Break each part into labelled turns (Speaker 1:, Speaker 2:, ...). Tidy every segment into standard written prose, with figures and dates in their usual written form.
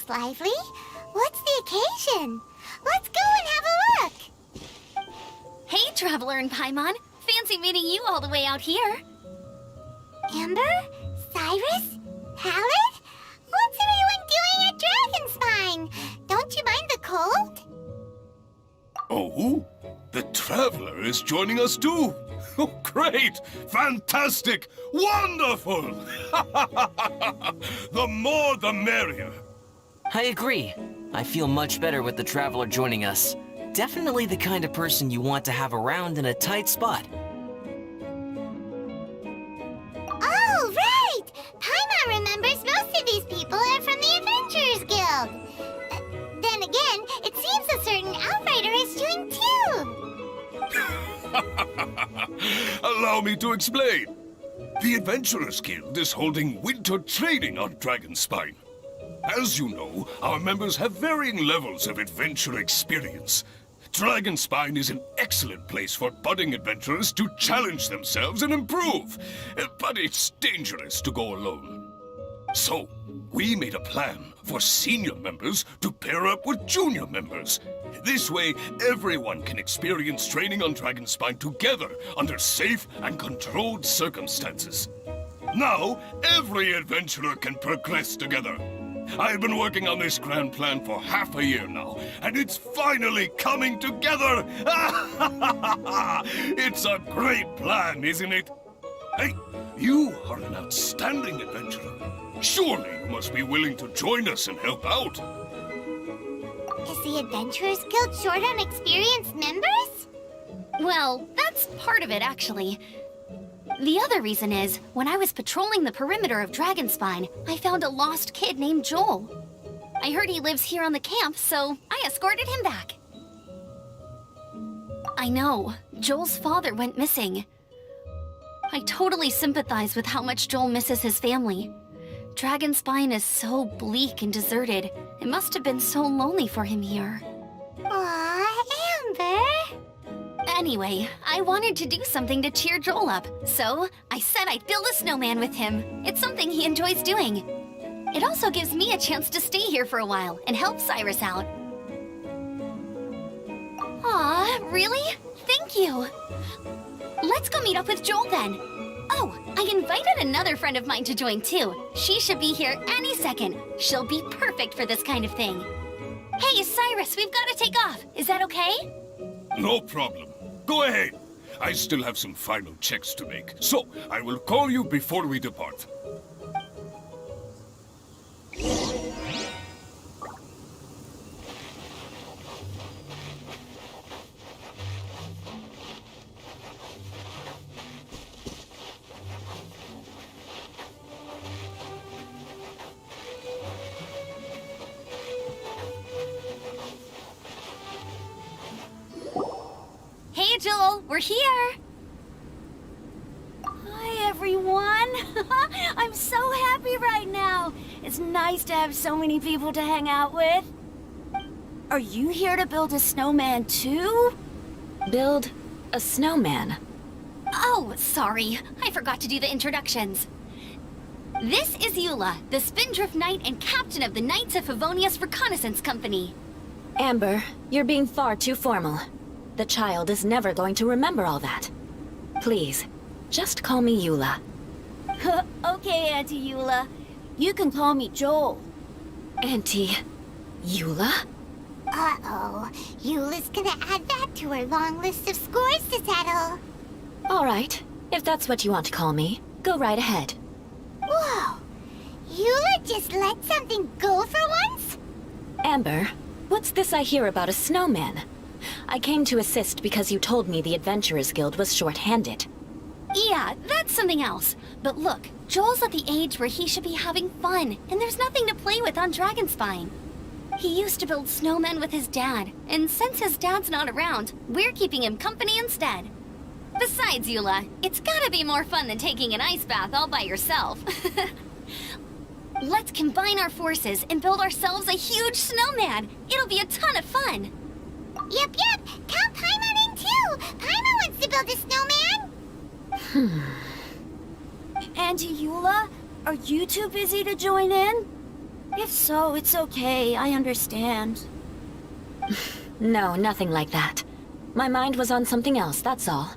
Speaker 1: looks lively. What's the occasion? Let's go and have a look.
Speaker 2: Hey, Traveler and Paimon. Fancy meeting you all the way out here.
Speaker 1: Amber? Cyrus? Pallid? What's everyone doing at Dragonspine? Don't you mind the cold?
Speaker 3: Oh, the Traveler is joining us too. Oh, great! Fantastic! Wonderful! The more the merrier.
Speaker 4: I agree. I feel much better with the Traveler joining us. Definitely the kind of person you want to have around in a tight spot.
Speaker 1: Oh, right! Paimon remembers most of these people are from the Adventurers Guild. Then again, it seems a certain Outrider is doing too.
Speaker 3: Allow me to explain. The Adventurers Guild is holding winter training on Dragonspine. As you know, our members have varying levels of adventure experience. Dragonspine is an excellent place for budding adventurers to challenge themselves and improve, but it's dangerous to go alone. So, we made a plan for senior members to pair up with junior members. This way, everyone can experience training on Dragonspine together under safe and controlled circumstances. Now, every adventurer can progress together. I've been working on this grand plan for half a year now, and it's finally coming together! It's a great plan, isn't it? Hey, you are an outstanding adventurer. Surely you must be willing to join us and help out.
Speaker 1: Is the Adventurers Guild short on experienced members?
Speaker 2: Well, that's part of it, actually. The other reason is, when I was patrolling the perimeter of Dragonspine, I found a lost kid named Joel. I heard he lives here on the camp, so I escorted him back. I know, Joel's father went missing. I totally sympathize with how much Joel misses his family. Dragonspine is so bleak and deserted. It must have been so lonely for him here.
Speaker 1: Aw, Amber.
Speaker 2: Anyway, I wanted to do something to cheer Joel up, so I said I'd build a snowman with him. It's something he enjoys doing. It also gives me a chance to stay here for a while and help Cyrus out. Aw, really? Thank you. Let's go meet up with Joel then. Oh, I invited another friend of mine to join too. She should be here any second. She'll be perfect for this kind of thing. Hey, Cyrus, we've got to take off. Is that okay?
Speaker 3: No problem. Go ahead. I still have some final checks to make, so I will call you before we depart.
Speaker 2: Hey, Joel, we're here.
Speaker 5: Hi, everyone. I'm so happy right now. It's nice to have so many people to hang out with. Are you here to build a snowman too?
Speaker 6: Build a snowman?
Speaker 2: Oh, sorry. I forgot to do the introductions. This is Eula, the Spindrift Knight and captain of the Knights of Favonius Reconnaissance Company.
Speaker 6: Amber, you're being far too formal. The child is never going to remember all that. Please, just call me Eula.
Speaker 5: Okay, Auntie Eula. You can call me Joel.
Speaker 6: Auntie Eula?
Speaker 1: Uh-oh. Eula's gonna add that to her long list of scores to settle.
Speaker 6: All right, if that's what you want to call me, go right ahead.
Speaker 1: Whoa! Eula just let something go for once?
Speaker 6: Amber, what's this I hear about a snowman? I came to assist because you told me the Adventurers Guild was short-handed.
Speaker 2: Yeah, that's something else. But look, Joel's at the age where he should be having fun, and there's nothing to play with on Dragonspine. He used to build snowmen with his dad, and since his dad's not around, we're keeping him company instead. Besides, Eula, it's gotta be more fun than taking an ice bath all by yourself. Let's combine our forces and build ourselves a huge snowman. It'll be a ton of fun.
Speaker 1: Yep. Count Paimon in too. Paimon wants to build a snowman.
Speaker 5: Auntie Eula, are you too busy to join in? If so, it's okay. I understand.
Speaker 6: No, nothing like that. My mind was on something else, that's all.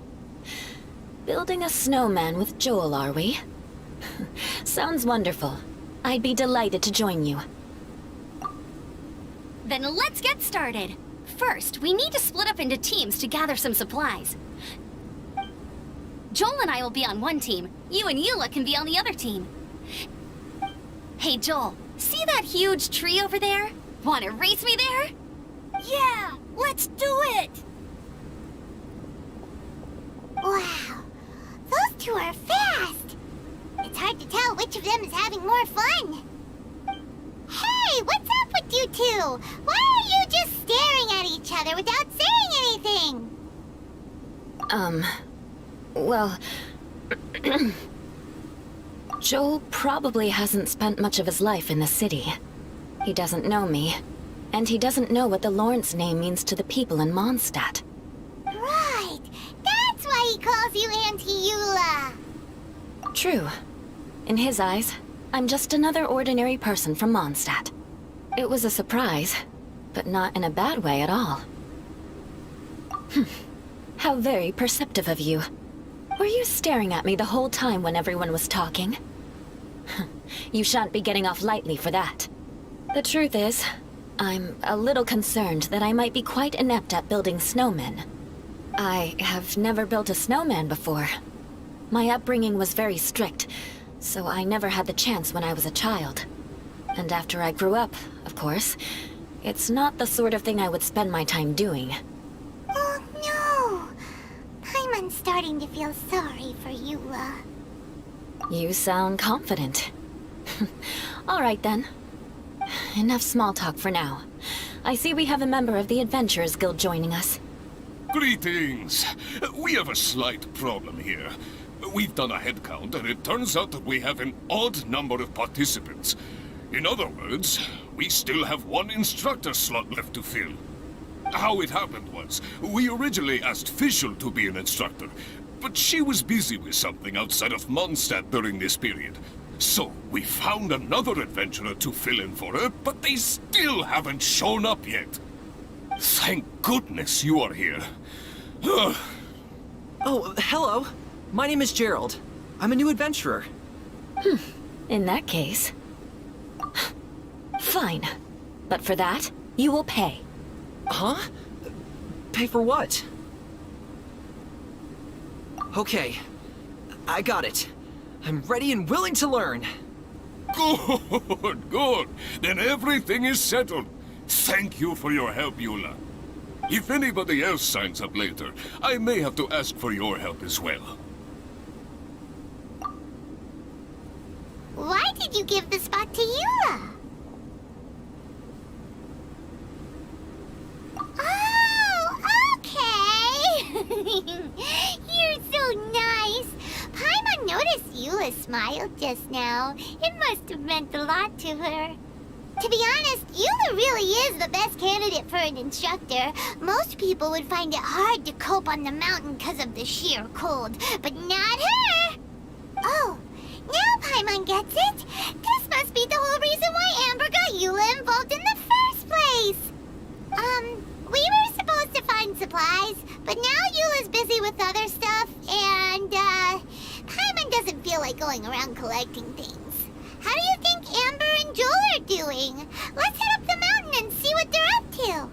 Speaker 6: Building a snowman with Joel, are we? Sounds wonderful. I'd be delighted to join you.
Speaker 2: Then let's get started. First, we need to split up into teams to gather some supplies. Joel and I will be on one team. You and Eula can be on the other team. Hey, Joel, see that huge tree over there? Wanna race me there?
Speaker 5: Yeah, let's do it!
Speaker 1: Wow, those two are fast. It's hard to tell which of them is having more fun. Hey, what's up with you two? Why are you just staring at each other without saying anything?
Speaker 6: Well... Joel probably hasn't spent much of his life in the city. He doesn't know me, and he doesn't know what the Lawrence name means to the people in Mondstadt.
Speaker 1: Right, that's why he calls you Auntie Eula.
Speaker 6: True. In his eyes, I'm just another ordinary person from Mondstadt. It was a surprise, but not in a bad way at all. How very perceptive of you. Were you staring at me the whole time when everyone was talking? You shan't be getting off lightly for that. The truth is, I'm a little concerned that I might be quite inept at building snowmen. I have never built a snowman before. My upbringing was very strict, so I never had the chance when I was a child. And after I grew up, of course, it's not the sort of thing I would spend my time doing.
Speaker 1: Oh no! Paimon's starting to feel sorry for Eula.
Speaker 6: You sound confident. All right then. Enough small talk for now. I see we have a member of the Adventurers Guild joining us.
Speaker 3: Greetings. We have a slight problem here. We've done a head count, and it turns out that we have an odd number of participants. In other words, we still have one instructor slot left to fill. How it happened was, we originally asked Fischl to be an instructor, but she was busy with something outside of Mondstadt during this period. So, we found another adventurer to fill in for her, but they still haven't shown up yet. Thank goodness you are here. Ugh.
Speaker 7: Oh, hello. My name is Gerald. I'm a new adventurer.
Speaker 6: In that case... Fine. But for that, you will pay.
Speaker 7: Huh? Pay for what? Okay. I got it. I'm ready and willing to learn.
Speaker 3: Good, good. Then everything is settled. Thank you for your help, Eula. If anybody else signs up later, I may have to ask for your help as well.
Speaker 1: Why did you give the spot to Eula? Oh, okay. You're so nice. Paimon noticed Eula smiled just now. It must have meant a lot to her. To be honest, Eula really is the best candidate for an instructor. Most people would find it hard to cope on the mountain because of the sheer cold, but not her! Oh, now Paimon gets it. This must be the whole reason why Amber got Eula involved in the first place. We were supposed to find supplies, but now Eula's busy with other stuff, and, Paimon doesn't feel like going around collecting things. How do you think Amber and Joel are doing? Let's head up the mountain and see what they're up to.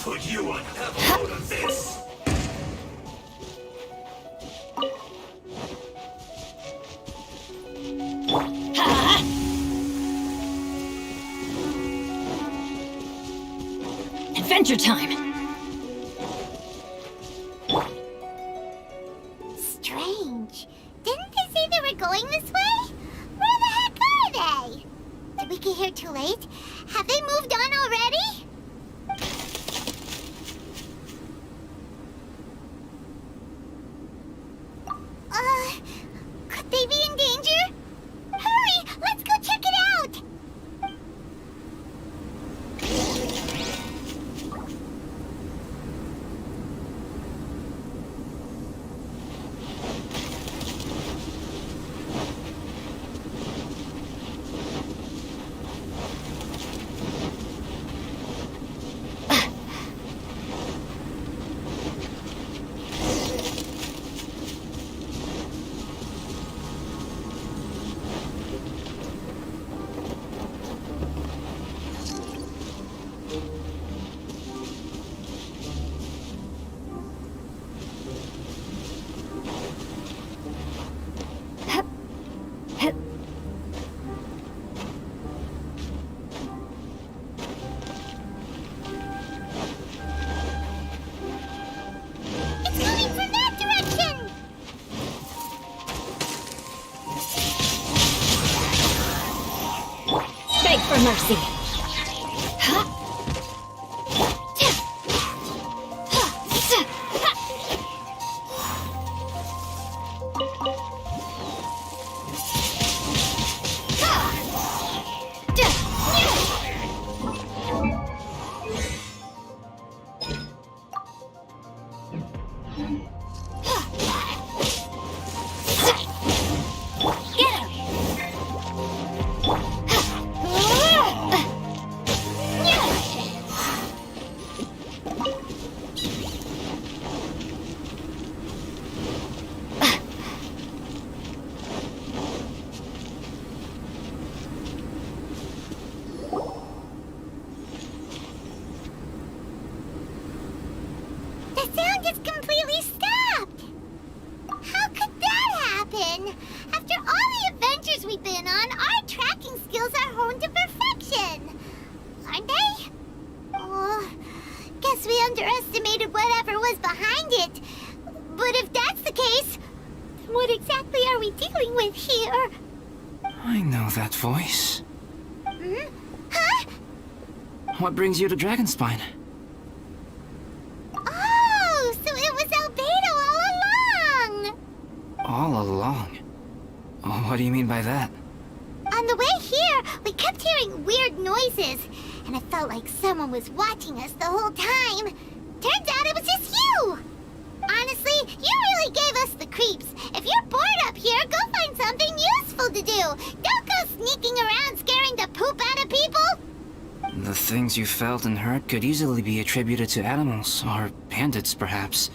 Speaker 8: put you on episode of this.
Speaker 5: Adventure time!
Speaker 1: Strange. Didn't they say they were going this way? Where the heck are they? Did we get here too late? Have they moved on already? Could they be in danger? Hurry! Let's go check it out! It's coming from that direction!
Speaker 6: Beg for mercy.
Speaker 1: The sound just completely stopped! How could that happen? After all the adventures we've been on, our tracking skills are honed to perfection! Aren't they? Oh, guess we underestimated whatever was behind it. But if that's the case, what exactly are we dealing with here?
Speaker 7: I know that voice.
Speaker 1: Hmm? Huh?
Speaker 7: What brings you to Dragonspine?
Speaker 1: Oh, so it was Albedo all along!
Speaker 7: All along? Oh, what do you mean by that?
Speaker 1: On the way here, we kept hearing weird noises, and it felt like someone was watching us the whole time. Turns out it was just you! Honestly, you really gave us the creeps. If you're bored up here, go find something useful to do. Don't go sneaking around scaring the poop out of people.
Speaker 7: The things you felt and heard could easily be attributed to animals, or bandits, perhaps.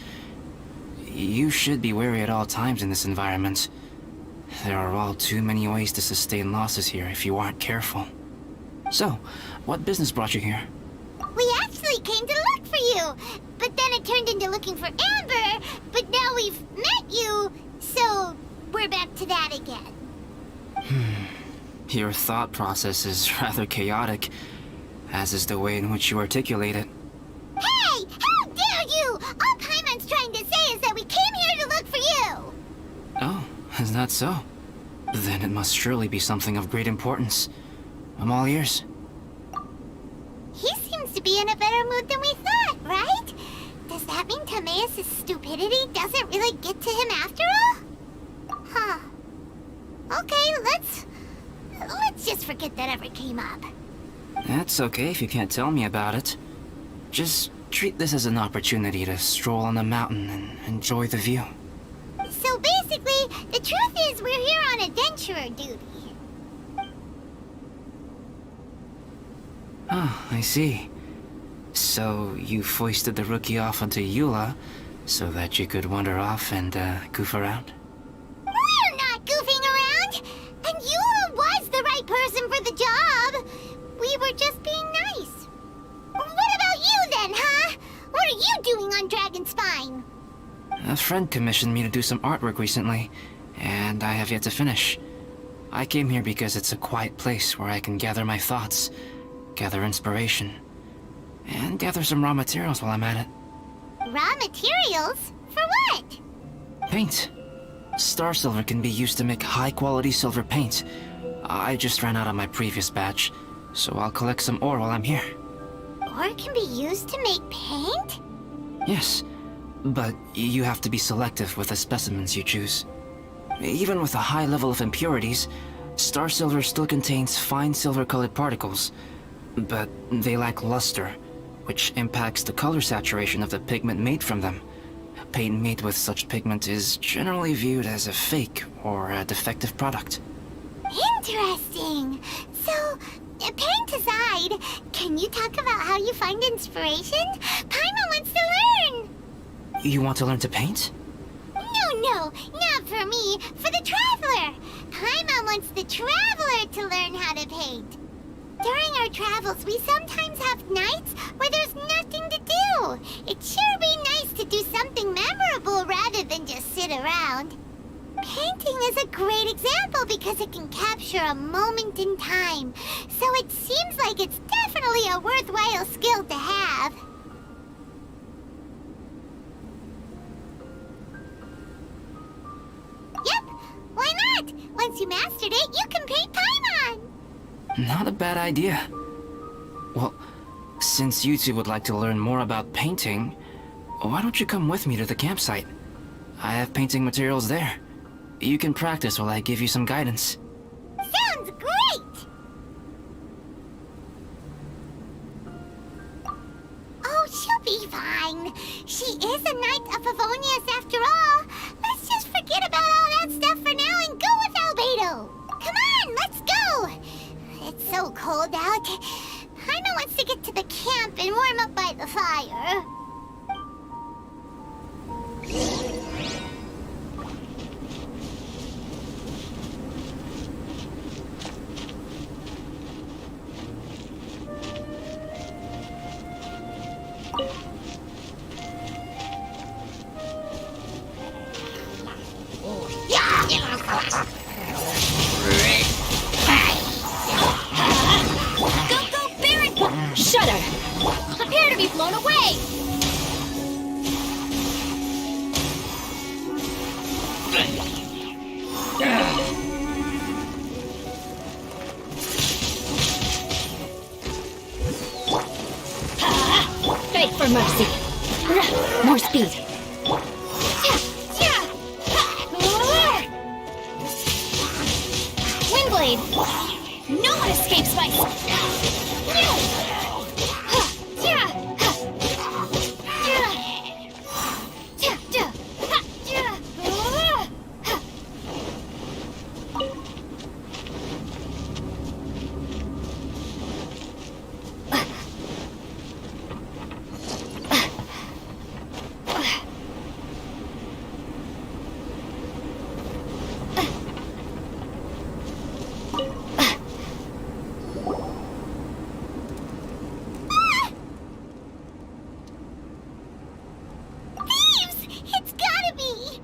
Speaker 7: You should be wary at all times in this environment. There are all too many ways to sustain losses here if you aren't careful. So, what business brought you here?
Speaker 1: We actually came to look for you, but then it turned into looking for Amber, but now we've met you, so we're back to that again.
Speaker 7: Your thought process is rather chaotic, as is the way in which you articulate it.
Speaker 1: Hey! How dare you! All Paimon's trying to say is that we came here to look for you!
Speaker 7: Oh, is that so? Then it must surely be something of great importance. I'm all ears.
Speaker 1: He seems to be in a better mood than we thought, right? Does that mean Timaeus' stupidity doesn't really get to him after all? Huh. Okay, let's just forget that ever came up.
Speaker 7: That's okay if you can't tell me about it. Just treat this as an opportunity to stroll on the mountain and enjoy the view.
Speaker 1: So basically, the truth is we're here on adventurer duty.
Speaker 7: Oh, I see. So you foisted the rookie off onto Eula so that you could wander off and goof around?
Speaker 1: We're not goofing around! And Eula was the right person for the job! We were just being nice. What about you then, huh?
Speaker 7: A friend commissioned me to do some artwork recently, and I have yet to finish. I came here because it's a quiet place where I can gather my thoughts, gather inspiration, and gather some raw materials while I'm at it.
Speaker 1: Raw materials? For what?
Speaker 7: Paint. Star silver can be used to make high-quality silver paint. I just ran out of my previous batch, so I'll collect some ore while I'm here.
Speaker 1: Ore can be used to make paint?
Speaker 7: Yes, but you have to be selective with the specimens you choose. Even with a high level of impurities, star silver still contains fine silver-colored particles, but they lack luster, which impacts the color saturation of the pigment made from them. Paint made with such pigment is generally viewed as a fake or a defective product.
Speaker 1: Interesting. So, paint aside, can you talk about how you find inspiration? Paimon wants to learn!
Speaker 7: You want to learn to paint?
Speaker 1: No, not for me. For the Traveler. Paimon wants the Traveler to learn how to paint. During our travels, we sometimes have nights where there's nothing to do. It'd sure be nice to do something memorable rather than just sit around. Painting is a great example because it can capture a moment in time. So it seems like it's definitely a worthwhile skill to have. Yep, why not? Once you mastered it, you can paint Paimon.
Speaker 7: Not a bad idea. Well, since you two would like to learn more about painting, why don't you come with me to the campsite? I have painting materials there. You can practice while I give you some guidance.
Speaker 1: Sounds great! Oh, she'll be fine. She is a Knight of Favonius after all. Let's just forget about all that stuff for now and go with Albedo. Come on, let's go! It's so cold out. Paimon wants to get to the camp and warm up by the fire.
Speaker 2: Go, Baron!
Speaker 6: Shudder!
Speaker 2: Prepare to be blown away!
Speaker 6: Beg for mercy. More speed.
Speaker 2: Windblade! No one escapes my...
Speaker 1: Thieves! It's gotta be!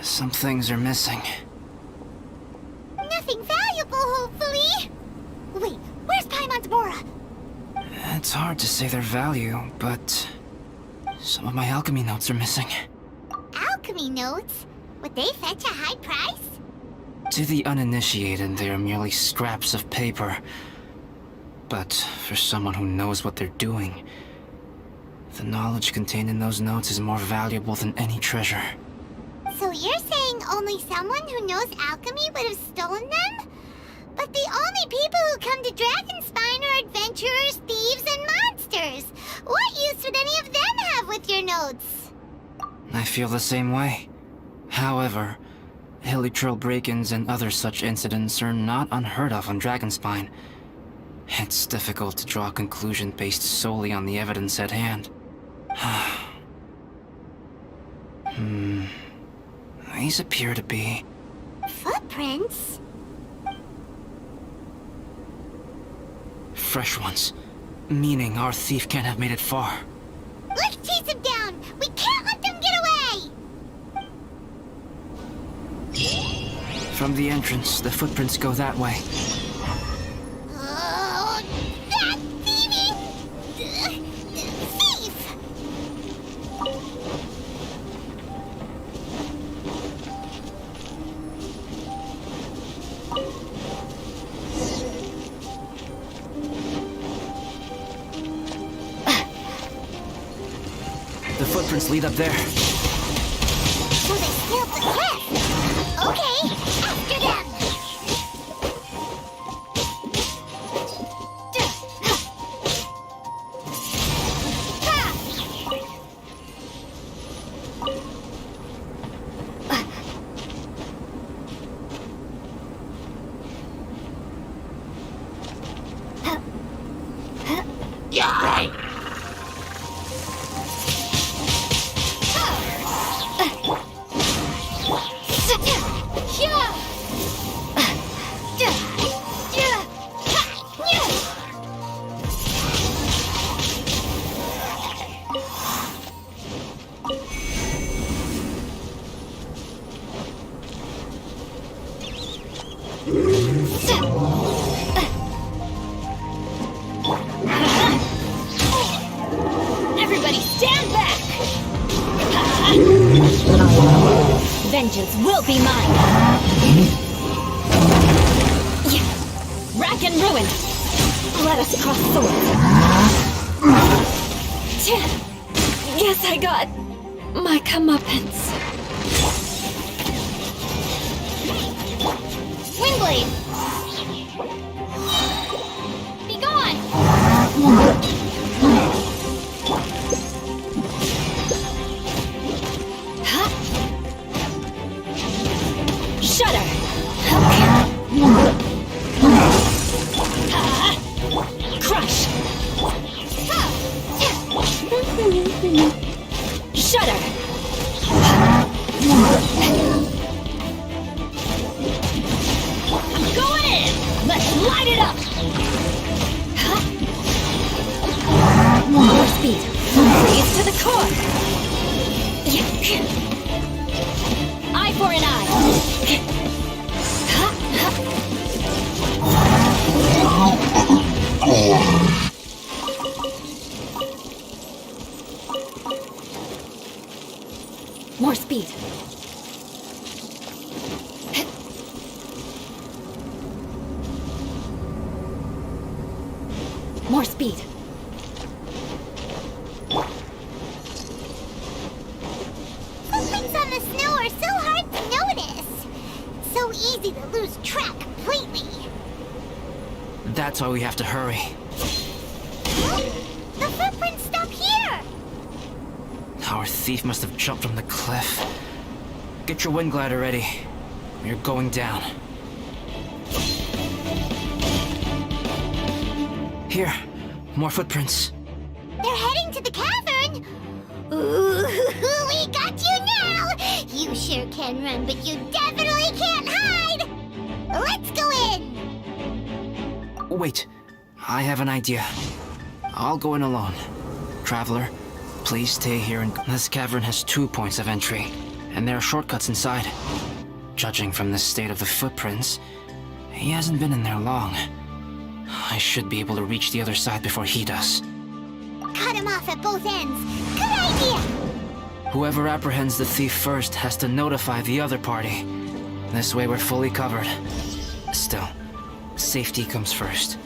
Speaker 7: Some things are missing.
Speaker 1: Nothing valuable, hopefully. Wait, where's Paimon's Bora?
Speaker 7: It's hard to say their value, but some of my alchemy notes are missing.
Speaker 1: Alchemy notes? Would they fetch a high price?
Speaker 7: To the uninitiated, they are merely scraps of paper. But for someone who knows what they're doing, the knowledge contained in those notes is more valuable than any treasure.
Speaker 1: So you're saying only someone who knows alchemy would have stolen them? But the only people who come to Dragonspine are adventurers, thieves, and monsters. What use would any of them have with your notes?
Speaker 7: I feel the same way. However, Hilichurl break-ins and other such incidents are not unheard of on Dragonspine. It's difficult to draw a conclusion based solely on the evidence at hand. These appear to be...
Speaker 1: Footprints?
Speaker 7: fresh ones. Meaning our thief can't have made it far.
Speaker 1: Let's chase him down! We can't let them get away!
Speaker 7: From the entrance, the footprints go that way.
Speaker 1: Oh, that thieving... thief!
Speaker 7: The footprints lead up there.
Speaker 1: So they scaled the cliff! Okay, after them!
Speaker 5: Everybody stand back! Vengeance will be mine! Rack and ruin! Let us cross swords!
Speaker 6: Guess I got my comeuppance.
Speaker 2: Windblade! Be gone!
Speaker 5: Shudder! Crush! Shudder! Going in! Let's light it up! More speed! Freeze to the core! Eye for an eye! More speed. More speed.
Speaker 1: Footprints on the snow are so hard to notice. So easy to lose track completely.
Speaker 7: That's why we have to hurry.
Speaker 1: The footprints stop here.
Speaker 7: Our thief must have jumped from the cliff. Get your wind glider ready. You're going down. Here, more footprints.
Speaker 1: They're heading to the cavern. Ooh, we got you now. You sure can run, but you definitely can't hide. Let's go in.
Speaker 7: Wait, I have an idea. I'll go in alone. Traveler, please stay here. This cavern has 2 points of entry, and there are shortcuts inside. Judging from the state of the footprints, he hasn't been in there long. I should be able to reach the other side before he does.
Speaker 1: Cut him off at both ends. Good idea.
Speaker 7: Whoever apprehends the thief first has to notify the other party. This way we're fully covered. Still, safety comes first.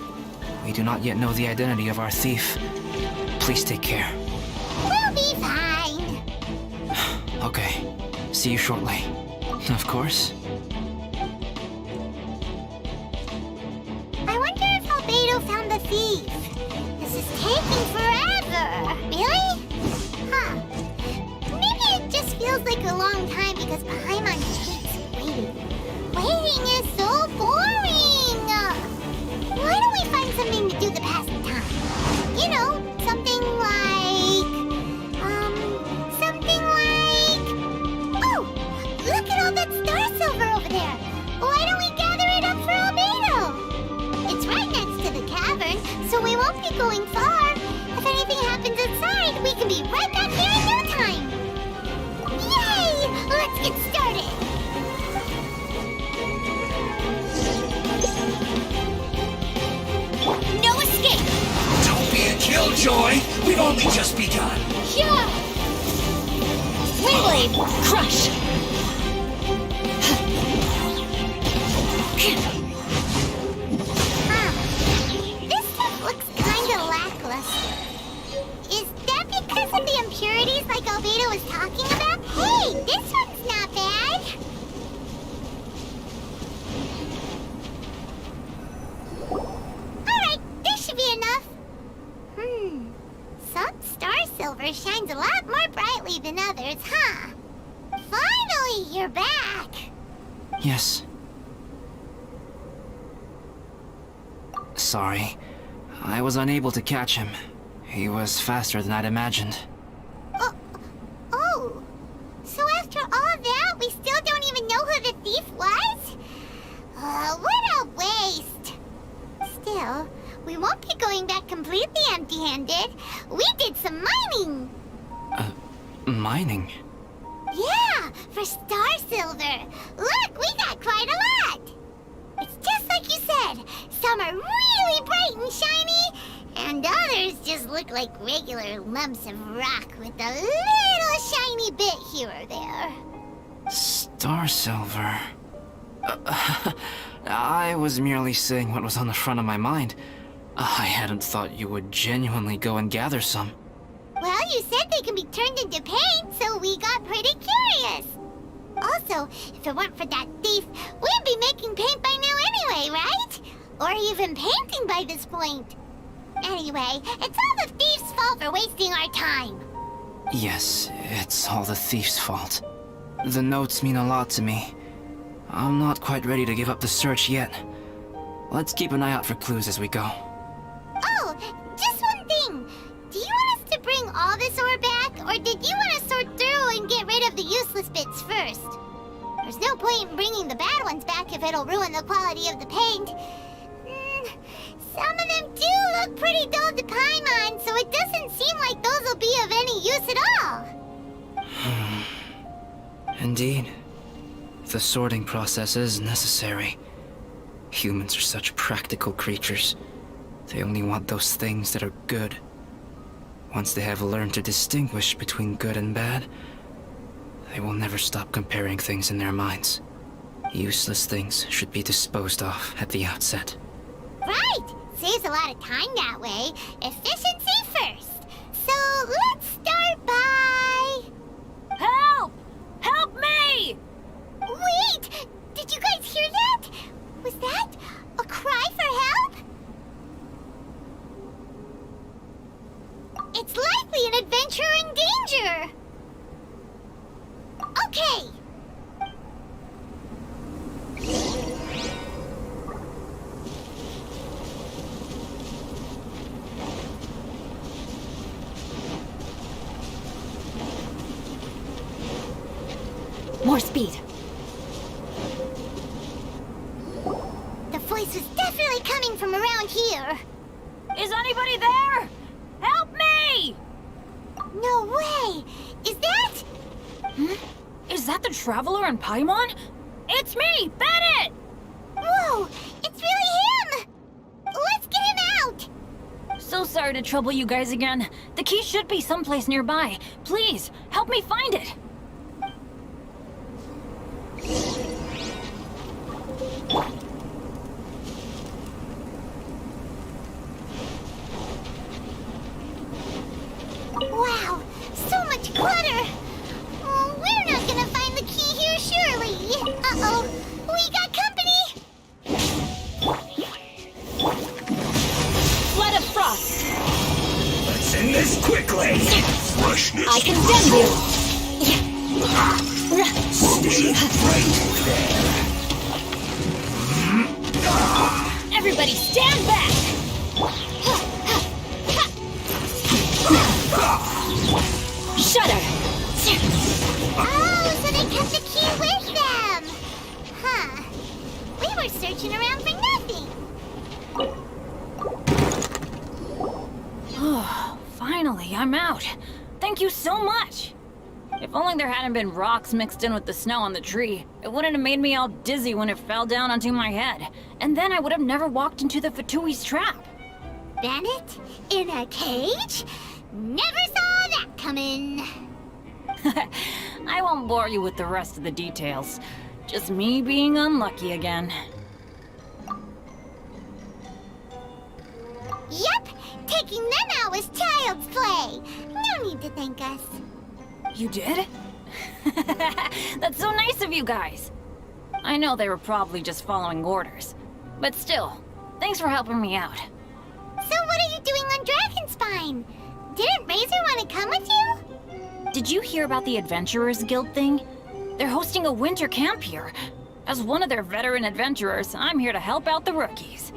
Speaker 7: We do not yet know the identity of our thief. Please take care.
Speaker 1: We'll be fine.
Speaker 7: Okay, see you shortly. Of course.
Speaker 1: I wonder if Albedo found the thief. This is taking forever. Really? Huh. Maybe it just feels like a long time because Paimon hates waiting. Waiting is so boring. Why don't we find something to do to pass the time? You know, something like... Oh! Look at all that star silver over there! Why don't we gather it up for Albedo? It's right next to the cavern, so we won't be going far. If can be right back here in no time! Yay! Let's get started! No escape!
Speaker 8: Don't be a killjoy! We've only just begun!
Speaker 1: Sure!
Speaker 2: Windblade, crush!
Speaker 1: This stuff looks kinda lackluster. Is that because of the impurities like Albedo was talking about? Hey, this one's not bad! Alright, this should be enough. Some star silver shines a lot more brightly than others, huh? Finally, you're back!
Speaker 7: Yes. Sorry. I was unable to catch him. He was faster than I'd imagined.
Speaker 1: Oh, so after all that, we still don't even know who the thief was? What a waste! Still, we won't be going back completely empty-handed. We did some mining!
Speaker 7: Mining?
Speaker 1: Yeah, for star silver. Look, we got quite a lot! It's just like you said. Some are really bright and shiny, and others just look like regular lumps of rock with a little shiny bit here or there.
Speaker 7: Star silver. I was merely saying what was on the front of my mind. I hadn't thought you would genuinely go and gather some.
Speaker 1: Well, you said they can be turned into paint, so we got pretty curious. Also, if it weren't for that thief, we'd be making paint by now anyway, right? Or even painting by this point. Anyway, it's all the thief's fault for wasting our time.
Speaker 7: Yes, it's all the thief's fault. The notes mean a lot to me. I'm not quite ready to give up the search yet. Let's keep an eye out for clues as we go.
Speaker 1: Oh, just one thing. Do you want us to bring all this ore back, or did you want to sort through and get rid of the useless bits first? There's no point in bringing the bad ones back if it'll ruin the quality of the paint. Some of them do look pretty dull to Paimon, so it doesn't seem like those will be of any use at all.
Speaker 7: Indeed. The sorting process is necessary. Humans are such practical creatures. They only want those things that are good. Once they have learned to distinguish between good and bad, they will never stop comparing things in their minds. Useless things should be disposed of at the outset.
Speaker 1: Right! Saves a lot of time that way. Efficiency first. So let's start by...
Speaker 5: Help! Help me!
Speaker 1: Wait! Did you guys hear that? Was that a cry for help? It's likely an adventurer in danger! Okay!
Speaker 2: More speed.
Speaker 1: The voice was definitely coming from around here.
Speaker 5: Is anybody there? Help me!
Speaker 1: No way! Is that...
Speaker 5: Is that the Traveler in Paimon? It's me, Bennett!
Speaker 1: Whoa! It's really him! Let's get him out!
Speaker 5: So sorry to trouble you guys again. The key should be someplace nearby. Please, help me find it.
Speaker 1: Wow! So much clutter! Oh, we're not gonna find the key here, surely! Uh-oh! We got company!
Speaker 5: Flood of frost!
Speaker 8: Let's end this quickly! Freshness!
Speaker 2: I condemn you!
Speaker 8: Stay right there!
Speaker 5: Everybody stand back! Shudder!
Speaker 1: Oh, so they kept the key with them! Huh. We were searching around for nothing!
Speaker 5: Oh, finally, I'm out. Thank you so much! If only there hadn't been rocks mixed in with the snow on the tree, it wouldn't have made me all dizzy when it fell down onto my head. And then I would have never walked into the Fatui's trap.
Speaker 1: Bennett? In a cage? Never saw that coming.
Speaker 5: I won't bore you with the rest of the details. Just me being unlucky again.
Speaker 1: Yep, taking them out was child's play. No need to thank us.
Speaker 5: You did? That's so nice of you guys. I know they were probably just following orders. But still, thanks for helping me out.
Speaker 1: So what are you doing on Dragonspine? Didn't Razor want to come with you?
Speaker 5: Did you hear about the Adventurers Guild thing? They're hosting a winter camp here. As one of their veteran adventurers, I'm here to help out the rookies.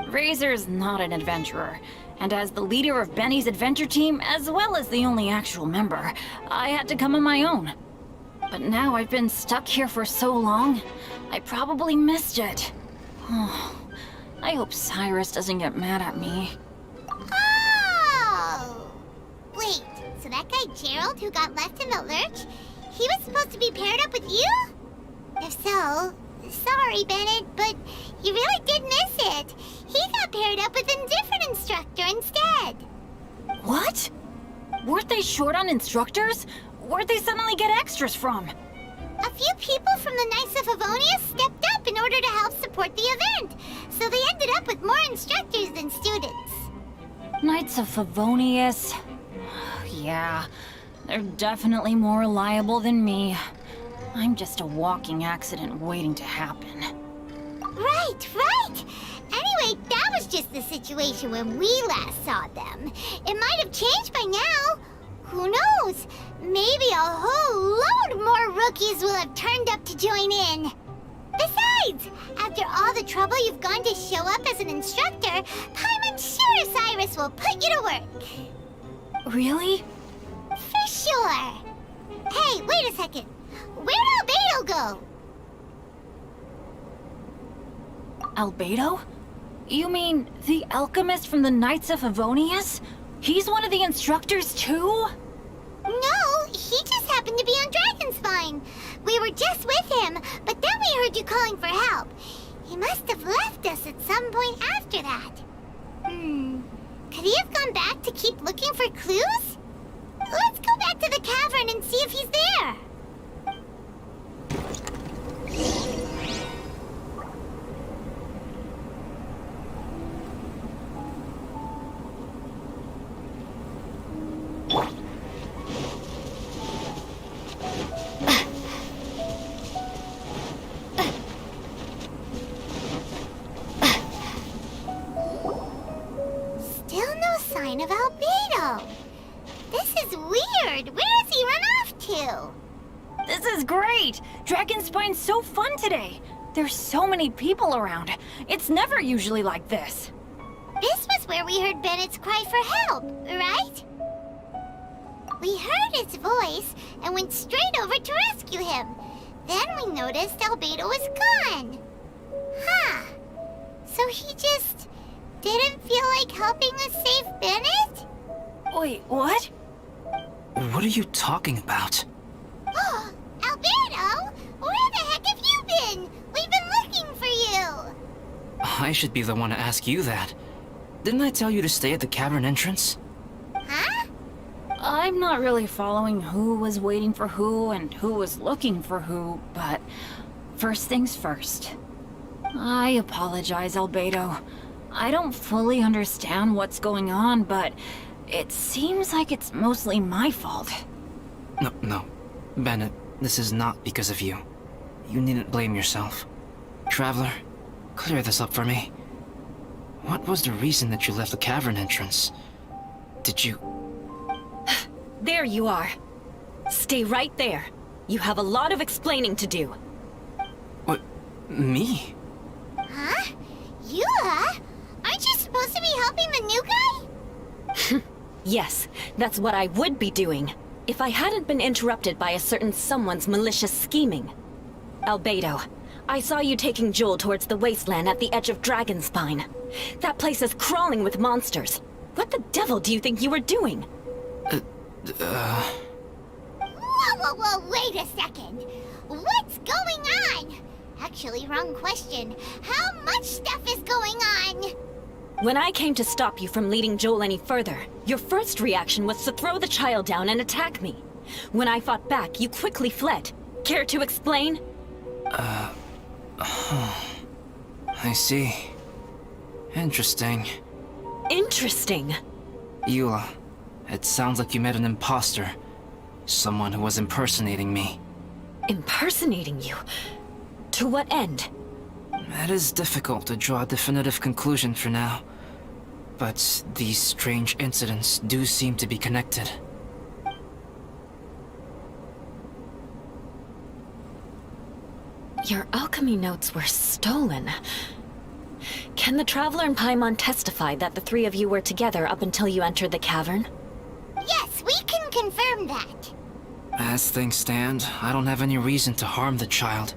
Speaker 5: Razor's not an adventurer, and as the leader of Benny's adventure team, as well as the only actual member, I had to come on my own. But now I've been stuck here for so long, I probably missed it. Oh, I hope Cyrus doesn't get mad at me.
Speaker 1: Oh! Wait, so that guy Gerald who got left in the lurch, he was supposed to be paired up with you? If so, sorry, Bennett, but you really did miss it. He got paired up with a different instructor instead.
Speaker 5: What? Weren't they short on instructors? Where'd they suddenly get extras from?
Speaker 1: A few people from the Knights of Favonius stepped up in order to help support the event, so they ended up with more instructors than students.
Speaker 5: Knights of Favonius? Yeah, they're definitely more reliable than me. I'm just a walking accident waiting to happen.
Speaker 1: Right, right! Anyway, that was just the situation when we last saw them. It might have changed by now. Who knows? Maybe a whole load more rookies will have turned up to join in. Besides, after all the trouble you've gone to show up as an instructor, Paimon's sure Cyrus will put you to work.
Speaker 5: Really?
Speaker 1: For sure. Hey, wait a second. Where'd Albedo go?
Speaker 5: Albedo? You mean the alchemist from the Knights of Favonius? He's one of the instructors too?
Speaker 1: No, he just happened to be on Dragonspine. We were just with him, but then we heard you calling for help. He must have left us at some point after that. Could he have gone back to keep looking for clues? Let's go back to the cavern and see if he's there. Still no sign of Albedo. This is weird. Where has he run off to?
Speaker 5: This is great! Dragonspine's so fun today! There's so many people around. It's never usually like this.
Speaker 1: This was where we heard Bennett's cry for help, right? We heard his voice and went straight over to rescue him. Then we noticed Albedo was gone. Huh. So he just didn't feel like helping us save Bennett?
Speaker 5: Wait, what?
Speaker 7: What are you talking about?
Speaker 1: Oh, Albedo! Where the heck have you been? We've been looking for you!
Speaker 7: I should be the one to ask you that. Didn't I tell you to stay at the cavern entrance?
Speaker 1: Huh?
Speaker 5: I'm not really following who was waiting for who and who was looking for who, but first things first. I apologize, Albedo. I don't fully understand what's going on, but it seems like it's mostly my fault.
Speaker 7: No. Bennett, this is not because of you. You needn't blame yourself. Traveler, clear this up for me. What was the reason that you left the cavern entrance? Did you...
Speaker 6: There you are. Stay right there. You have a lot of explaining to do.
Speaker 7: What? Me?
Speaker 1: Huh? Eula? Aren't you supposed to be helping the new guy?
Speaker 6: Yes, that's what I would be doing, if I hadn't been interrupted by a certain someone's malicious scheming. Albedo, I saw you taking Joel towards the wasteland at the edge of Dragonspine. That place is crawling with monsters. What the devil do you think you were doing?
Speaker 1: Whoa, wait a second. What's going on? Actually, wrong question. How much stuff is going on?
Speaker 6: When I came to stop you from leading Joel any further, your first reaction was to throw the child down and attack me. When I fought back, you quickly fled. Care to explain?
Speaker 7: I see. Interesting.
Speaker 6: Interesting.
Speaker 7: Eula, it sounds like you met an imposter. Someone who was impersonating me.
Speaker 6: Impersonating you? To what end?
Speaker 7: It is difficult to draw a definitive conclusion for now. But these strange incidents do seem to be connected.
Speaker 6: Your alchemy notes were stolen. Can the Traveler and Paimon testify that the three of you were together up until you entered the cavern?
Speaker 1: Yes, we can confirm that.
Speaker 7: As things stand, I don't have any reason to harm the child.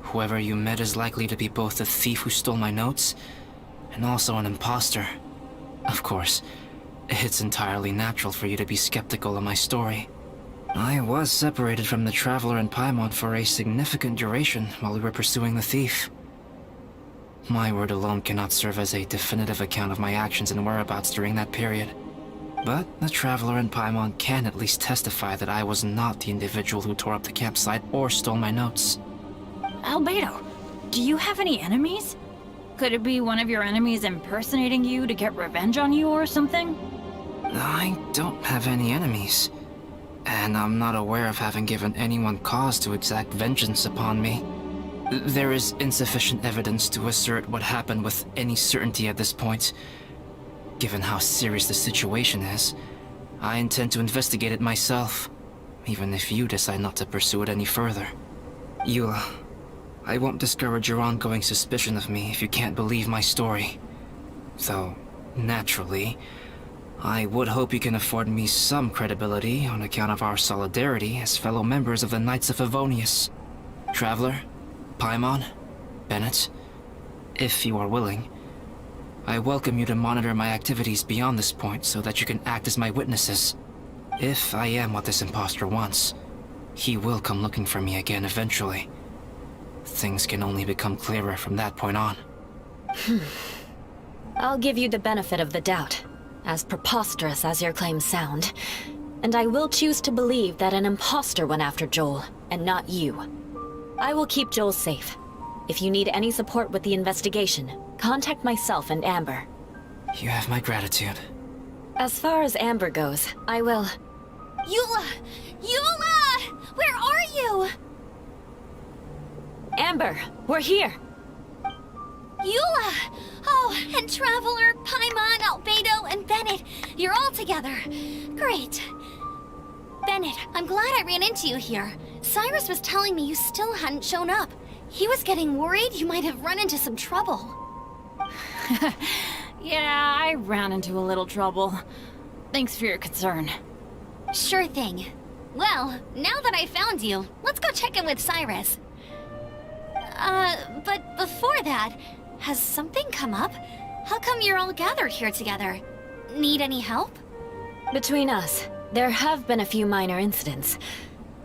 Speaker 7: Whoever you met is likely to be both the thief who stole my notes, and also an imposter. Of course, it's entirely natural for you to be skeptical of my story. I was separated from the Traveler and Paimon for a significant duration while we were pursuing the thief. My word alone cannot serve as a definitive account of my actions and whereabouts during that period. But the Traveler and Paimon can at least testify that I was not the individual who tore up the campsite or stole my notes.
Speaker 5: Albedo, do you have any enemies? Could it be one of your enemies impersonating you to get revenge on you or something?
Speaker 7: I don't have any enemies. And I'm not aware of having given anyone cause to exact vengeance upon me. There is insufficient evidence to assert what happened with any certainty at this point. Given how serious the situation is, I intend to investigate it myself, even if you decide not to pursue it any further. Eula, I won't discourage your ongoing suspicion of me if you can't believe my story. Though, naturally, I would hope you can afford me some credibility on account of our solidarity as fellow members of the Knights of Favonius. Traveler, Paimon, Bennett, if you are willing, I welcome you to monitor my activities beyond this point so that you can act as my witnesses. If I am what this imposter wants, he will come looking for me again eventually. Things can only become clearer from that point on.
Speaker 6: I'll give you the benefit of the doubt, as preposterous as your claims sound. And I will choose to believe that an imposter went after Joel, and not you. I will keep Joel safe. If you need any support with the investigation, contact myself and Amber.
Speaker 7: You have my gratitude.
Speaker 6: As far as Amber goes, I will...
Speaker 2: Eula! Eula! Where are you?
Speaker 6: Amber, we're here!
Speaker 2: Eula! Oh, and Traveler, Paimon, Albedo, and Bennett. You're all together. Great. Bennett, I'm glad I ran into you here. Cyrus was telling me you still hadn't shown up. He was getting worried you might have run into some trouble.
Speaker 5: Yeah, I ran into a little trouble. Thanks for your concern.
Speaker 2: Sure thing. Well, now that I found you, let's go check in with Cyrus. But before that, has something come up? How come you're all gathered here together? Need any help?
Speaker 6: Between us, there have been a few minor incidents,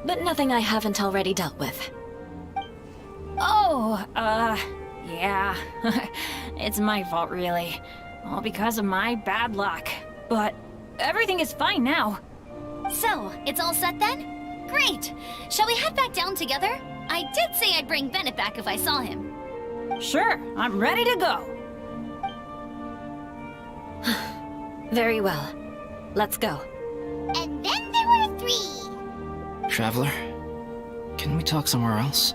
Speaker 6: but nothing I haven't already dealt with.
Speaker 5: Oh, yeah. It's my fault, really. All because of my bad luck. But everything is fine now.
Speaker 2: So, it's all set then? Great! Shall we head back down together? I did say I'd bring Bennett back if I saw him.
Speaker 5: Sure, I'm ready to go.
Speaker 6: Very well. Let's go.
Speaker 1: And then there were 3.
Speaker 7: Traveler, can we talk somewhere else?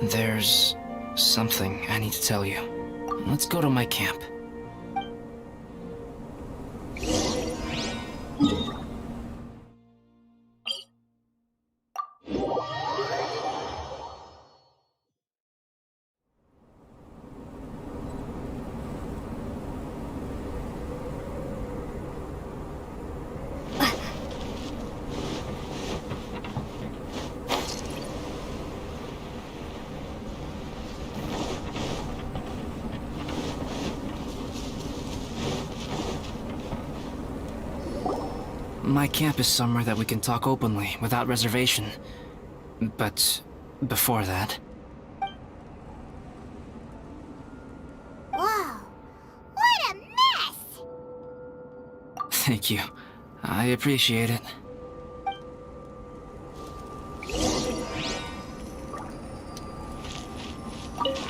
Speaker 7: There's something I need to tell you. Let's go to my camp. My camp is somewhere that we can talk openly, without reservation. But before that...
Speaker 1: Whoa. What a mess!
Speaker 7: Thank you. I appreciate it.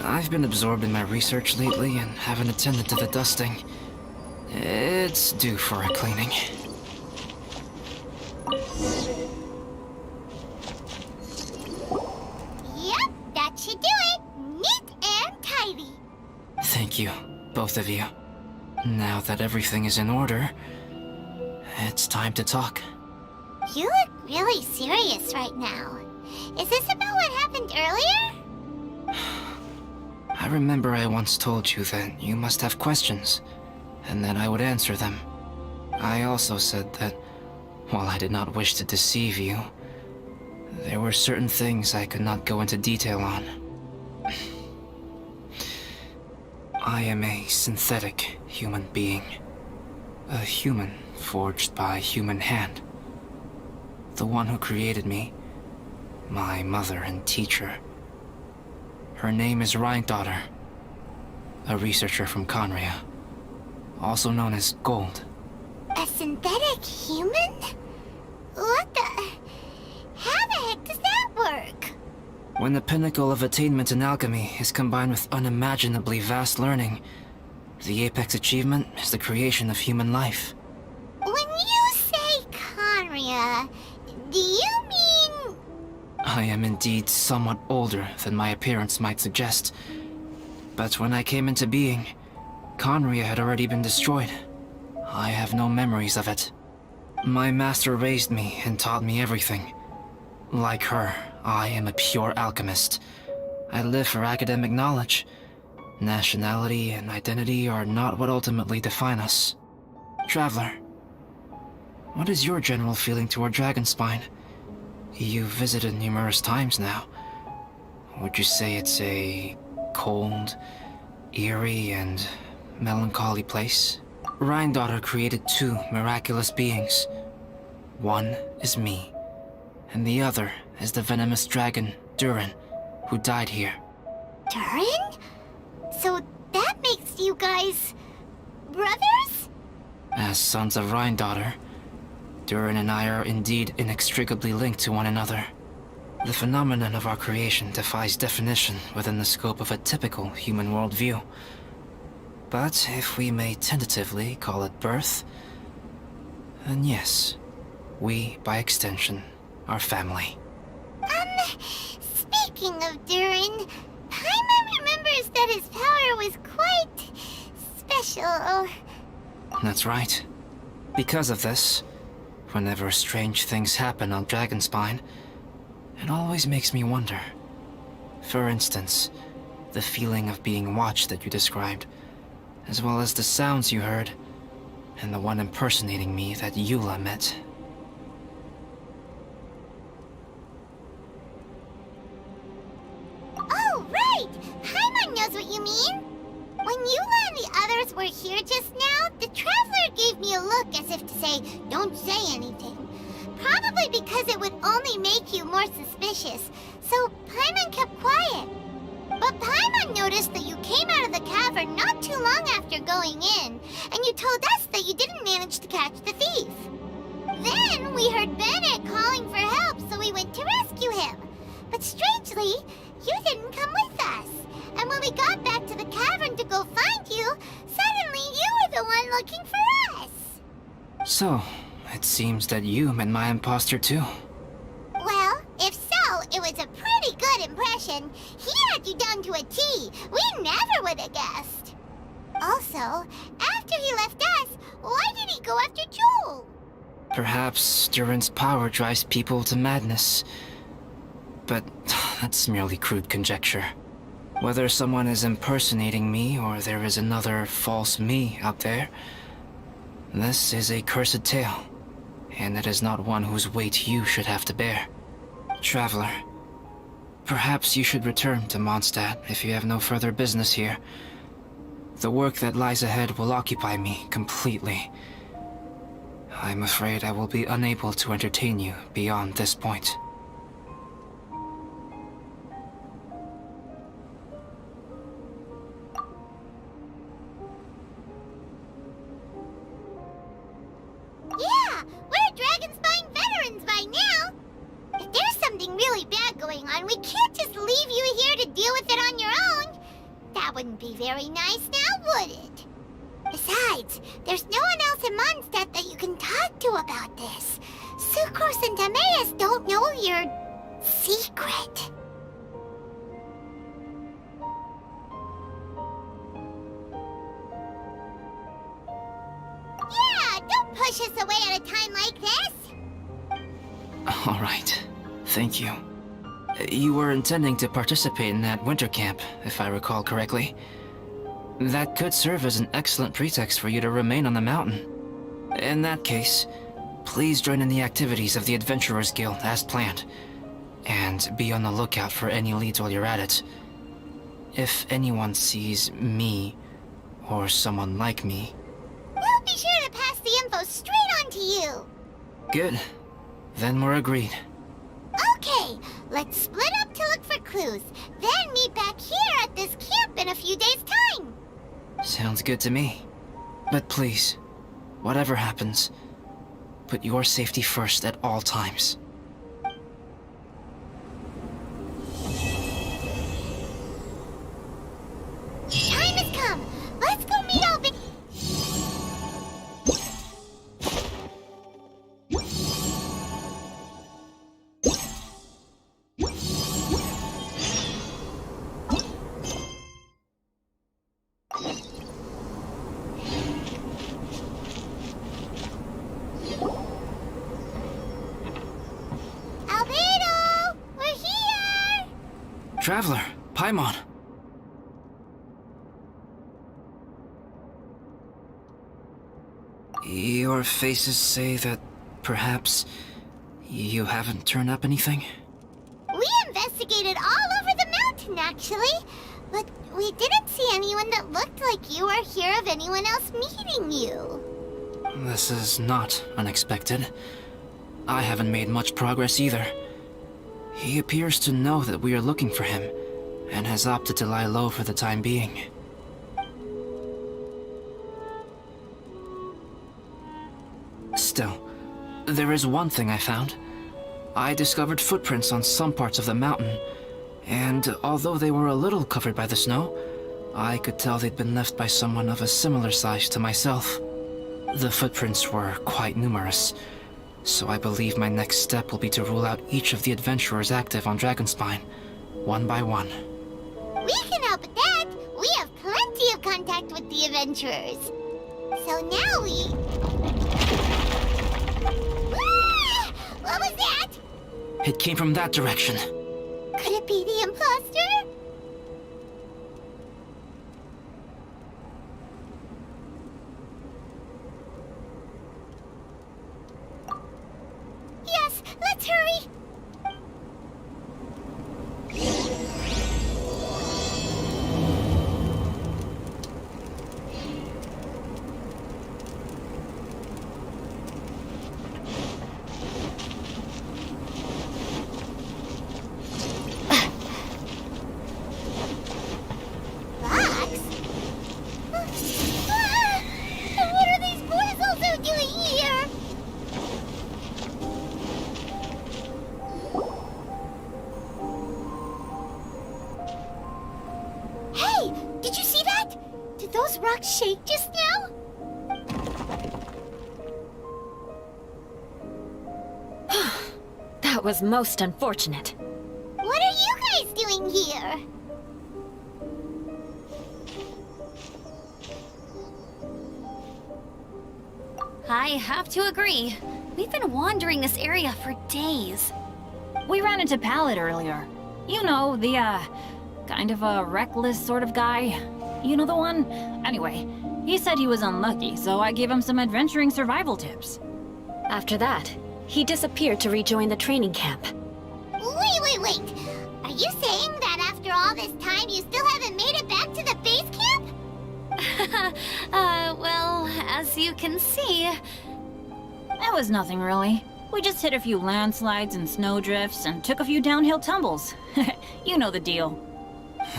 Speaker 7: I've been absorbed in my research lately and haven't attended to the dusting. It's due for a cleaning.
Speaker 1: Yep, that should do it. Neat and tidy.
Speaker 7: Thank you, both of you. Now that everything is in order, it's time to talk.
Speaker 1: You look really serious right now. Is this about what happened earlier?
Speaker 7: I remember I once told you that you must have questions, and that I would answer them. I also said that, while I did not wish to deceive you, there were certain things I could not go into detail on. I am a synthetic human being. A human forged by human hand. The one who created me, my mother and teacher. Her name is Rhyndaughter, a researcher from Conria, also known as Gold.
Speaker 1: A synthetic human? What the... How the heck does that work?
Speaker 7: When the pinnacle of attainment in alchemy is combined with unimaginably vast learning, the apex achievement is the creation of human life.
Speaker 1: When you say Conria, do you mean...
Speaker 7: I am indeed somewhat older than my appearance might suggest. But when I came into being, Conria had already been destroyed. I have no memories of it. My master raised me and taught me everything. Like her, I am a pure alchemist. I live for academic knowledge. Nationality and identity are not what ultimately define us. Traveler, what is your general feeling toward Dragonspine? You've visited numerous times now. Would you say it's a cold, eerie, and melancholy place? Rhyndaughter created two miraculous beings. One is me, and the other is the venomous dragon, Durin, who died here.
Speaker 1: Durin? So that makes you guys... brothers?
Speaker 7: As sons of Rhyndaughter, Durin and I are indeed inextricably linked to one another. The phenomenon of our creation defies definition within the scope of a typical human worldview. But if we may tentatively call it birth, then yes, we, by extension, are family.
Speaker 1: Speaking of Durin, Paimon remembers that his power was quite... special.
Speaker 7: That's right. Because of this, whenever strange things happen on Dragonspine, it always makes me wonder. For instance, the feeling of being watched that you described, as well as the sounds you heard, and the one impersonating me that Eula met.
Speaker 1: Oh, right! Paimon knows what you mean! When Eula and the others were here just now, the Traveler gave me a look as if to say, don't say anything. Probably because it would only make you more suspicious, so Paimon kept quiet. But Paimon noticed that you came out of the cavern not too long after going in, and you told us that you didn't manage to catch the thief. Then we heard Bennett calling for help, so we went to rescue him. But strangely, you didn't come with us. And when we got back to the cavern to go find you, suddenly you were the one looking for us.
Speaker 7: So, it seems that you met my imposter too.
Speaker 1: Well, if so, it was a pretty good impression. He had you down to a T. We never would have guessed. Also, after he left us, why did he go after Joel?
Speaker 7: Perhaps Durin's power drives people to madness. But that's merely crude conjecture. Whether someone is impersonating me or there is another false me out there, this is a cursed tale, and it is not one whose weight you should have to bear. Traveler, perhaps you should return to Mondstadt if you have no further business here. The work that lies ahead will occupy me completely. I'm afraid I will be unable to entertain you beyond this point.
Speaker 1: Yeah, we're Dragonspine veterans by now. If there's something really bad going on, we can't just leave you here to deal with it on your own. That wouldn't be very nice now, would it? Besides, there's no one else in Mondstadt that you can talk to about this. Sucrose and Timaeus don't know your secret. Yeah, don't push us away at a time like this.
Speaker 7: All right. Thank you. You were intending to participate in that winter camp, if I recall correctly. That could serve as an excellent pretext for you to remain on the mountain. In that case, please join in the activities of the Adventurers Guild as planned, and be on the lookout for any leads while you're at it. If anyone sees me, or someone like me...
Speaker 1: We'll be sure to pass the info straight on to you.
Speaker 7: Good. Then we're agreed.
Speaker 1: Okay, let's split up to look for clues, then meet back here at this camp in a few days' time.
Speaker 7: Sounds good to me. But please, whatever happens, put your safety first at all times.
Speaker 1: Time has come. Let's go meet Alvin. Albedo! We're here!
Speaker 7: Traveler, Paimon. Your faces say that perhaps you haven't turned up anything?
Speaker 1: We investigated all over the mountain, actually. But we didn't see anyone that looked like you or hear of anyone else meeting you.
Speaker 7: This is not unexpected. I haven't made much progress either. He appears to know that we are looking for him, and has opted to lie low for the time being. Still, there is one thing I found. I discovered footprints on some parts of the mountain, and although they were a little covered by the snow, I could tell they'd been left by someone of a similar size to myself. The footprints were quite numerous, so I believe my next step will be to rule out each of the adventurers active on Dragonspine, one by one.
Speaker 1: We can help with that. We have plenty of contact with the adventurers. So now we... Ah! What was that?
Speaker 7: It came from that direction.
Speaker 1: Could it be the imposter? Yes, let's hurry. Box? Ah! And what are these boys also doing here? Hey, did you see that? Did those rocks shake just now?
Speaker 6: That was most unfortunate.
Speaker 1: What are you guys doing here?
Speaker 2: I have to agree. We've been wandering this area for days.
Speaker 5: We ran into Pallet earlier. You know, the, kind of a reckless sort of guy. You know the one? Anyway, he said he was unlucky, so I gave him some adventuring survival tips.
Speaker 6: After that, he disappeared to rejoin the training camp.
Speaker 1: Wait. Are you saying that after all this time you still haven't made it back to the base camp?
Speaker 2: Well, as you can see...
Speaker 5: It was nothing really. We just hit a few landslides and snowdrifts and took a few downhill tumbles. You know the deal.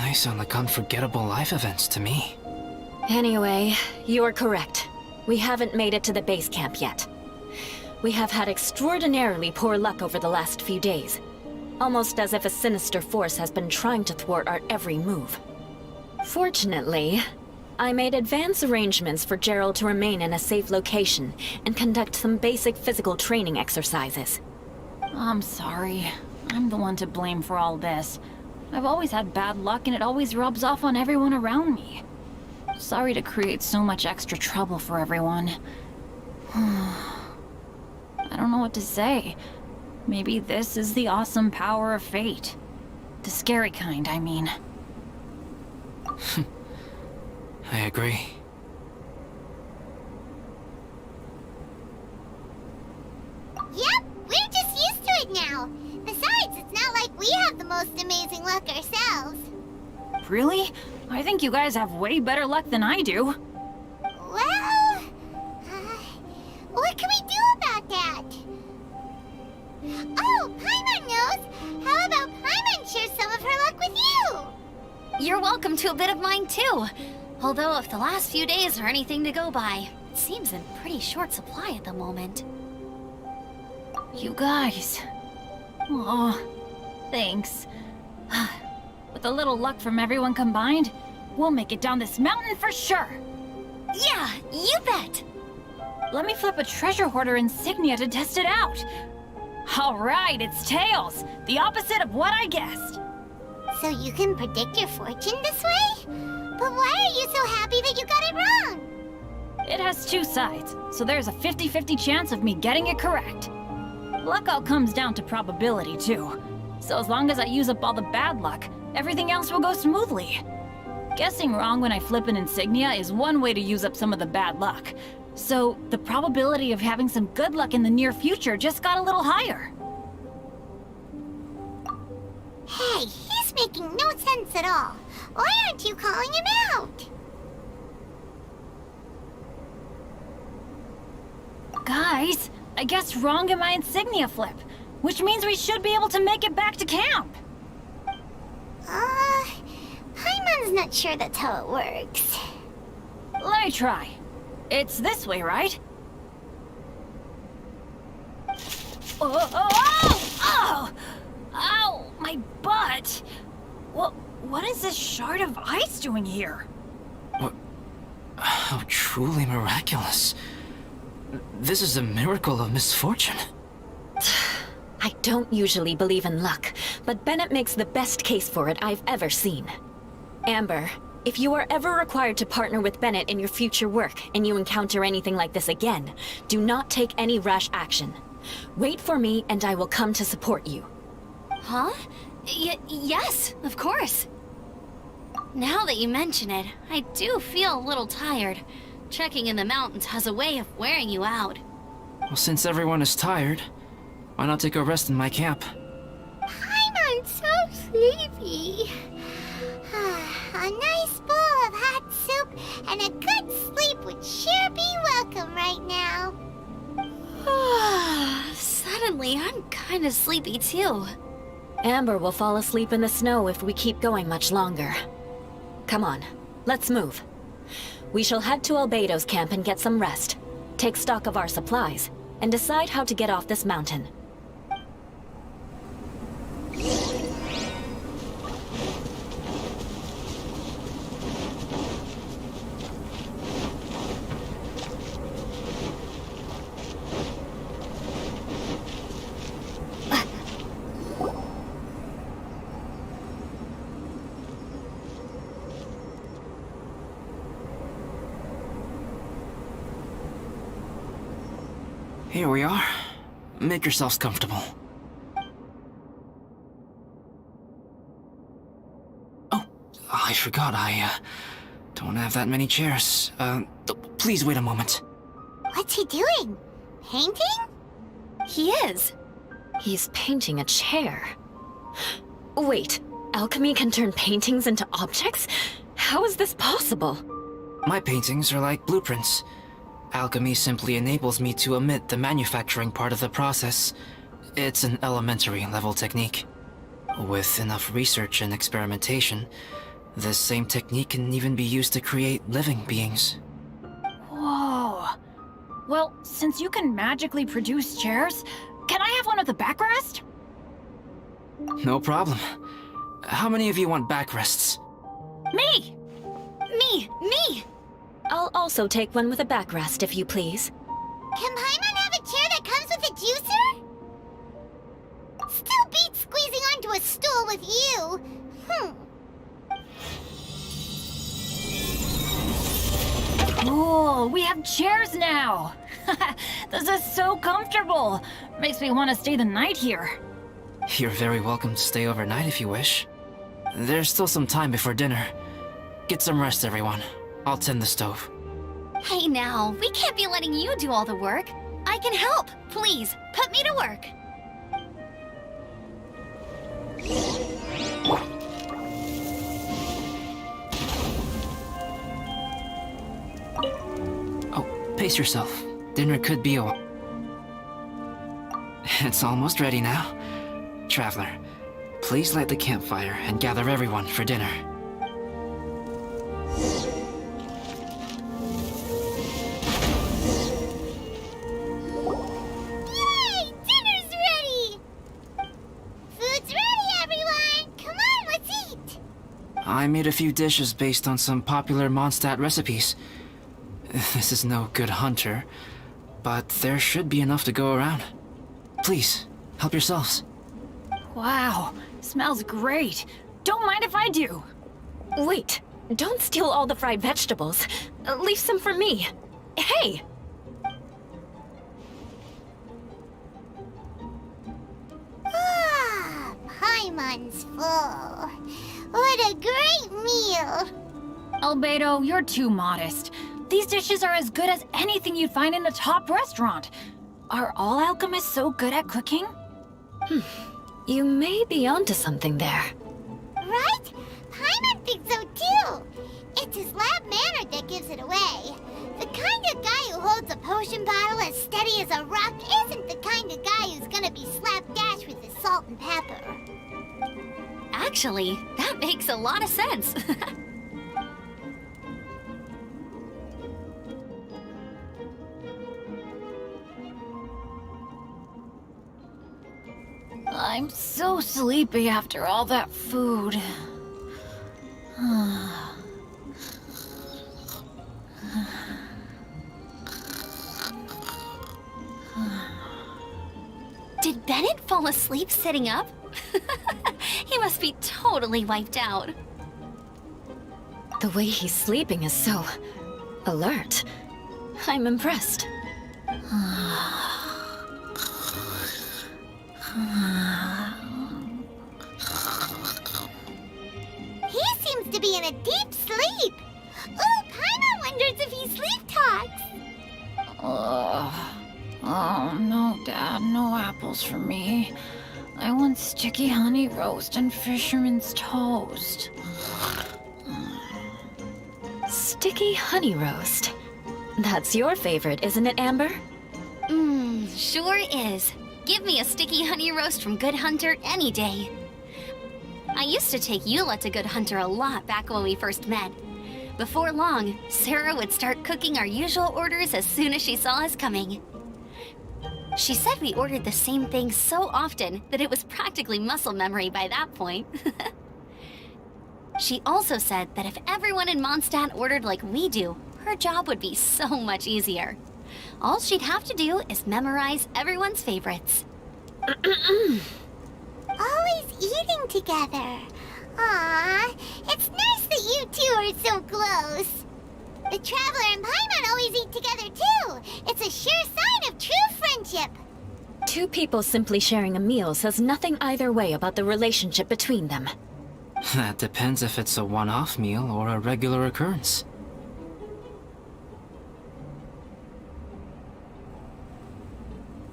Speaker 7: They sound like unforgettable life events to me.
Speaker 6: Anyway, you're correct. We haven't made it to the base camp yet. We have had extraordinarily poor luck over the last few days. Almost as if a sinister force has been trying to thwart our every move. Fortunately, I made advance arrangements for Gerald to remain in a safe location and conduct some basic physical training exercises.
Speaker 5: I'm sorry. I'm the one to blame for all this. I've always had bad luck and it always rubs off on everyone around me. Sorry to create so much extra trouble for everyone. I don't know what to say. Maybe this is the awesome power of fate. The scary kind, I mean.
Speaker 7: I agree.
Speaker 1: Yep, we're just used to it now. Besides, it's not like we have the most amazing luck ourselves.
Speaker 5: Really? I think you guys have way better luck than I do.
Speaker 1: Well, what can we do about that? Oh, Paimon knows! How about Paimon share some of her luck with you?
Speaker 2: You're welcome to a bit of mine too. Although if the last few days are anything to go by, it seems in pretty short supply at the moment.
Speaker 5: You guys. Aw, thanks. With a little luck from everyone combined, we'll make it down this mountain for sure.
Speaker 2: Yeah, you bet!
Speaker 5: Let me flip a treasure hoarder insignia to test it out. All right, it's tails. The opposite of what I guessed.
Speaker 1: So you can predict your fortune this way? But why are you so happy that you got it wrong?
Speaker 5: It has two sides, so there's a 50-50 chance of me getting it correct. Luck all comes down to probability, too. So as long as I use up all the bad luck, everything else will go smoothly. Guessing wrong when I flip an insignia is one way to use up some of the bad luck. So the probability of having some good luck in the near future just got a little higher.
Speaker 1: Hey, he's making no sense at all. Why aren't you calling him out?
Speaker 5: Guys, I guess wrong in my insignia flip, which means we should be able to make it back to camp.
Speaker 1: Paimon's not sure that's how it works.
Speaker 5: Let me try. It's this way, right? Oh! Ow! My butt! What is this shard of ice doing here?
Speaker 7: What? How truly miraculous. This is a miracle of misfortune.
Speaker 6: I don't usually believe in luck, but Bennett makes the best case for it I've ever seen. Amber, if you are ever required to partner with Bennett in your future work and you encounter anything like this again, do not take any rash action. Wait for me and I will come to support you.
Speaker 2: Huh? Yes, of course. Now that you mention it, I do feel a little tired. Trekking in the mountains has a way of wearing you out.
Speaker 7: Well, since everyone is tired, why not take a rest in my camp?
Speaker 1: Paimon's so sleepy. A nice bowl of hot soup and a good sleep would sure be welcome right now.
Speaker 2: Suddenly, I'm kind of sleepy too.
Speaker 6: Amber will fall asleep in the snow if we keep going much longer. Come on, let's move. We shall head to Albedo's camp and get some rest, take stock of our supplies, and decide how to get off this mountain.
Speaker 7: Here we are. Make yourselves comfortable. Oh, I forgot. I don't have that many chairs. Please wait a moment.
Speaker 1: What's he doing? Painting?
Speaker 2: He is.
Speaker 6: He's painting a chair. Wait, alchemy can turn paintings into objects? How is this possible?
Speaker 7: My paintings are like blueprints. Alchemy simply enables me to omit the manufacturing part of the process. It's an elementary level technique. With enough research and experimentation, this same technique can even be used to create living beings.
Speaker 5: Whoa. Well, since you can magically produce chairs, can I have one with a backrest?
Speaker 7: No problem. How many of you want backrests?
Speaker 5: Me!
Speaker 2: Me!
Speaker 6: I'll also take one with a backrest, if you please.
Speaker 1: Can Paimon have a chair that comes with a juicer? Still beats squeezing onto a stool with you.
Speaker 5: Cool, we have chairs now! This is so comfortable! Makes me want to stay the night here.
Speaker 7: You're very welcome to stay overnight if you wish. There's still some time before dinner. Get some rest, everyone. I'll tend the stove.
Speaker 2: Hey now, we can't be letting you do all the work. I can help. Please, put me to work.
Speaker 7: Oh, pace yourself. Dinner could be a... It's almost ready now. Traveler, please light the campfire and gather everyone for dinner.
Speaker 1: Yay! Dinner's ready! Food's ready, everyone! Come on, let's eat!
Speaker 7: I made a few dishes based on some popular Mondstadt recipes. This is no good hunter, but there should be enough to go around. Please, help yourselves.
Speaker 5: Wow, smells great. Don't mind if I do.
Speaker 6: Wait, don't steal all the fried vegetables. Leave some for me. Hey!
Speaker 1: Ah, Paimon's full. What a great meal!
Speaker 5: Albedo, you're too modest. These dishes are as good as anything you'd find in a top restaurant. Are all alchemists so good at cooking?
Speaker 6: You may be onto something there.
Speaker 1: Right? Paimon thinks so too. It's his lab manner that gives it away. The kind of guy who holds a potion bottle as steady as a rock isn't the kind of guy who's gonna be slapdash with his salt and pepper.
Speaker 2: Actually, that makes a lot of sense.
Speaker 5: I'm so sleepy after all that food.
Speaker 2: Did Bennett fall asleep sitting up? He must be totally wiped out.
Speaker 6: The way he's sleeping is so... alert. I'm impressed.
Speaker 1: He seems to be in a deep sleep. Ooh, Paimon wonders if he sleep talks.
Speaker 5: Oh, no, Dad, no apples for me. I want sticky honey roast and fisherman's toast.
Speaker 6: Sticky honey roast. That's your favorite, isn't it, Amber?
Speaker 2: Sure is. Give me a sticky honey roast from Good Hunter any day. I used to take Eula to Good Hunter a lot back when we first met. Before long, Sarah would start cooking our usual orders as soon as she saw us coming. She said we ordered the same thing so often that it was practically muscle memory by that point. She also said that if everyone in Mondstadt ordered like we do, her job would be so much easier. All she'd have to do is memorize everyone's favorites.
Speaker 1: Always eating together. Aww, it's nice that you two are so close. The Traveler and Paimon always eat together too. It's a sure sign of true friendship.
Speaker 6: Two people simply sharing a meal says nothing either way about the relationship between them.
Speaker 7: That depends if it's a one-off meal or a regular occurrence.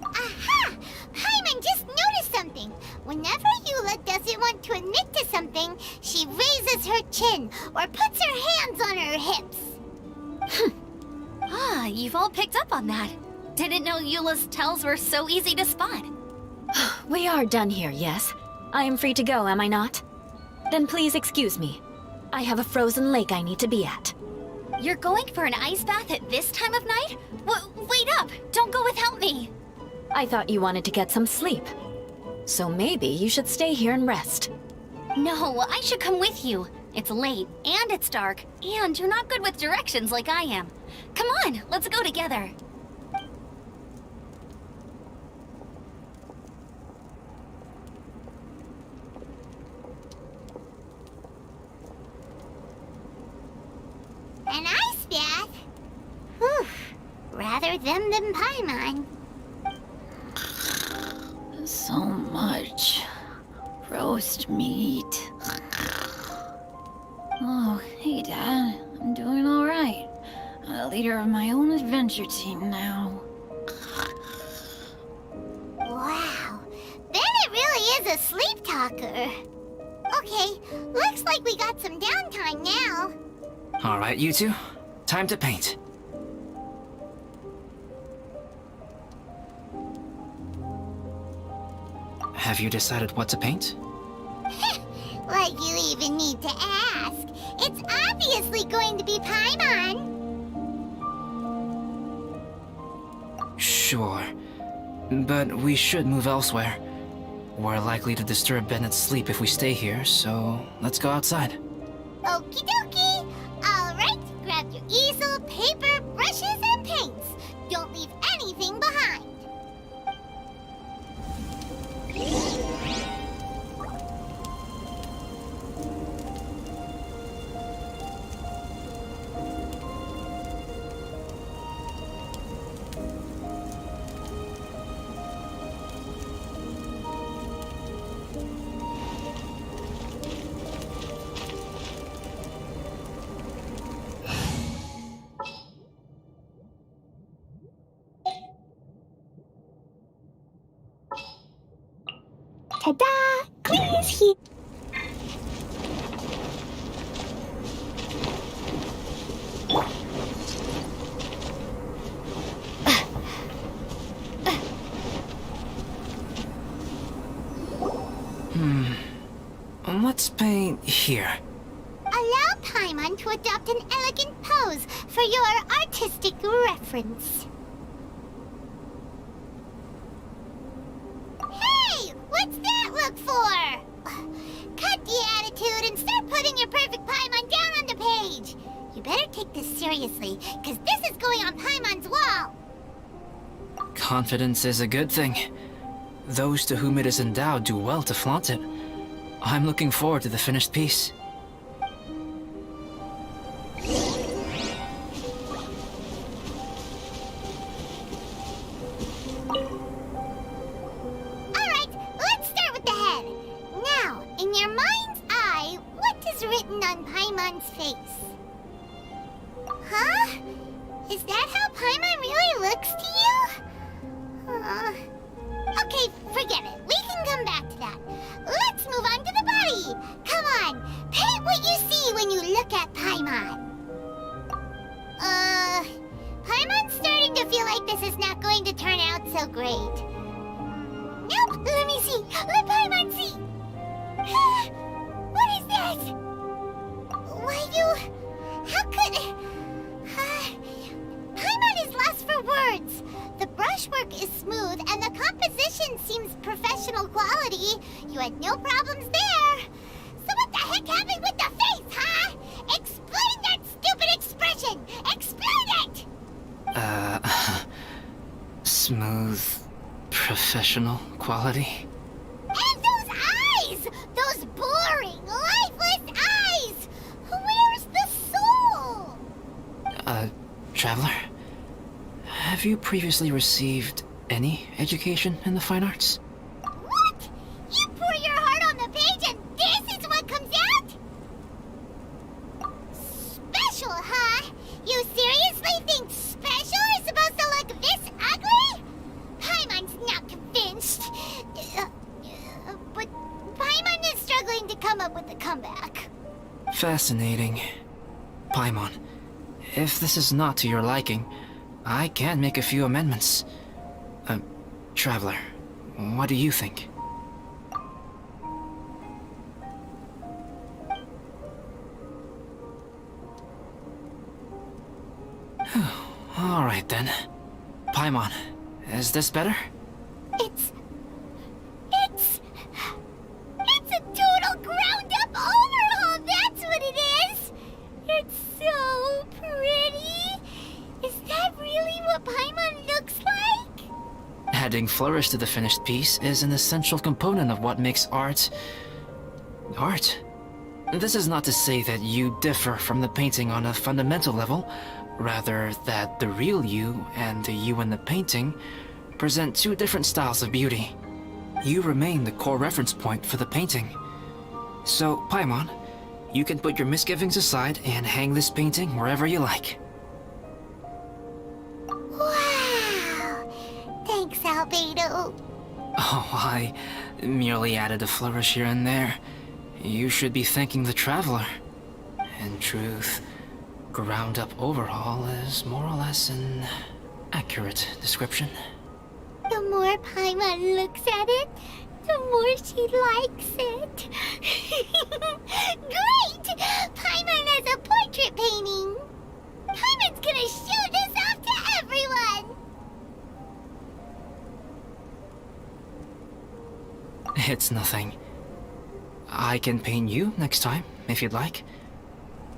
Speaker 1: Aha! Paimon just noticed something. Whenever Eula doesn't want to admit to something, she raises her chin or puts her hands on her hips.
Speaker 2: You've we've all picked up on that. Didn't know Eula's tells were so easy to spot.
Speaker 6: We are done here, yes? I am free to go, am I not? Then please excuse me. I have a frozen lake I need to be at.
Speaker 2: You're going for an ice bath at this time of night? Wait up! Don't go without me!
Speaker 6: I thought you wanted to get some sleep. So maybe you should stay here and rest.
Speaker 2: No, I should come with you. It's late, and it's dark, and you're not good with directions like I am. Come on, let's go together.
Speaker 1: An ice bath? Whew. Rather them than Paimon.
Speaker 5: So much roast meat. Oh, hey, Dad. I'm doing all right. I'm the leader of my own adventure team now.
Speaker 1: Wow. Bennett really is a sleep talker. Okay, looks like we got some downtime now.
Speaker 7: Alright, you two. Time to paint. Have you decided what to paint?
Speaker 1: Like you even need to ask. It's obviously going to be Paimon.
Speaker 7: Sure. But we should move elsewhere. We're likely to disturb Bennett's sleep if we stay here, so let's go outside.
Speaker 1: Okie dokie. All right, grab your easel, paper, brushes, and paints. Don't leave anything behind. Ta-da! Please here.
Speaker 7: Let's paint here.
Speaker 1: Allow Paimon to adopt an elegant pose for your artistic reference. Hey! What's that look for? Cut the attitude and start putting your perfect Paimon down on the page. You better take this seriously, because this is going on Paimon's wall.
Speaker 7: Confidence is a good thing. Those to whom it is endowed do well to flaunt it. I'm looking forward to the finished piece.
Speaker 1: Alright, let's start with the head. Now, in your mind's eye, what is written on Paimon's face? Huh? Is that how Paimon really looks to you? Okay, forget it. We can come back to that. Let's move on to the body. Come on, paint what you see when you look at Paimon. Paimon's starting to feel like this is not going to turn out so great. Nope, let me see. Let Paimon see. What is that? Why how could... Paimon is lost for words. The brushwork is smooth and the composition seems professional quality. You had no problems there. So what the heck happened with the face, huh? Explain that stupid expression! Explain it!
Speaker 7: Smooth, professional quality.
Speaker 1: And those eyes! Those boring, lifeless eyes! Where's the soul?
Speaker 7: Traveler? Have you previously received any education in the fine arts?
Speaker 1: What? You pour your heart on the page and this is what comes out? Special, huh? You seriously think special is supposed to look this ugly? Paimon's not convinced. But Paimon is struggling to come up with a comeback.
Speaker 7: Fascinating. Paimon, if this is not to your liking, I can make a few amendments. Traveler, what do you think? Alright then. Paimon, is this better?
Speaker 1: It's a total ground-up overhaul, that's what it is! It's so pretty! Is that really what Paimon looks like?
Speaker 7: Adding flourish to the finished piece is an essential component of what makes art... art. This is not to say that you differ from the painting on a fundamental level, rather that the real you and the you in the painting present two different styles of beauty. You remain the core reference point for the painting. So, Paimon, you can put your misgivings aside and hang this painting wherever you like.
Speaker 1: Wow! Thanks, Albedo.
Speaker 7: Oh, I merely added a flourish here and there. You should be thanking the Traveler. In truth, ground-up overhaul is more or less an accurate description.
Speaker 1: The more Paimon looks at it, the more she likes it. Great! Paimon has a portrait painting! Paimon's gonna show this off to everyone!
Speaker 7: It's nothing. I can paint you next time, if you'd like.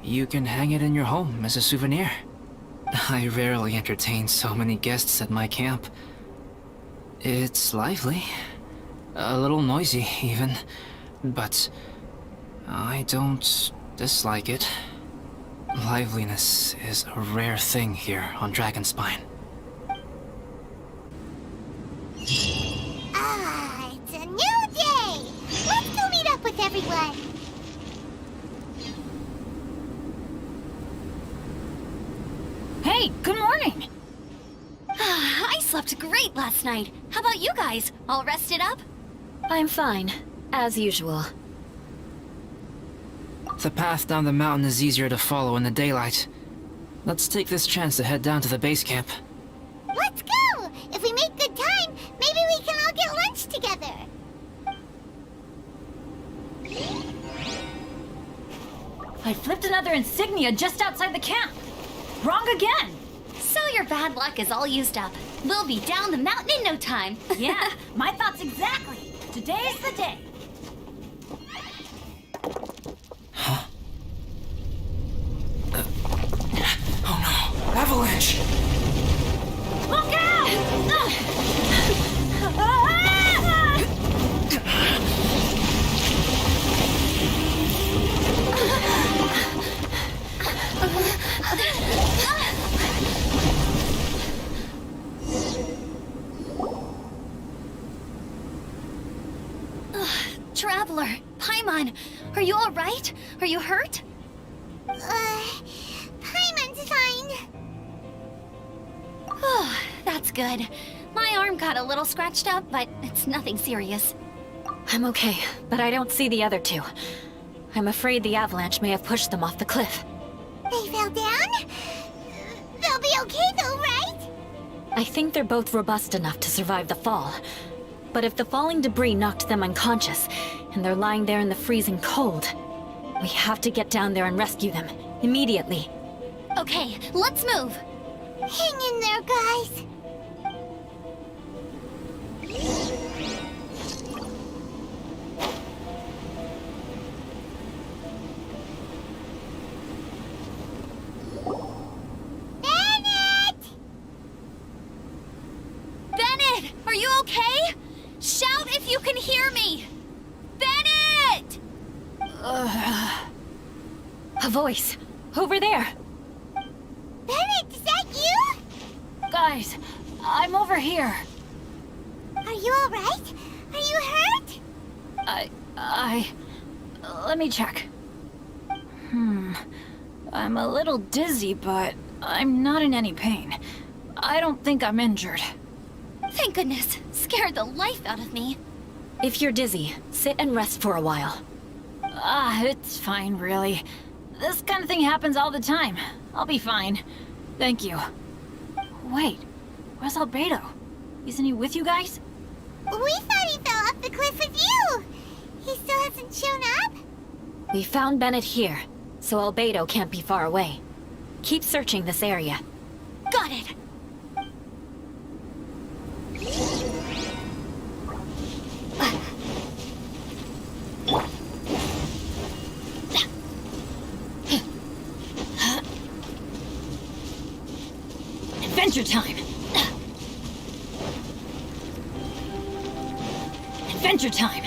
Speaker 7: You can hang it in your home as a souvenir. I rarely entertain so many guests at my camp. It's lively. A little noisy, even. But I don't dislike it. Liveliness is a rare thing here on Dragonspine.
Speaker 1: Ah, it's a new day! Let's go meet up with everyone!
Speaker 5: Hey, good morning!
Speaker 2: I slept great last night. How about you guys? All rested up?
Speaker 6: I'm fine, as usual.
Speaker 7: The path down the mountain is easier to follow in the daylight. Let's take this chance to head down to the base camp.
Speaker 1: Let's go! If we make good time, maybe we can all get lunch together!
Speaker 5: I flipped another insignia just outside the camp. Wrong again!
Speaker 2: So your bad luck is all used up. We'll be down the mountain in no time.
Speaker 5: Yeah, my thoughts exactly. Today's the day.
Speaker 7: Oh no! Avalanche!
Speaker 5: Look out!
Speaker 2: Traveler, Paimon, are you all right? Are you hurt?
Speaker 1: Paimon's fine.
Speaker 2: Oh, that's good. My arm got a little scratched up, but it's nothing serious.
Speaker 6: I'm okay, but I don't see the other two. I'm afraid the avalanche may have pushed them off the cliff.
Speaker 1: They fell down? They'll be okay though, right?
Speaker 6: I think they're both robust enough to survive the fall. But if the falling debris knocked them unconscious, and they're lying there in the freezing cold, we have to get down there and rescue them, immediately.
Speaker 2: Okay, let's move.
Speaker 1: Hang in there, guys. Bennett!
Speaker 2: Bennett, are you okay? Shout if you can hear me! Bennett!
Speaker 6: A voice! Over there!
Speaker 1: Bennett, is that you?
Speaker 5: Guys, I'm over here.
Speaker 1: Are you alright? Are you hurt?
Speaker 5: Let me check. I'm a little dizzy, but I'm not in any pain. I don't think I'm injured.
Speaker 2: Thank goodness. Scared the life out of me.
Speaker 6: If you're dizzy, sit and rest for a while.
Speaker 5: It's fine, really. This kind of thing happens all the time. I'll be fine. Thank you. Wait, where's Albedo? Isn't he with you guys?
Speaker 1: We thought he fell off the cliff with you! He still hasn't shown up?
Speaker 6: We found Bennett here, so Albedo can't be far away. Keep searching this area.
Speaker 2: Got it!
Speaker 5: Adventure time! Adventure time!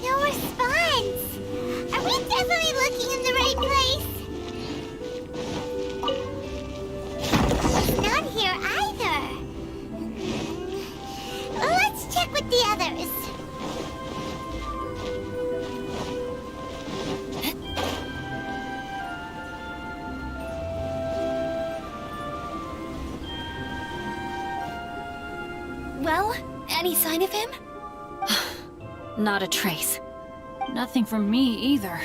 Speaker 1: No response. Are we definitely looking in the right place? He's not here either. Let's check with the others.
Speaker 2: Well, any sign of him?
Speaker 6: Not a trace.
Speaker 5: Nothing from me either.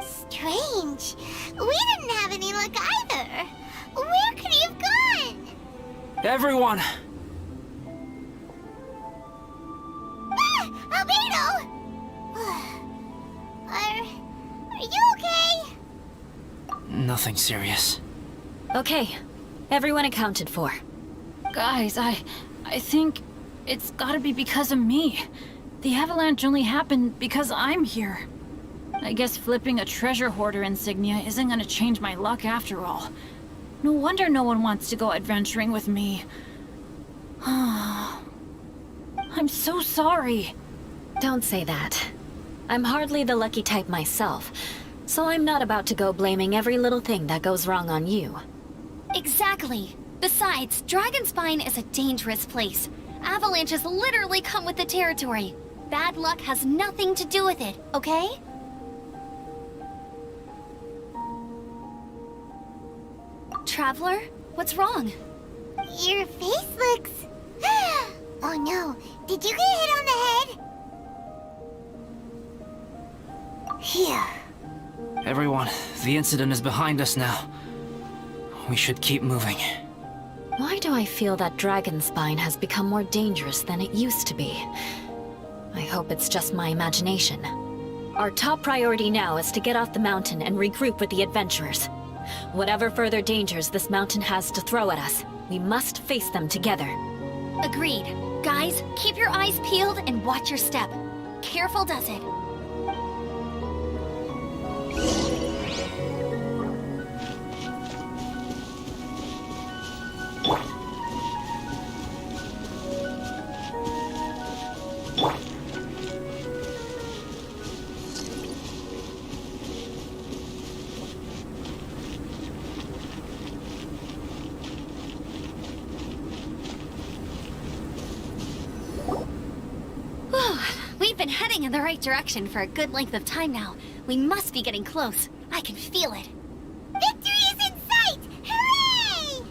Speaker 1: Strange. We didn't have any luck either. Where could he have gone?
Speaker 7: Everyone!
Speaker 1: Ah, Albedo! Are you okay?
Speaker 7: Nothing serious.
Speaker 6: Okay, everyone accounted for.
Speaker 5: Guys, I think it's gotta be because of me. The avalanche only happened because I'm here. I guess flipping a treasure hoarder insignia isn't gonna change my luck after all. No wonder no one wants to go adventuring with me. I'm so sorry.
Speaker 6: Don't say that. I'm hardly the lucky type myself, so I'm not about to go blaming every little thing that goes wrong on you.
Speaker 2: Exactly. Besides, Dragonspine is a dangerous place. Avalanches literally come with the territory. Bad luck has nothing to do with it, okay? Traveler, what's wrong?
Speaker 1: Your face looks... Oh no, did you get hit on the head? Here.
Speaker 7: Everyone, the incident is behind us now. We should keep moving.
Speaker 6: Why do I feel that Dragonspine has become more dangerous than it used to be? I hope it's just my imagination. Our top priority now is to get off the mountain and regroup with the adventurers. Whatever further dangers this mountain has to throw at us, we must face them together.
Speaker 2: Agreed. Guys, keep your eyes peeled and watch your step. Careful does it. We've been heading in the right direction for a good length of time now. We must be getting close. I can feel it.
Speaker 1: Victory is in sight! Hooray!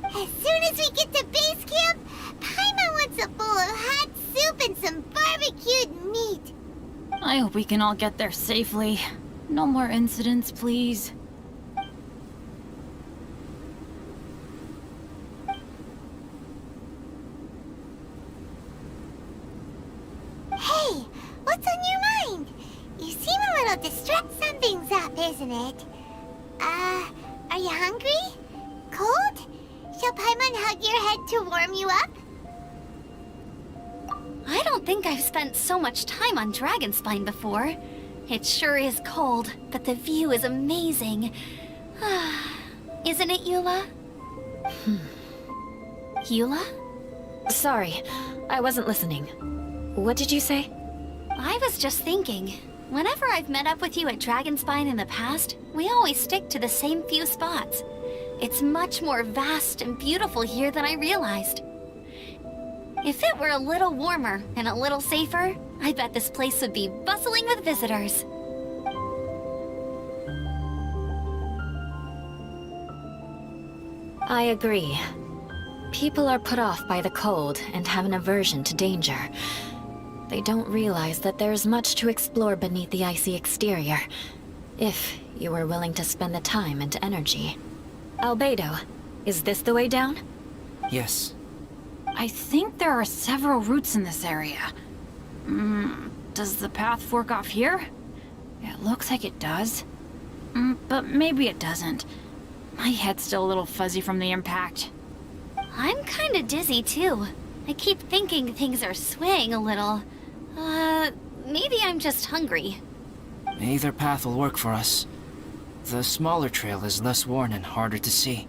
Speaker 1: As soon as we get to base camp, Paimon wants a bowl of hot soup and some barbecued meat.
Speaker 5: I hope we can all get there safely. No more incidents, please.
Speaker 1: Hey, what's on your mind? You seem a little distraught. Something's up, isn't it? Are you hungry? Cold? Shall Paimon hug your head to warm you up?
Speaker 2: I don't think I've spent so much time on Dragonspine before. It sure is cold, but the view is amazing. Isn't it, Eula? Eula?
Speaker 6: Sorry, I wasn't listening. What did you say?
Speaker 2: I was just thinking. Whenever I've met up with you at Dragonspine in the past, we always stick to the same few spots. It's much more vast and beautiful here than I realized. If it were a little warmer and a little safer, I bet this place would be bustling with visitors.
Speaker 6: I agree. People are put off by the cold and have an aversion to danger. They don't realize that there's much to explore beneath the icy exterior, if you were willing to spend the time and energy. Albedo, is this the way down?
Speaker 7: Yes.
Speaker 5: I think there are several routes in this area. Does the path fork off here? It looks like it does. But maybe it doesn't. My head's still a little fuzzy from the impact.
Speaker 2: I'm kinda dizzy too. I keep thinking things are swaying a little. Maybe I'm just hungry.
Speaker 7: Either path will work for us. The smaller trail is less worn and harder to see,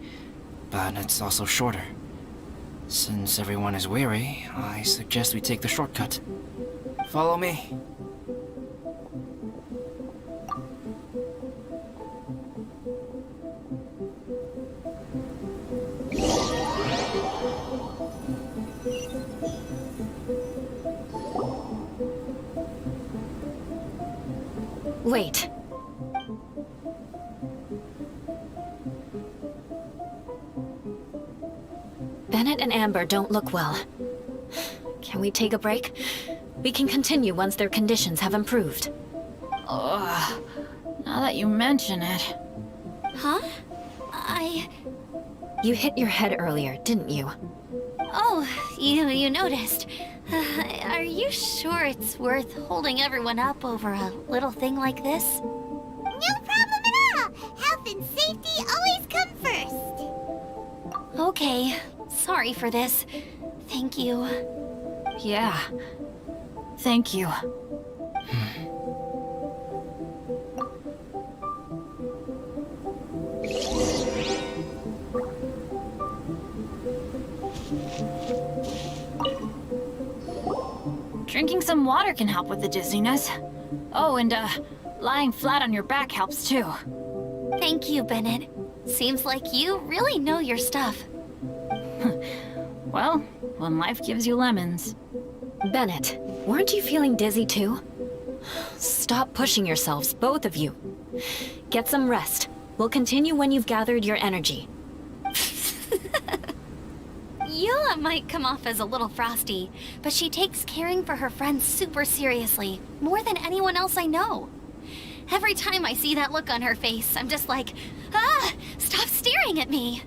Speaker 7: but it's also shorter. Since everyone is weary, I suggest we take the shortcut. Follow me.
Speaker 6: Wait. Bennett and Amber don't look well. Can we take a break? We can continue once their conditions have improved.
Speaker 5: Ugh. Now that you mention it.
Speaker 2: Huh?
Speaker 6: You hit your head earlier, didn't you?
Speaker 2: Oh, you noticed. Are you sure it's worth holding everyone up over a little thing like this?
Speaker 1: No problem at all. Health and safety always come first.
Speaker 2: Okay, sorry for this. Thank you.
Speaker 5: Yeah. Thank you. Drinking some water can help with the dizziness. Oh, and lying flat on your back helps too.
Speaker 2: Thank you, Bennett. Seems like you really know your stuff.
Speaker 5: Well, when life gives you lemons.
Speaker 6: Bennett, weren't you feeling dizzy too? Stop pushing yourselves, both of you. Get some rest. We'll continue when you've gathered your energy.
Speaker 2: Yula might come off as a little frosty, but she takes caring for her friends super seriously, more than anyone else I know. Every time I see that look on her face, I'm just like, stop staring at me!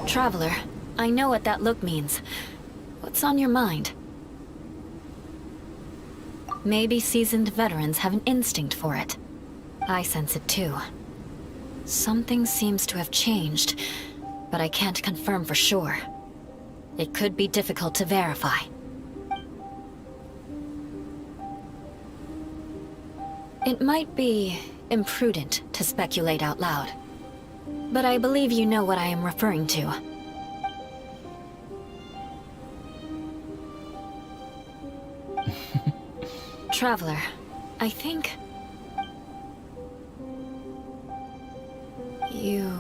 Speaker 6: Traveler, I know what that look means. What's on your mind? Maybe seasoned veterans have an instinct for it. I sense it too. Something seems to have changed, but I can't confirm for sure. It could be difficult to verify. It might be imprudent to speculate out loud, but I believe you know what I am referring to. Traveler, I think... you...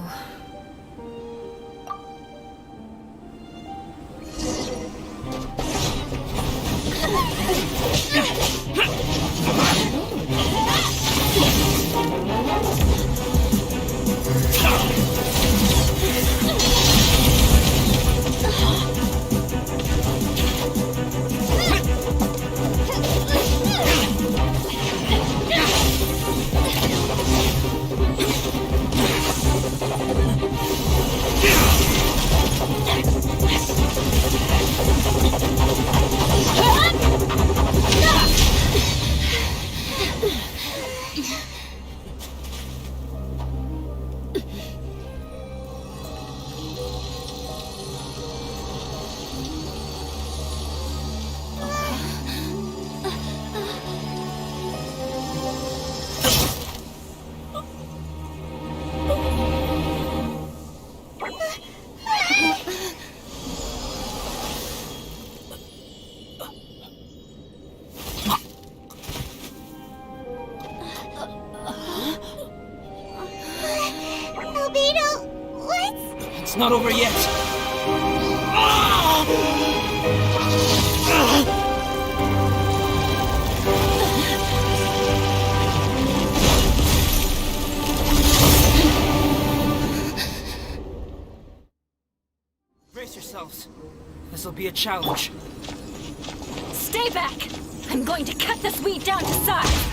Speaker 7: not over yet. Brace yourselves. This'll be a challenge.
Speaker 6: Stay back! I'm going to cut this weed down to size!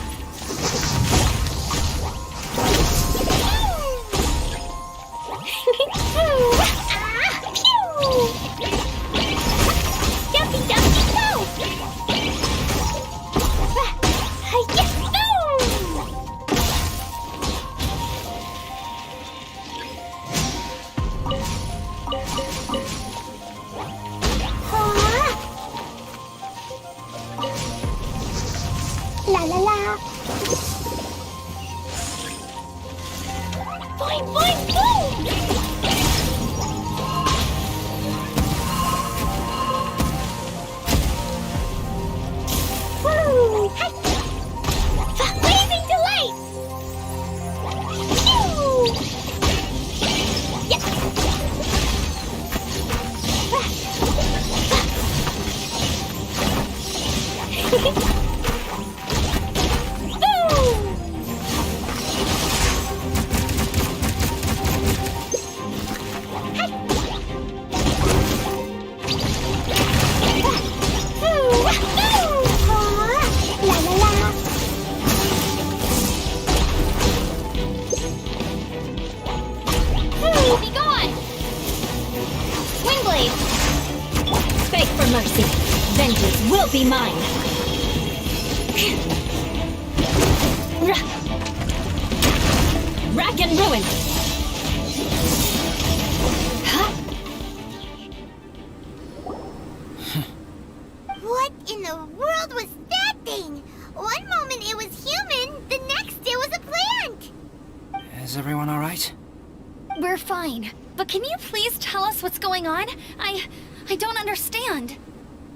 Speaker 1: Dumpy, dumpy, go! Yes, go! La la la. Boing, boing, boom! Woo! Hi! Blazing delight! Phew! Yeah! Be gone! Swing blade!
Speaker 6: Beg for mercy. Vengeance will be mine. Rack and ruin.
Speaker 1: What in the world was that thing? One moment it was human, the next it was a plant!
Speaker 7: Is everyone alright?
Speaker 2: We're fine. But can you please tell us what's going on? I don't understand.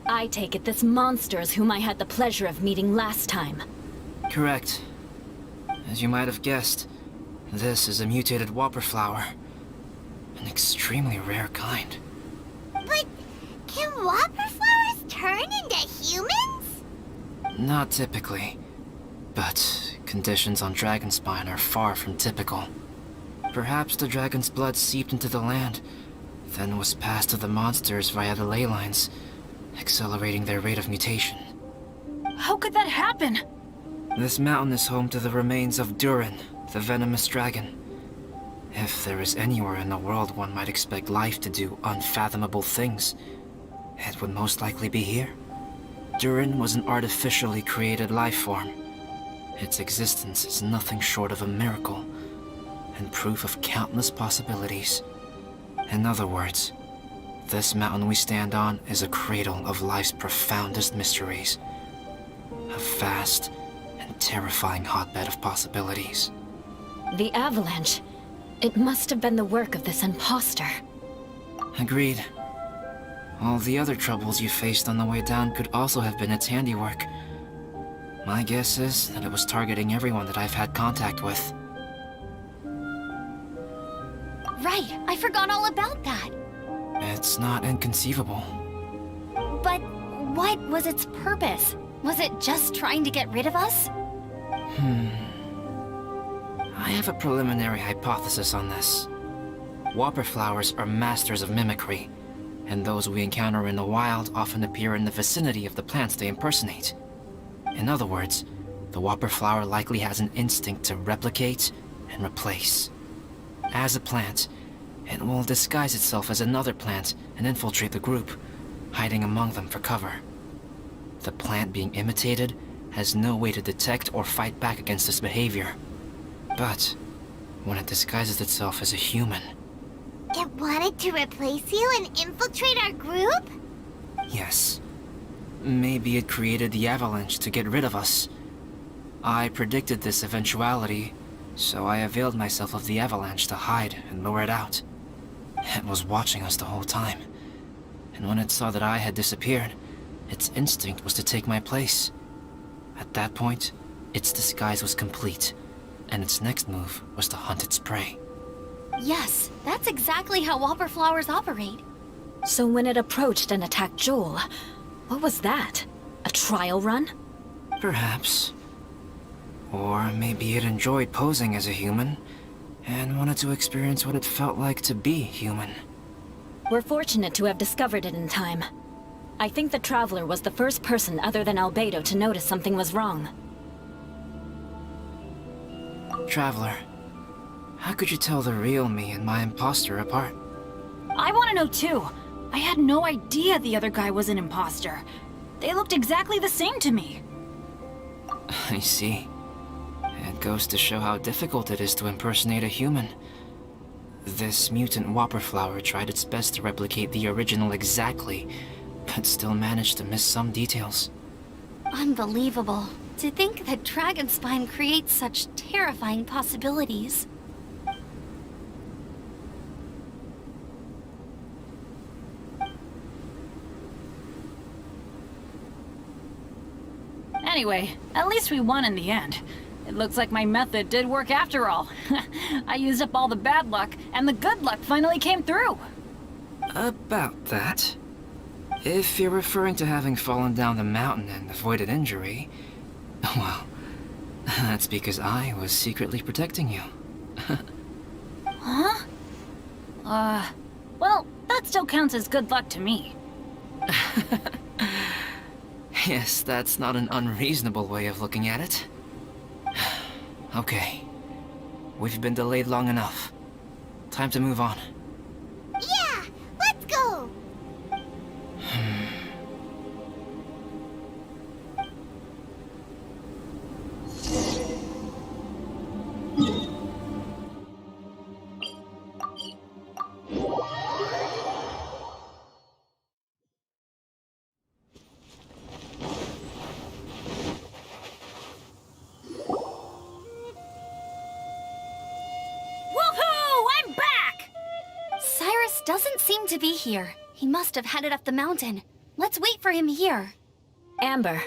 Speaker 6: I take it this monster is whom I had the pleasure of meeting last time.
Speaker 7: Correct. As you might have guessed, this is a mutated whopper flower. An extremely rare kind.
Speaker 1: But can whopper flowers turn into humans?
Speaker 7: Not typically, but conditions on Dragonspine are far from typical. Perhaps the dragon's blood seeped into the land, then was passed to the monsters via the ley lines, accelerating their rate of mutation.
Speaker 5: How could that happen?
Speaker 7: This mountain is home to the remains of Durin, the venomous dragon. If there is anywhere in the world one might expect life to do unfathomable things, it would most likely be here. Durin was an artificially created life form. Its existence is nothing short of a miracle, and proof of countless possibilities. In other words, this mountain we stand on is a cradle of life's profoundest mysteries. A vast and terrifying hotbed of possibilities.
Speaker 6: The avalanche. It must have been the work of this imposter.
Speaker 7: Agreed. All the other troubles you faced on the way down could also have been its handiwork. My guess is that it was targeting everyone that I've had contact with.
Speaker 2: Right, I forgot all about that.
Speaker 7: It's not inconceivable.
Speaker 2: But what was its purpose? Was it just trying to get rid of us?
Speaker 7: I have a preliminary hypothesis on this. Whopper flowers are masters of mimicry, and those we encounter in the wild often appear in the vicinity of the plants they impersonate. In other words, the whopper flower likely has an instinct to replicate and replace. As a plant, it will disguise itself as another plant and infiltrate the group, hiding among them for cover. The plant being imitated has no way to detect or fight back against this behavior. But when it disguises itself as a human...
Speaker 1: It wanted to replace you and infiltrate our group?
Speaker 7: Yes. Maybe it created the avalanche to get rid of us. I predicted this eventuality, so I availed myself of the avalanche to hide and lure it out. It was watching us the whole time, and when it saw that I had disappeared, its instinct was to take my place. At that point, its disguise was complete, and its next move was to hunt its prey.
Speaker 2: Yes, that's exactly how whopper flowers operate.
Speaker 6: So when it approached and attacked Joel, what was that? A trial run?
Speaker 7: Perhaps. Or maybe it enjoyed posing as a human, and wanted to experience what it felt like to be human.
Speaker 6: We're fortunate to have discovered it in time. I think the Traveler was the first person other than Albedo to notice something was wrong.
Speaker 7: Traveler, how could you tell the real me and my imposter apart?
Speaker 5: I want to know too. I had no idea the other guy was an imposter. They looked exactly the same to me.
Speaker 7: I see. It goes to show how difficult it is to impersonate a human. This mutant whopper flower tried its best to replicate the original exactly, but still managed to miss some details.
Speaker 2: Unbelievable. To think that Dragonspine creates such terrifying possibilities.
Speaker 5: Anyway, at least we won in the end. It looks like my method did work after all. I used up all the bad luck, and the good luck finally came through.
Speaker 7: About that. If you're referring to having fallen down the mountain and avoided injury, well, that's because I was secretly protecting you.
Speaker 5: Huh? Well, that still counts as good luck to me.
Speaker 7: Yes, that's not an unreasonable way of looking at it. Okay. We've been delayed long enough. Time to move on.
Speaker 1: Yeah, let's go.
Speaker 5: Woohoo! I'm back!
Speaker 2: Cyrus doesn't seem to be here. He must have headed up the mountain. Let's wait for him here.
Speaker 6: Amber,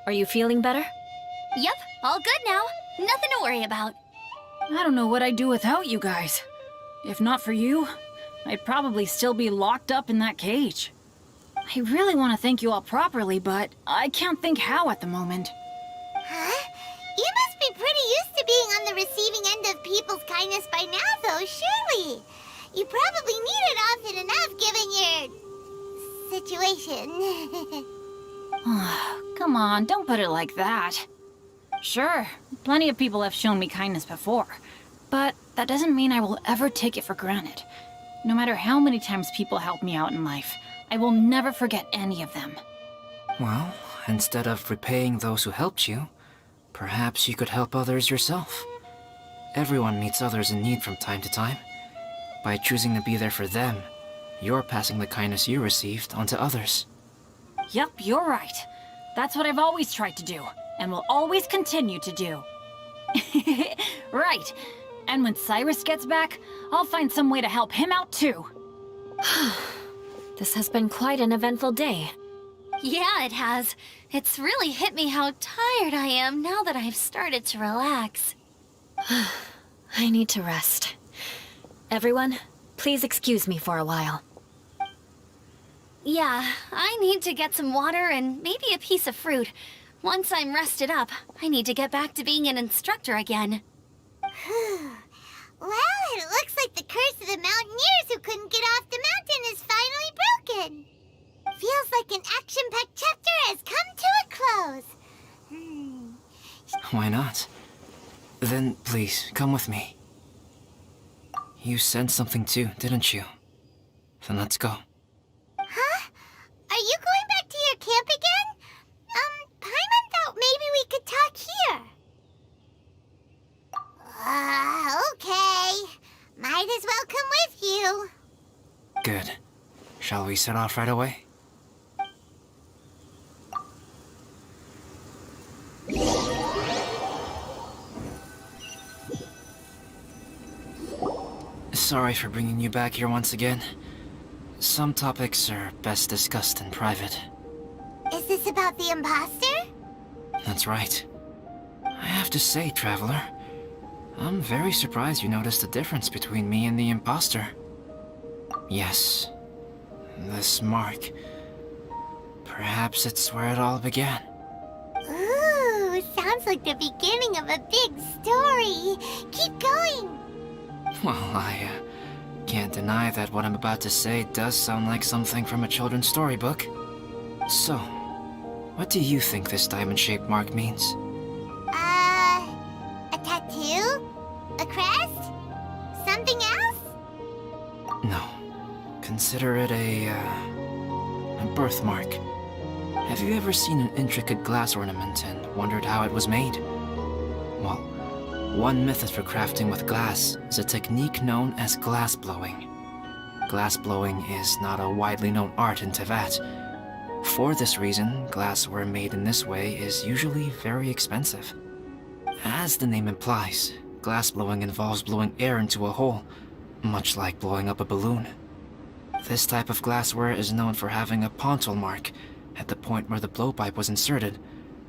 Speaker 6: are you feeling better?
Speaker 2: Yep, all good now. Nothing to worry about.
Speaker 5: I don't know what I'd do without you guys. If not for you, I'd probably still be locked up in that cage. I really want to thank you all properly, but I can't think how at the moment.
Speaker 1: Huh? You must be pretty used to being on the receiving end of people's kindness by now, though, surely. You probably need it often enough, given your situation.
Speaker 5: Come on, don't put it like that. Sure, plenty of people have shown me kindness before, but that doesn't mean I will ever take it for granted. No matter how many times people help me out in life, I will never forget any of them.
Speaker 7: Well, instead of repaying those who helped you, perhaps you could help others yourself. Everyone meets others in need from time to time. By choosing to be there for them, you're passing the kindness you received onto others.
Speaker 5: Yep, you're right. That's what I've always tried to do, and will always continue to do. Right. And when Cyrus gets back, I'll find some way to help him out too.
Speaker 6: This has been quite an eventful day.
Speaker 2: Yeah, it has. It's really hit me how tired I am now that I've started to relax.
Speaker 6: I need to rest. Everyone, please excuse me for a while.
Speaker 2: Yeah, I need to get some water and maybe a piece of fruit. Once I'm rested up, I need to get back to being an instructor again.
Speaker 1: Well, it looks like the curse of the mountaineers who couldn't get off the mountain is finally broken. Feels like an action-packed chapter has come to a close.
Speaker 7: Why not? Then please, come with me. You sensed something too, didn't you? Then let's go.
Speaker 1: Huh? Are you going back to your camp again? Paimon thought maybe we could talk here. Okay. Might as well come with you.
Speaker 7: Good. Shall we set off right away? Sorry for bringing you back here once again. Some topics are best discussed in private.
Speaker 1: Is this about the imposter?
Speaker 7: That's right. I have to say, Traveler, I'm very surprised you noticed the difference between me and the imposter. Yes, this mark. Perhaps it's where it all began.
Speaker 1: Ooh, sounds like the beginning of a big story. Keep going.
Speaker 7: Well, I can't deny that what I'm about to say does sound like something from a children's storybook. So, what do you think this diamond-shaped mark means?
Speaker 1: A tattoo? A crest? Something else?
Speaker 7: No. Consider it a birthmark. Have you ever seen an intricate glass ornament and wondered how it was made? Well, one method for crafting with glass is a technique known as glass blowing. Glass blowing is not a widely known art in Teyvat. For this reason, glassware made in this way is usually very expensive. As the name implies, glass blowing involves blowing air into a hole, much like blowing up a balloon. This type of glassware is known for having a pontal mark at the point where the blowpipe was inserted,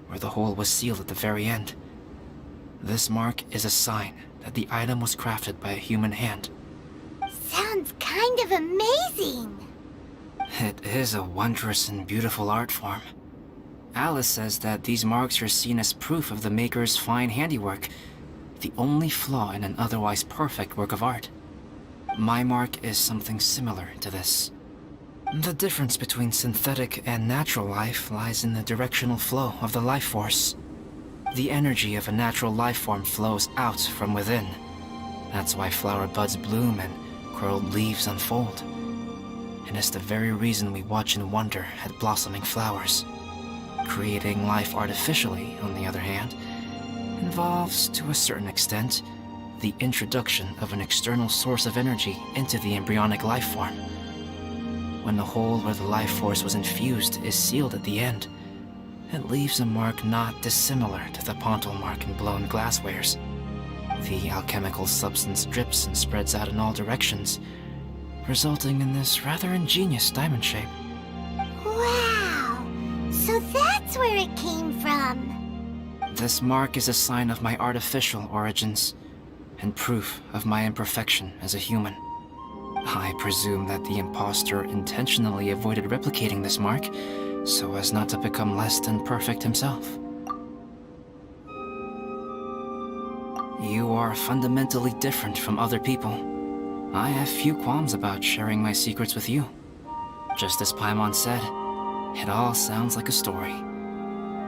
Speaker 7: where the hole was sealed at the very end. This mark is a sign that the item was crafted by a human hand.
Speaker 1: Sounds kind of amazing.
Speaker 7: It is a wondrous and beautiful art form. Alice says that these marks are seen as proof of the maker's fine handiwork, the only flaw in an otherwise perfect work of art. My mark is something similar to this. The difference between synthetic and natural life lies in the directional flow of the life force. The energy of a natural life form flows out from within. That's why flower buds bloom and curled leaves unfold. And it's the very reason we watch and wonder at blossoming flowers. Creating life artificially, on the other hand, involves, to a certain extent, the introduction of an external source of energy into the embryonic life form. When the hole where the life force was infused is sealed at the end, it leaves a mark not dissimilar to the pontal mark in blown glasswares. The alchemical substance drips and spreads out in all directions, resulting in this rather ingenious diamond shape.
Speaker 1: Wow! So that's where it came from.
Speaker 7: This mark is a sign of my artificial origins, and proof of my imperfection as a human. I presume that the imposter intentionally avoided replicating this mark, so as not to become less than perfect himself. You are fundamentally different from other people. I have few qualms about sharing my secrets with you. Just as Paimon said, it all sounds like a story.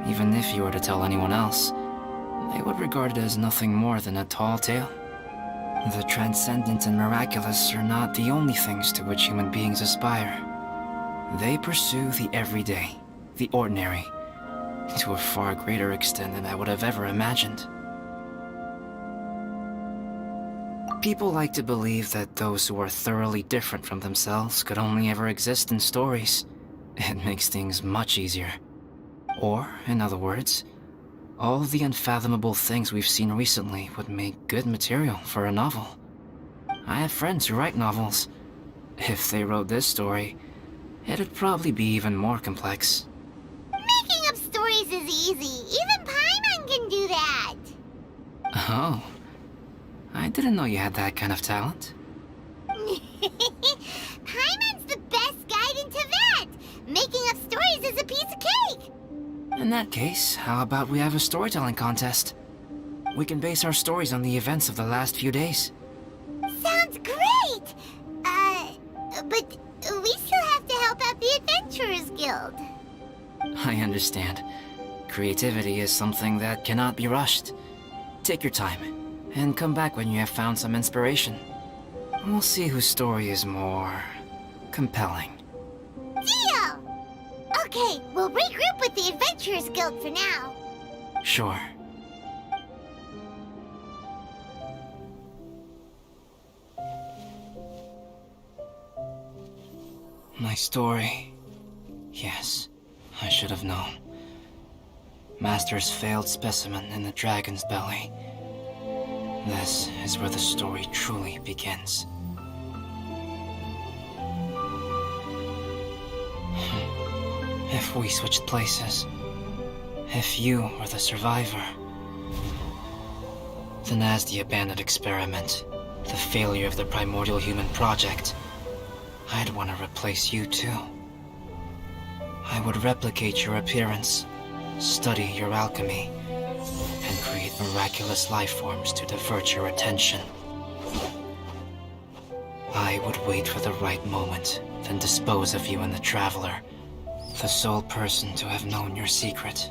Speaker 7: Even if you were to tell anyone else, they would regard it as nothing more than a tall tale. The transcendent and miraculous are not the only things to which human beings aspire. They pursue the everyday, the ordinary, to a far greater extent than I would have ever imagined. People like to believe that those who are thoroughly different from themselves could only ever exist in stories. It makes things much easier. Or, in other words, all the unfathomable things we've seen recently would make good material for a novel. I have friends who write novels. If they wrote this story, it'd probably be even more complex.
Speaker 1: Making up stories is easy. Even Paimon can do that.
Speaker 7: Oh. I didn't know you had that kind of talent.
Speaker 1: Paimon's the best guide in Teyvat. Making up stories is a piece of cake.
Speaker 7: In that case, how about we have a storytelling contest? We can base our stories on the events of the last few days.
Speaker 1: Sounds great. But we still have to help out the Adventurers Guild.
Speaker 7: I understand. Creativity is something that cannot be rushed. Take your time, and come back when you have found some inspiration. We'll see whose story is more compelling.
Speaker 1: Deal! Okay, we'll regroup with the Adventurers Guild for now.
Speaker 7: Sure. My story. Yes, I should have known. Master's failed specimen in the dragon's belly. This is where the story truly begins. If we switched places, if you were the survivor, Then as the abandoned experiment, the failure of the primordial human project, I'd want to replace you too. I would replicate your appearance, study your alchemy, and create miraculous life forms to divert your attention. I would wait for the right moment, then dispose of you and the Traveler, the sole person to have known your secret.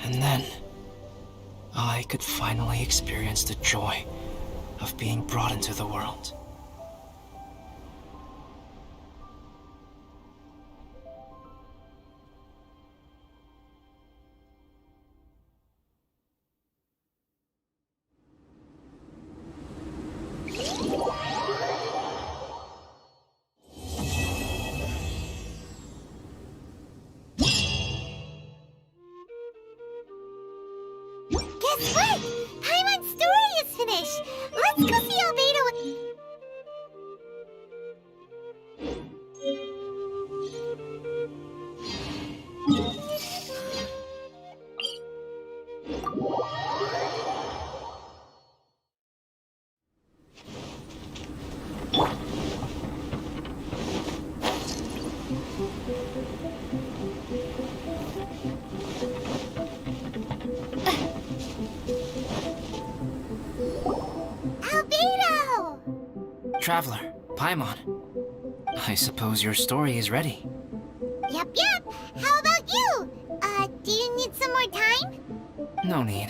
Speaker 7: And then, I could finally experience the joy of being brought into the world.
Speaker 1: Guess what? Paimon's story is finished. Let's go see Albedo. Albedo!
Speaker 7: Traveler, Paimon. I suppose your story is ready.
Speaker 1: Yep. How about you? Do you need some more time?
Speaker 7: No need.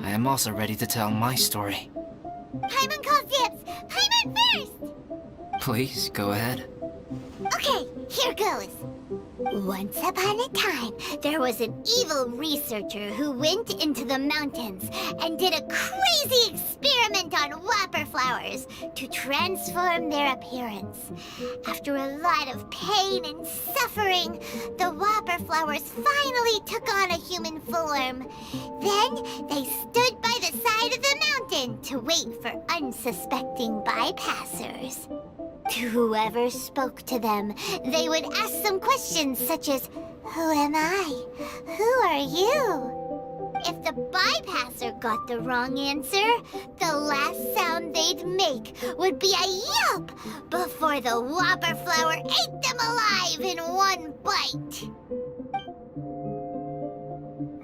Speaker 7: I am also ready to tell my story.
Speaker 1: Paimon calls dibs. Paimon first!
Speaker 7: Please, go ahead.
Speaker 1: Okay, here goes. Once upon a time, there was an evil researcher who went into the mountains and did a crazy experiment on whopper flowers to transform their appearance. After a lot of pain and suffering, the whopper flowers finally took on a human form. Then they stood by the side of the mountain to wait for unsuspecting bypassers. To whoever spoke to them, they would ask some questions such as, "Who am I? Who are you?" If the bypasser got the wrong answer, the last sound they'd make would be a yelp before the whopper flower ate them alive in one bite.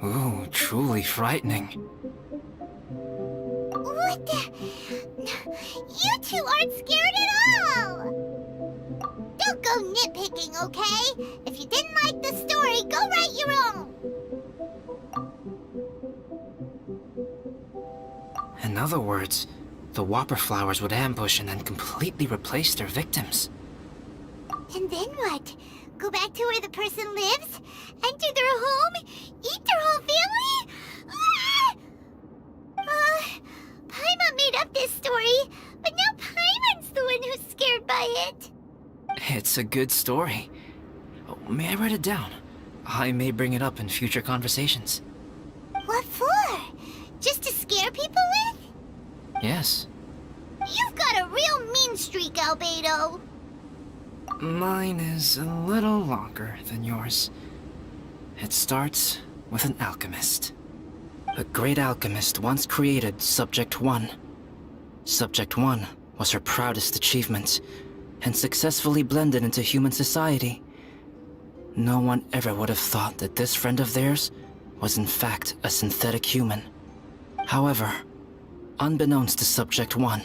Speaker 7: Ooh, truly frightening.
Speaker 1: What the? You two aren't scared at all! Don't go nitpicking, okay? If you didn't like the story, go write your own!
Speaker 7: In other words, the whopper flowers would ambush and then completely replace their victims.
Speaker 1: And then what? Go back to where the person lives? Enter their home? Eat their whole family? Paimon made up this story, but now Paimon's the one who's scared by it.
Speaker 7: It's a good story. Oh, may I write it down? I may bring it up in future conversations.
Speaker 1: What for? Just to scare people with?
Speaker 7: Yes.
Speaker 1: You've got a real mean streak, Albedo.
Speaker 7: Mine is a little longer than yours. It starts with an alchemist. A great alchemist once created Subject 1. Subject 1 was her proudest achievement, and successfully blended into human society. No one ever would have thought that this friend of theirs was in fact a synthetic human. However, unbeknownst to Subject 1,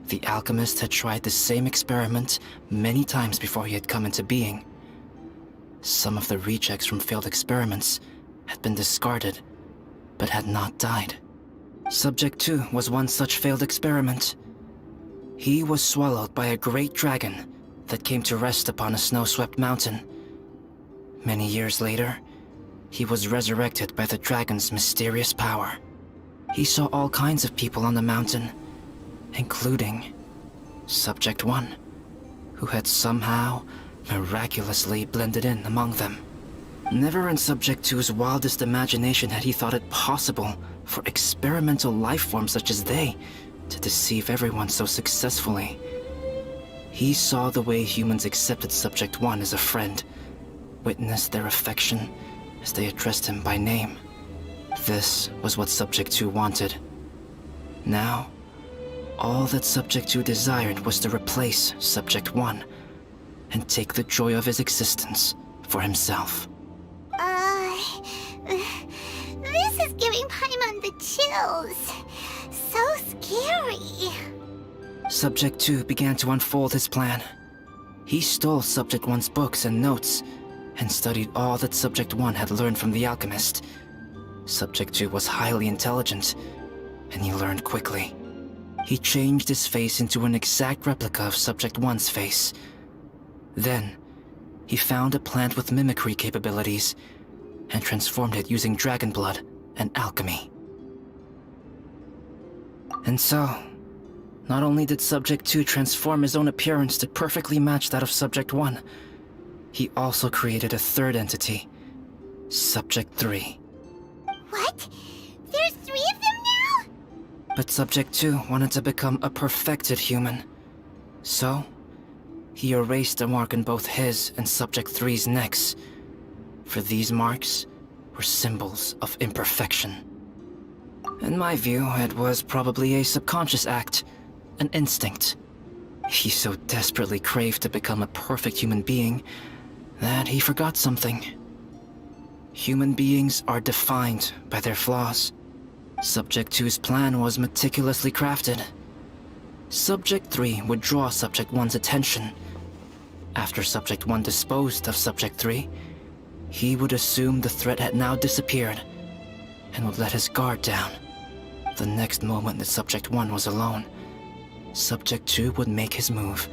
Speaker 7: the alchemist had tried the same experiment many times before he had come into being. Some of the rejects from failed experiments had been discarded, but had not died. Subject 2 was one such failed experiment. He was swallowed by a great dragon that came to rest upon a snow-swept mountain. Many years later, he was resurrected by the dragon's mysterious power. He saw all kinds of people on the mountain, including Subject 1, who had somehow miraculously blended in among them. Never in Subject 2's wildest imagination had he thought it possible for experimental life forms such as they to deceive everyone so successfully. He saw the way humans accepted Subject 1 as a friend, witnessed their affection as they addressed him by name. This was what Subject 2 wanted. Now, all that Subject 2 desired was to replace Subject 1 and take the joy of his existence for himself.
Speaker 1: This is giving Paimon the chills. So scary.
Speaker 7: Subject 2 began to unfold his plan. He stole Subject 1's books and notes and studied all that Subject 1 had learned from the alchemist. Subject 2 was highly intelligent, and he learned quickly. He changed his face into an exact replica of Subject 1's face. Then, he found a plant with mimicry capabilities and transformed it using dragon blood and alchemy. And so, not only did Subject 2 transform his own appearance to perfectly match that of Subject 1, he also created a third entity, Subject 3.
Speaker 1: What? There's 3 of them now?
Speaker 7: But Subject 2 wanted to become a perfected human. So, he erased a mark in both his and Subject 3's necks. For these marks were symbols of imperfection. In my view, it was probably a subconscious act, an instinct. He so desperately craved to become a perfect human being that he forgot something. Human beings are defined by their flaws. Subject 2's plan was meticulously crafted. Subject 3 would draw Subject 1's attention. After Subject 1 disposed of Subject 3, he would assume the threat had now disappeared and would let his guard down. The next moment that Subject 1 was alone, Subject 2 would make his move.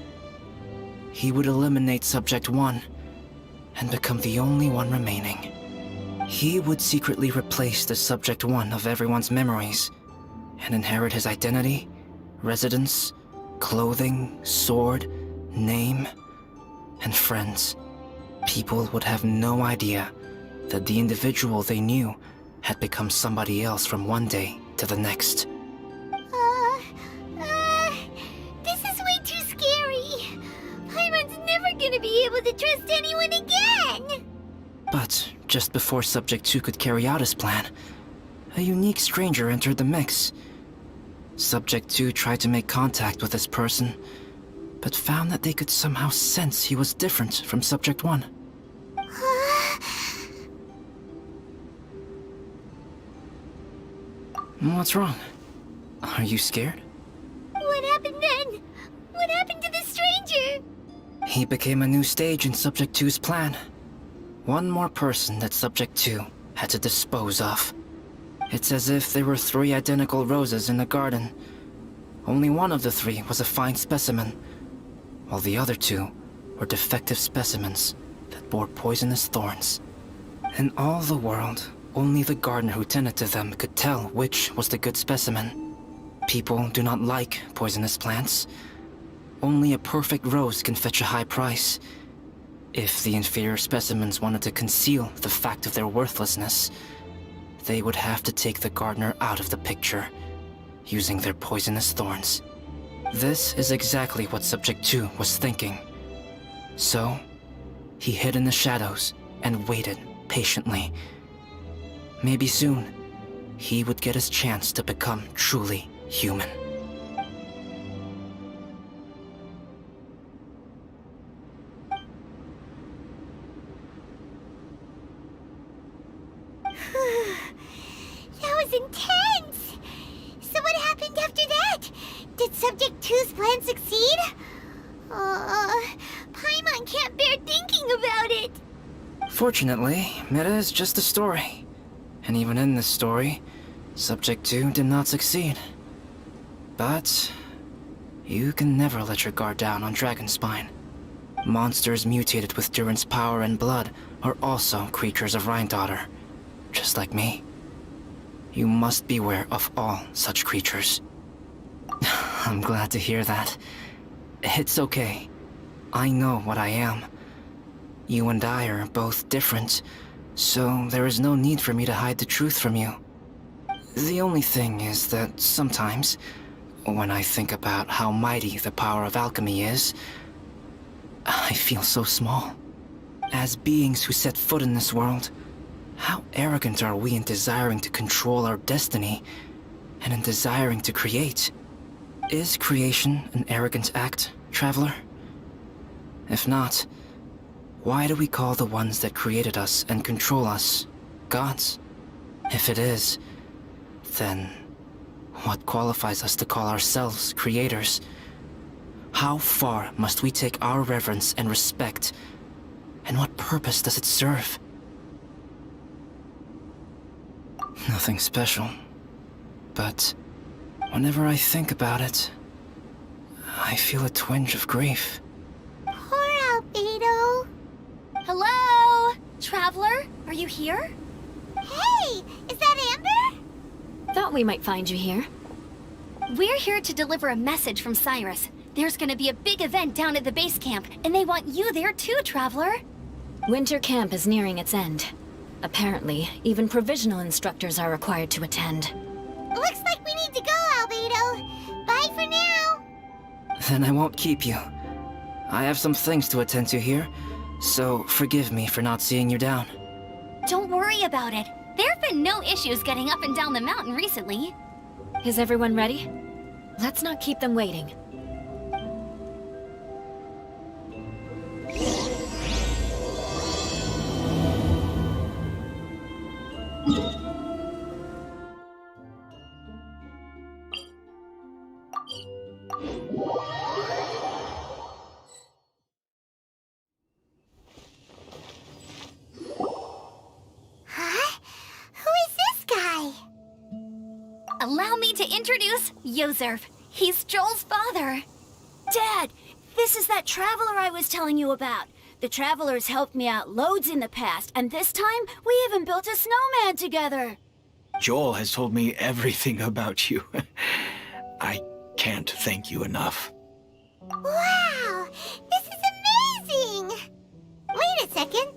Speaker 7: He would eliminate Subject 1 and become the only one remaining. He would secretly replace the Subject 1 of everyone's memories and inherit his identity, residence, clothing, sword, name, and friends. People would have no idea that the individual they knew had become somebody else from one day to the next.
Speaker 1: This is way too scary. Paimon's never gonna be able to trust anyone again.
Speaker 7: But just before Subject 2 could carry out his plan, a unique stranger entered the mix. Subject 2 tried to make contact with this person, but found that they could somehow sense he was different from Subject 1. What's wrong? Are you scared?
Speaker 1: What happened then? What happened to the stranger?
Speaker 7: He became a new stage in Subject 2's plan. One more person that Subject 2 had to dispose of. It's as if there were 3 identical roses in a garden. Only one of the 3 was a fine specimen, while the other 2 were defective specimens that bore poisonous thorns. In all the world, only the gardener who tended to them could tell which was the good specimen. People do not like poisonous plants. Only a perfect rose can fetch a high price. If the inferior specimens wanted to conceal the fact of their worthlessness, they would have to take the gardener out of the picture, using their poisonous thorns. This is exactly what Subject 2 was thinking. So, he hid in the shadows and waited patiently. Maybe soon, he would get his chance to become truly human.
Speaker 1: That was intense! So what happened after that? Did Subject 2's plan succeed? Paimon can't bear thinking about it.
Speaker 7: Fortunately, it is just a story. And even in this story, Subject 2 did not succeed. But you can never let your guard down on Dragonspine. Monsters mutated with Durin's power and blood are also creatures of Rhine-Daughter, just like me. You must beware of all such creatures. I'm glad to hear that. It's okay. I know what I am. You and I are both different, so there is no need for me to hide the truth from you. The only thing is that sometimes, when I think about how mighty the power of alchemy is, I feel so small. As beings who set foot in this world, How arrogant are we in desiring to control our destiny, and in desiring to create? Is creation an arrogant act, Traveler? If not, why do we call the ones that created us and control us gods? If it is, then what qualifies us to call ourselves creators? How far must we take our reverence and respect, and what purpose does it serve? Nothing special, but whenever I think about it, I feel a twinge of grief.
Speaker 1: Poor Albedo.
Speaker 2: Hello? Traveler, are you here?
Speaker 1: Hey, is that Amber?
Speaker 6: Thought we might find you here.
Speaker 2: We're here to deliver a message from Cyrus. There's gonna be a big event down at the base camp, and they want you there too, Traveler.
Speaker 6: Winter camp is nearing its end. Apparently, even provisional instructors are required to attend.
Speaker 1: Looks like we need to go, Albedo. Bye for now.
Speaker 7: Then I won't keep you. I have some things to attend to here, so forgive me for not seeing you down.
Speaker 2: Don't worry about it. There have been no issues getting up and down the mountain recently.
Speaker 6: Is everyone ready? Let's not keep them waiting.
Speaker 1: Huh? Who is this guy?
Speaker 2: Allow me to introduce Yozerv. He's Joel's father.
Speaker 9: Dad, this is that traveler I was telling you about. The traveler's helped me out loads in the past, and this time we even built a snowman together.
Speaker 10: Joel has told me everything about you. I can't thank you enough.
Speaker 1: Wow, this is amazing! Wait a second.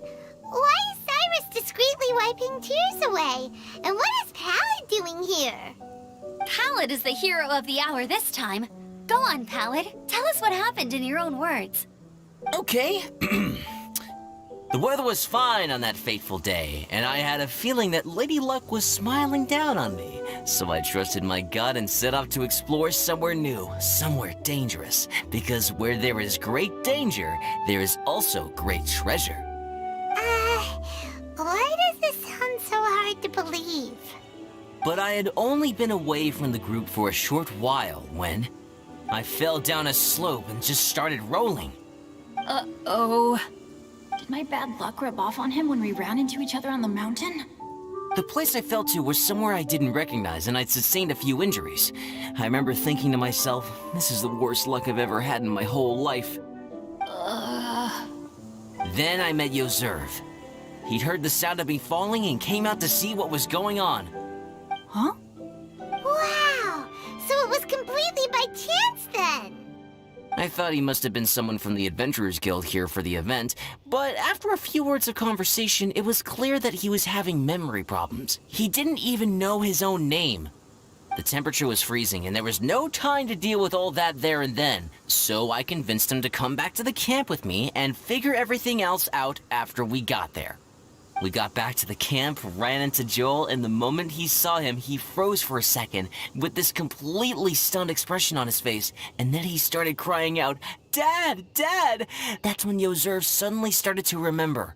Speaker 1: Why is Cyrus discreetly wiping tears away? And what is Pallid doing here?
Speaker 2: Pallid is the hero of the hour this time. Go on, Pallid. Tell us what happened in your own words.
Speaker 4: Okay. The weather was fine on that fateful day, and I had a feeling that Lady Luck was smiling down on me. So I trusted my gut and set off to explore somewhere new, somewhere dangerous. Because where there is great danger, there is also great treasure.
Speaker 1: Why does this sound so hard to believe?
Speaker 4: But I had only been away from the group for a short while when I fell down a slope and just started rolling.
Speaker 5: Uh-oh. Did my bad luck rub off on him when we ran into each other on the mountain?
Speaker 4: The place I fell to was somewhere I didn't recognize, and I'd sustained a few injuries. I remember thinking to myself, this is the worst luck I've ever had in my whole life. Then I met Yozerv. He'd heard the sound of me falling and came out to see what was going on.
Speaker 5: Huh?
Speaker 1: Wow, so it was completely by chance then.
Speaker 4: I thought he must have been someone from the Adventurers Guild here for the event, but after a few words of conversation, it was clear that he was having memory problems. He didn't even know his own name. The temperature was freezing, and there was no time to deal with all that there and then, so I convinced him to come back to the camp with me and figure everything else out after we got there. We got back to the camp, ran into Joel, and the moment he saw him, he froze for a second with this completely stunned expression on his face, and then he started crying out, "Dad! Dad!" That's when Yozerv suddenly started to remember.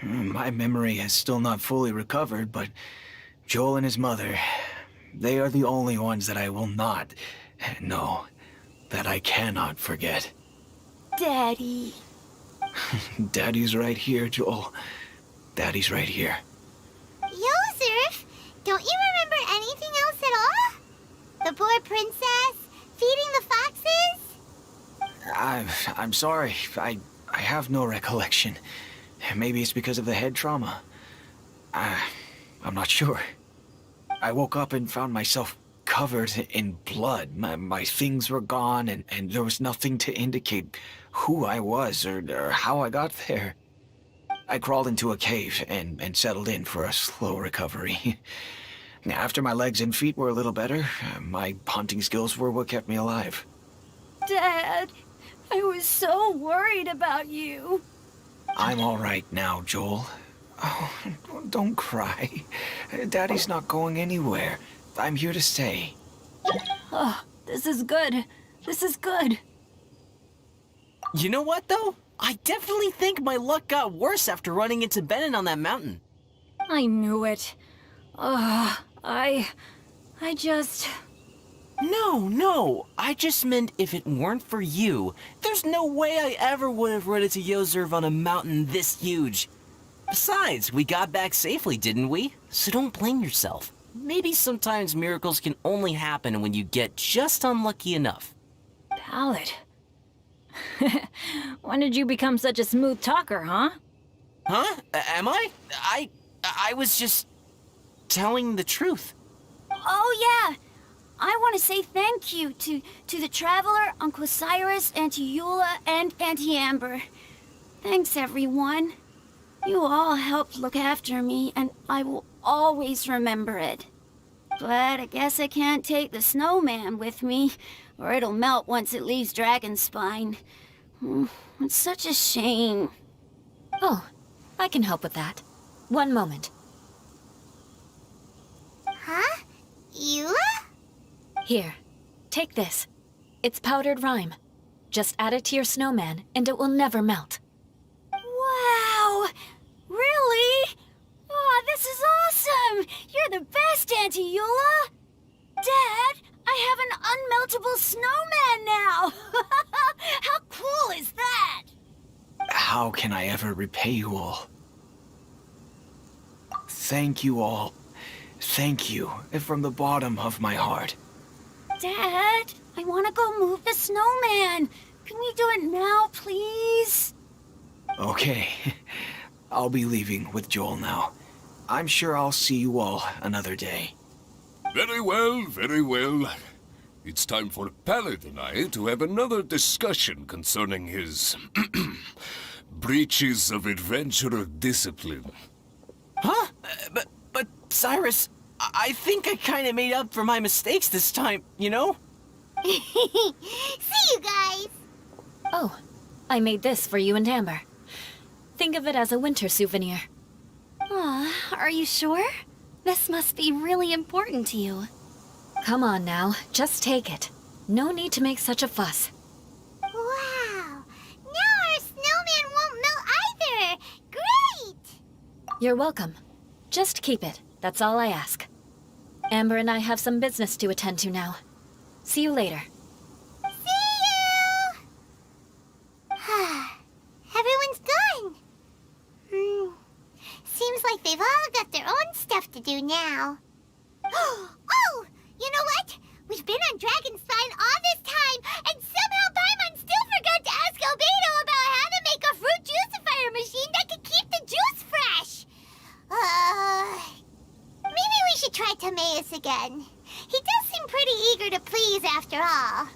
Speaker 10: My memory has still not fully recovered, but Joel and his mother, they are the only ones that I will not, no, that I cannot forget.
Speaker 9: Daddy.
Speaker 10: Daddy's right here, Joel. Daddy's right here.
Speaker 1: Yozerf, don't you remember anything else at all? The poor princess, feeding the foxes?
Speaker 10: I'm sorry. I have no recollection. Maybe it's because of the head trauma. I'm not sure. I woke up and found myself covered in blood. My things were gone, and there was nothing to indicate who I was or how I got there. I crawled into a cave and settled in for a slow recovery. After my legs and feet were a little better, my hunting skills were what kept me alive.
Speaker 9: Dad, I was so worried about you.
Speaker 10: I'm all right now, Joel. Oh, don't cry. Daddy's not going anywhere. I'm here to stay.
Speaker 5: Oh, this is good. This is good.
Speaker 4: You know what, though? I definitely think my luck got worse after running into Benin on that mountain.
Speaker 5: I knew it. I just...
Speaker 4: No. I just meant if it weren't for you, there's no way I ever would have run into Yozerv on a mountain this huge. Besides, we got back safely, didn't we? So don't blame yourself. Maybe sometimes miracles can only happen when you get just unlucky enough.
Speaker 5: Ballad. When did you become such a smooth talker, huh?
Speaker 4: Huh? Am I? I was just telling the truth.
Speaker 9: Oh, yeah. I want to say thank you to the Traveler, Uncle Cyrus, Auntie Eula, and Auntie Amber. Thanks, everyone. You all helped look after me, and I will always remember it. But I guess I can't take the snowman with me, or it'll melt once it leaves Dragonspine. It's such a shame.
Speaker 6: Oh, I can help with that. One moment.
Speaker 1: Huh? Eula?
Speaker 6: Here, take this. It's powdered rime. Just add it to your snowman, and it will never melt.
Speaker 9: Wow! Really? Oh, this is awesome! You're the best, Auntie Eula! Dad, I have an unmeltable snowman now! How cool is that?
Speaker 10: How can I ever repay you all? Thank you all. Thank you from the bottom of my heart.
Speaker 9: Dad, I want to go move the snowman. Can we do it now, please?
Speaker 10: Okay. I'll be leaving with Joel now. I'm sure I'll see you all another day.
Speaker 3: Very well, very well. It's time for Pallet and I to have another discussion concerning his breaches of adventurer discipline.
Speaker 4: Huh? But Cyrus, I think I kind of made up for my mistakes this time, you know?
Speaker 1: See you guys.
Speaker 6: Oh, I made this for you and Amber. Think of it as a winter souvenir.
Speaker 2: Aw, are you sure? This must be really important to you.
Speaker 6: Come on now, just take it. No need to make such a fuss.
Speaker 1: Wow. Now our snowman won't melt either. Great.
Speaker 6: You're welcome. Just keep it. That's all I ask. Amber and I have some business to attend to now. See you later.
Speaker 1: See you! Everyone's gone. Seems like they've all got their own stuff to do now. Oh! You know what? We've been on Dragonspine all this time, and somehow Paimon still forgot to ask Albedo about how to make a fruit juicifier machine that can keep the juice fresh. Maybe we should try Timaeus again. He does seem pretty eager to please after all.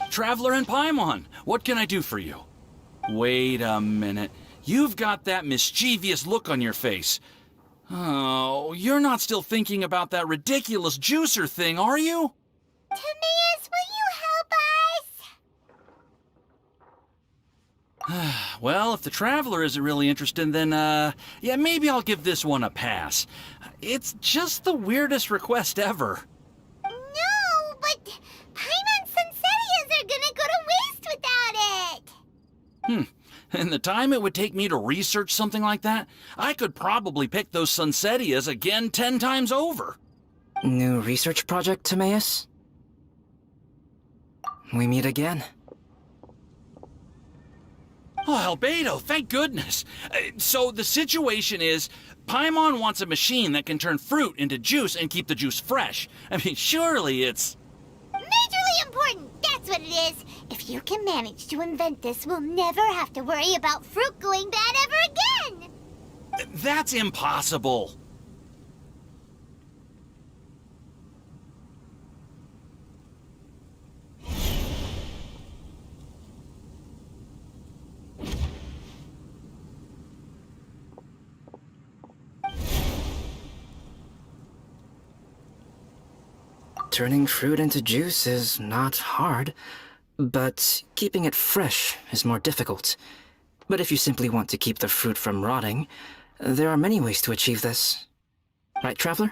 Speaker 11: Traveler and Paimon, what can I do for you? Wait a minute. You've got that mischievous look on your face. Oh, you're not still thinking about that ridiculous juicer thing, are you?
Speaker 1: Timaeus, will you help us?
Speaker 11: Well, if the Traveler isn't really interested, then, yeah, maybe I'll give this one a pass. It's just the weirdest request ever.
Speaker 1: No, but Paimon's Sunsettias are gonna go to waste without it.
Speaker 11: And the time it would take me to research something like that, I could probably pick those Sunsettias again 10 times over.
Speaker 7: New research project, Timaeus? We meet again.
Speaker 11: Oh, Albedo, thank goodness. So the situation is, Paimon wants a machine that can turn fruit into juice and keep the juice fresh. I mean, surely it's...
Speaker 1: Majorly important, that's what it is. If you can manage to invent this, we'll never have to worry about fruit going bad ever again.
Speaker 11: That's impossible.
Speaker 7: Turning fruit into juice is not hard, but keeping it fresh is more difficult. But if you simply want to keep the fruit from rotting, there are many ways to achieve this. Right, Traveler?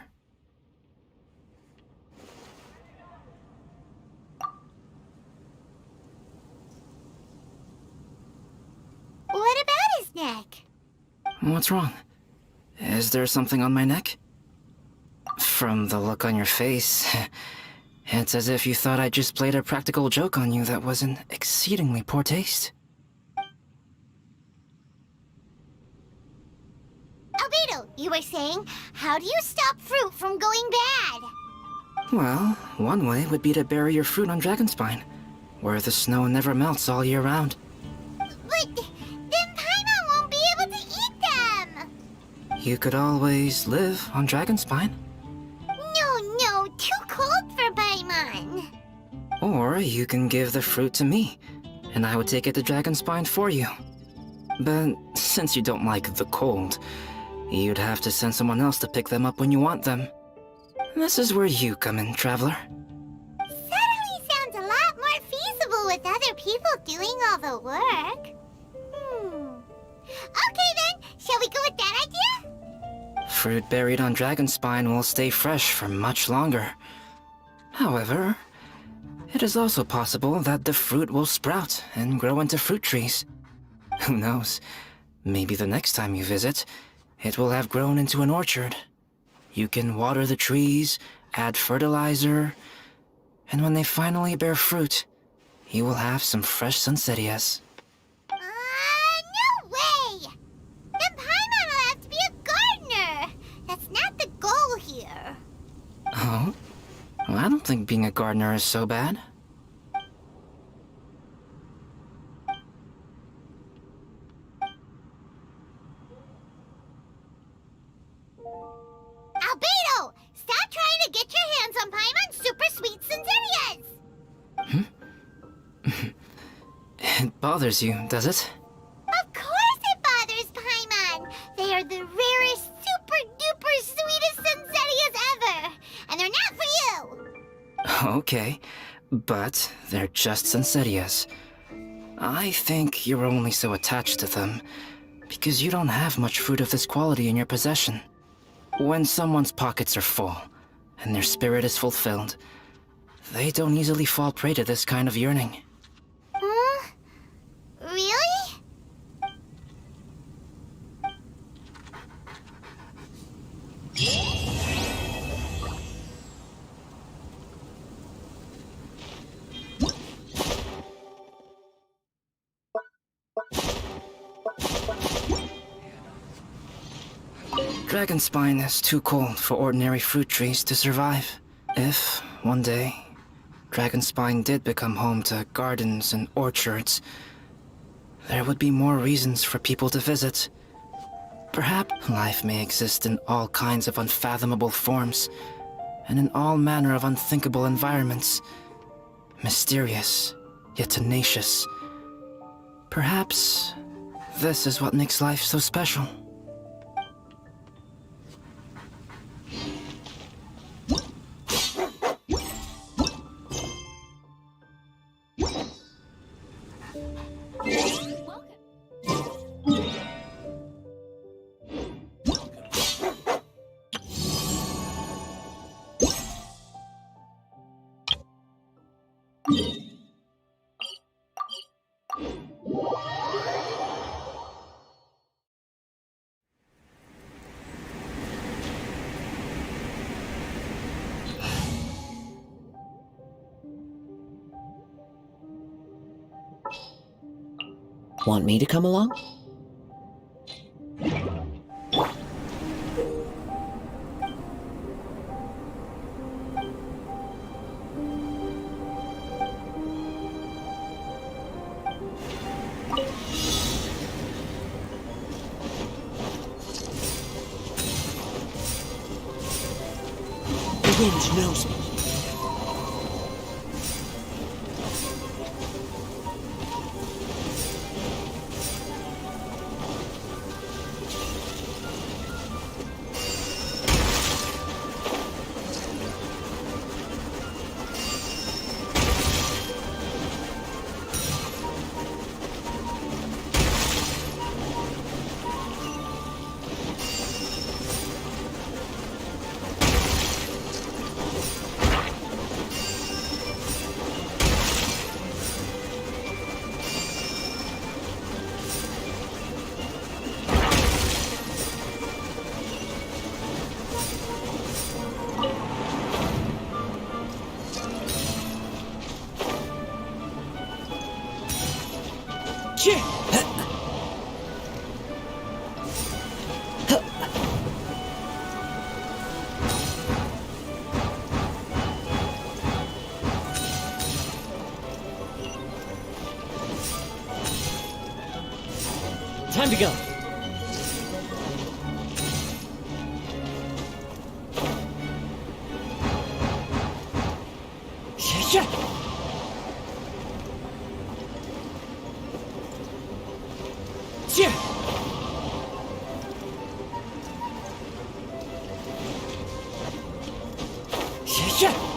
Speaker 1: What about his neck?
Speaker 7: What's wrong? Is there something on my neck? From the look on your face, it's as if you thought I just played a practical joke on you that was in exceedingly poor taste.
Speaker 1: Albedo, you were saying, how do you stop fruit from going bad?
Speaker 7: Well, one way would be to bury your fruit on Dragonspine, where the snow never melts all year round.
Speaker 1: But then Paimon won't be able to eat them!
Speaker 7: You could always live on Dragonspine.
Speaker 1: No, too cold for Paimon.
Speaker 7: Or you can give the fruit to me, and I would take it to Dragonspine for you. But since you don't like the cold, you'd have to send someone else to pick them up when you want them. This is where you come in, Traveler.
Speaker 1: Suddenly sounds a lot more feasible with other people doing all the work. Okay then, shall we go with that idea?
Speaker 7: Fruit buried on Dragonspine will stay fresh for much longer. However, it is also possible that the fruit will sprout and grow into fruit trees. Who knows? Maybe the next time you visit, it will have grown into an orchard. You can water the trees, add fertilizer, and when they finally bear fruit, you will have some fresh sunsettias.
Speaker 1: No way! Then Paimon will have to be a gardener. That's not the goal here.
Speaker 7: Oh? Well, I don't think being a gardener is so bad.
Speaker 1: Albedo! Stop trying to get your hands on Paimon's super sweet Sensitias!
Speaker 7: It bothers you, does it?
Speaker 1: Of course it bothers Paimon! They are the rarest, super-duper sweetest Sensitias ever! And they're not for you!
Speaker 7: Okay, but they're just Sensitias. I think you're only so attached to them because you don't have much fruit of this quality in your possession. When someone's pockets are full and their spirit is fulfilled, they don't easily fall prey to this kind of yearning.
Speaker 1: Really?
Speaker 7: Dragonspine is too cold for ordinary fruit trees to survive. If, one day, Dragonspine did become home to gardens and orchards, there would be more reasons for people to visit. Perhaps life may exist in all kinds of unfathomable forms, and in all manner of unthinkable environments. Mysterious, yet tenacious. Perhaps this is what makes life so special.
Speaker 12: Want me to come along? The wind knows me. Time to go. Yeah. Yeah. Yeah.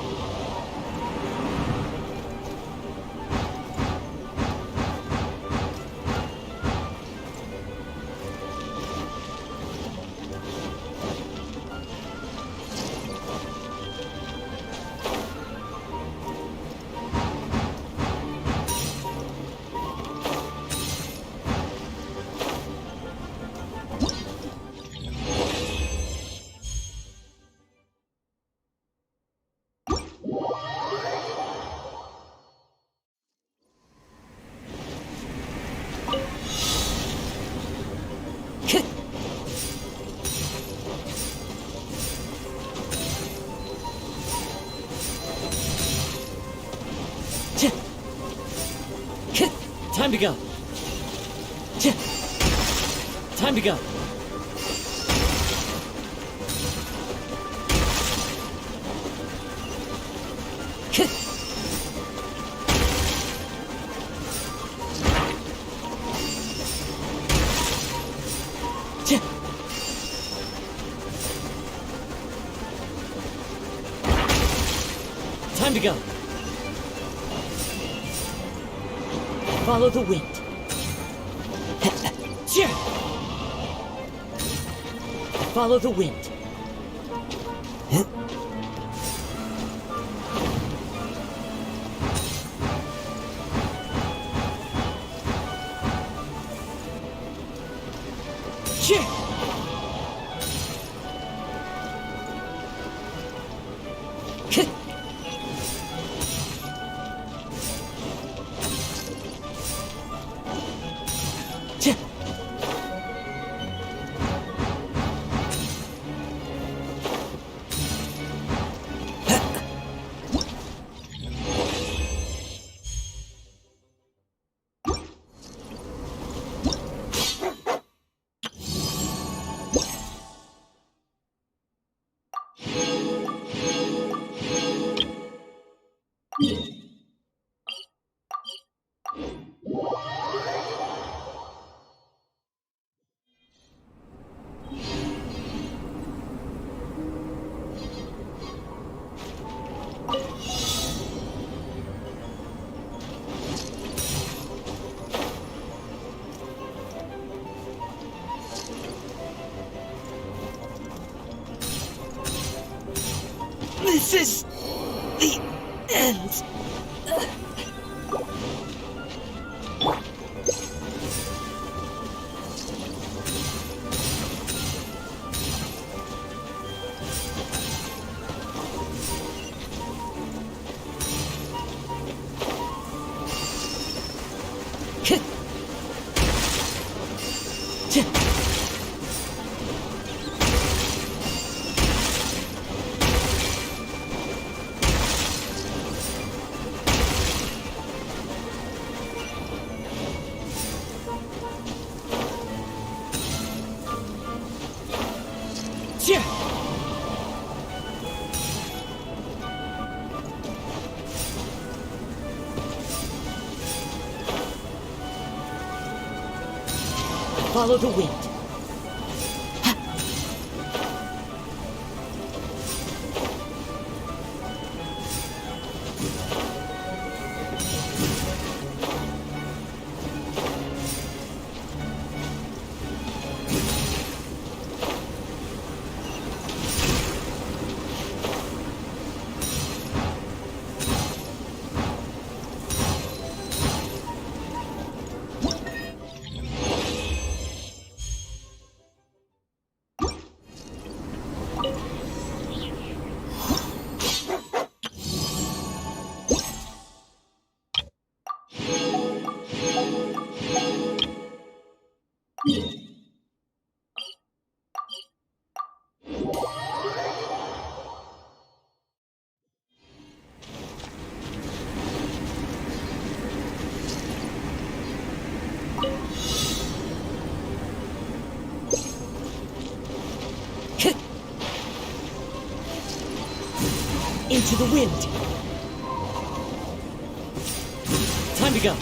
Speaker 12: Time to go. Time to go. Time to go. Follow the wind. Follow the wind. This is the end. Follow the wind. Into the wind. Time to go.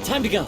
Speaker 12: Time to go.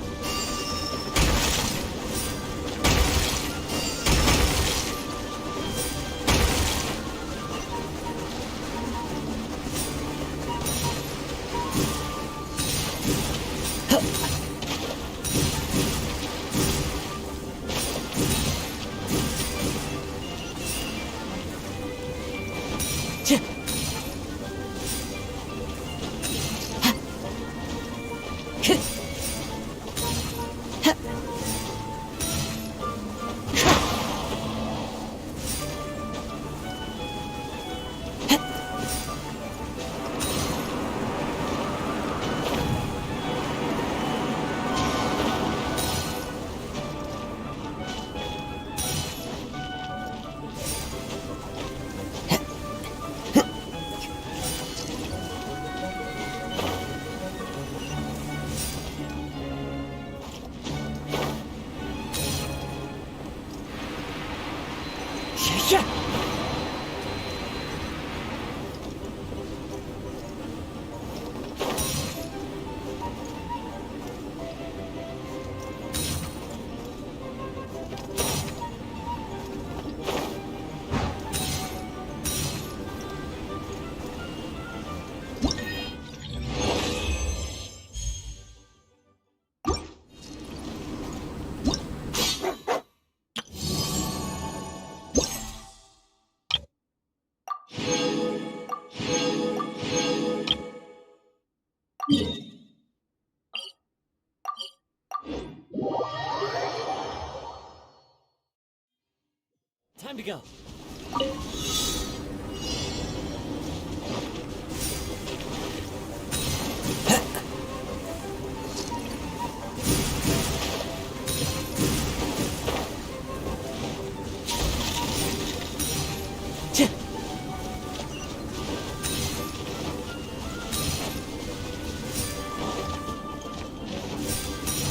Speaker 12: Time to go.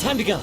Speaker 12: Time to go.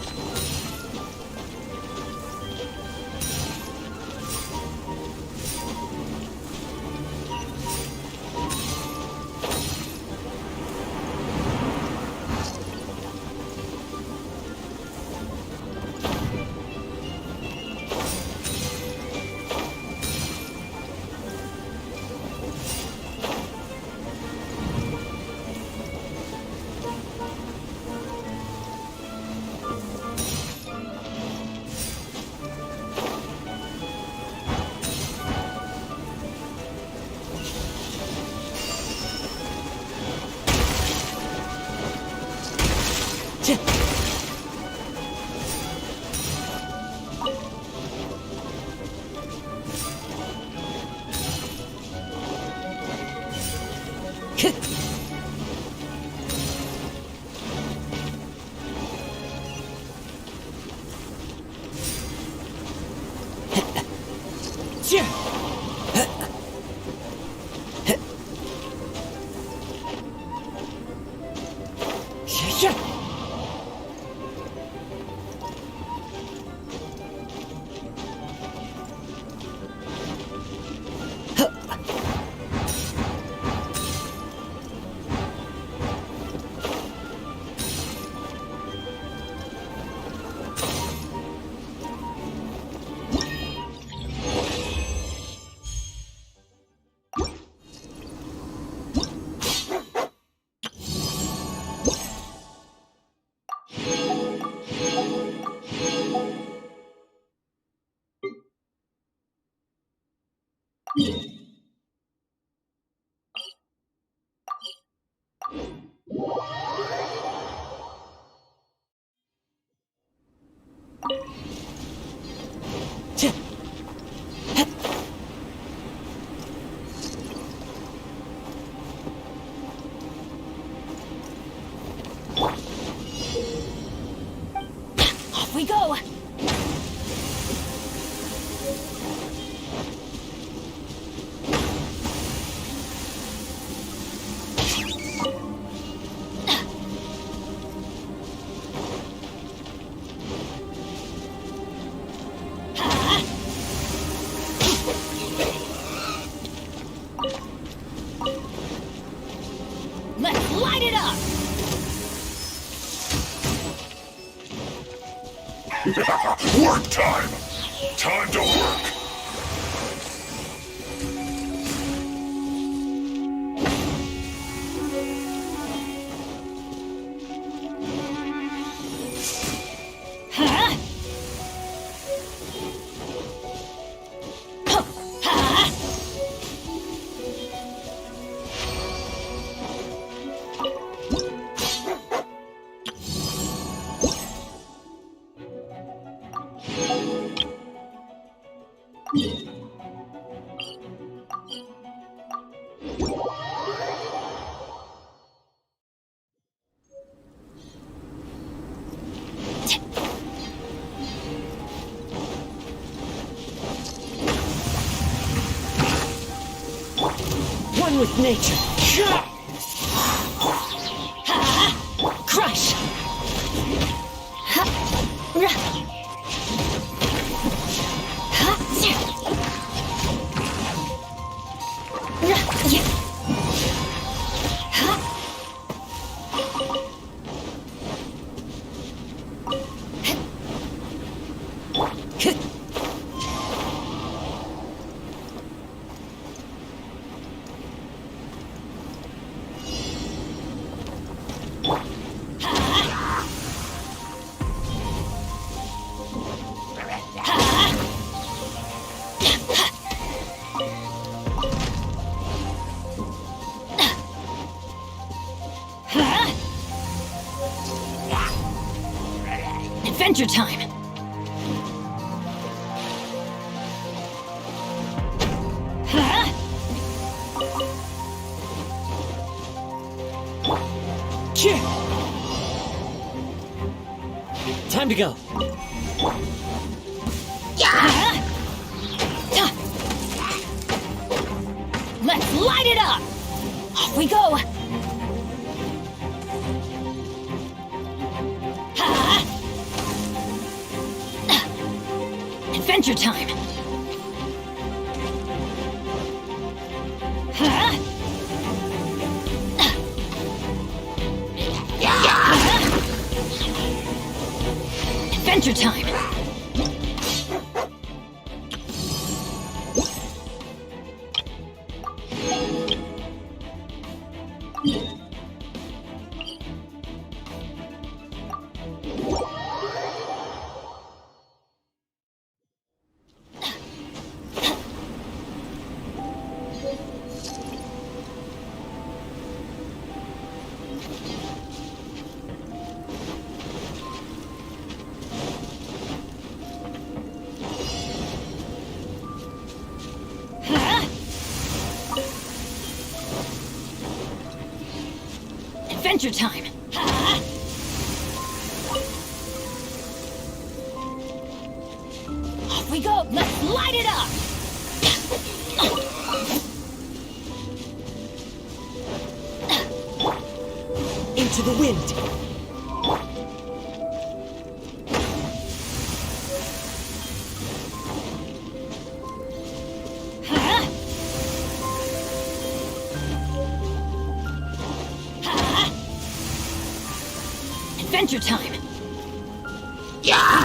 Speaker 9: Off we go!
Speaker 3: Work time! Time to work!
Speaker 12: One with nature. Crush!
Speaker 5: Adventure time!
Speaker 12: Time to go.
Speaker 5: Let's light it up! Off we go! Adventure time! Adventure time! Adventure time! Off we go! Let's light it up!
Speaker 12: Into the wind.
Speaker 5: Adventure time! Yeah!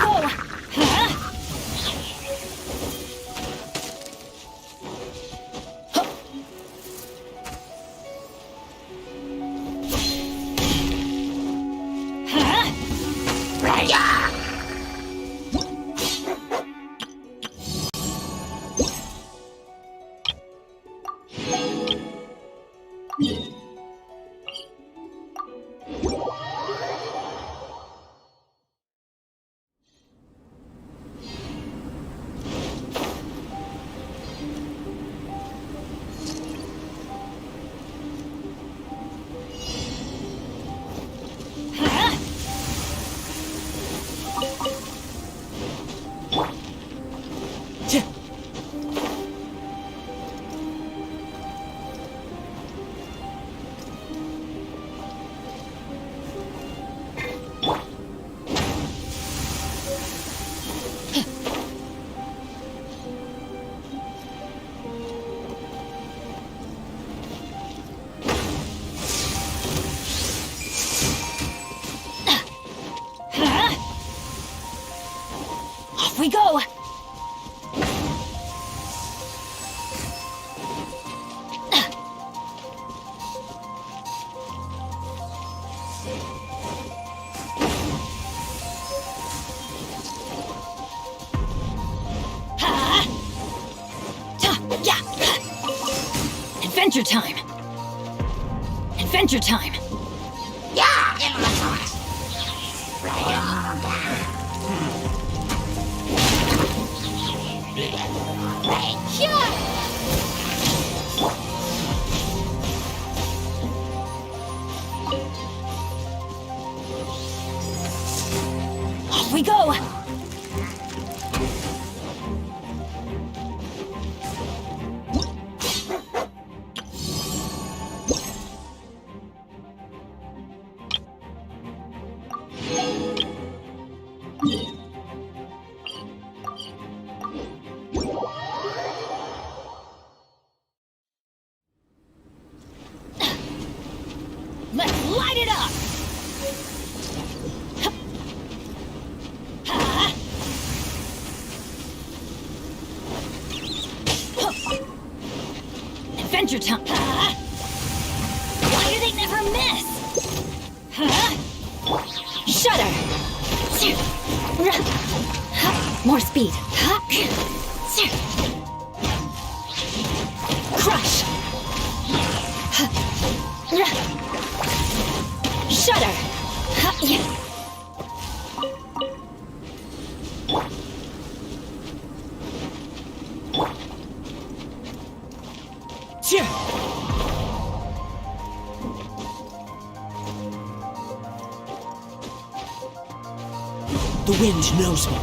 Speaker 5: go! Adventure time! Adventure time! Off we go! Let's light it up! Adventure time! Why do they never miss? Shudder!
Speaker 6: More speed.
Speaker 5: Crush! Shudder!
Speaker 12: The wind knows me.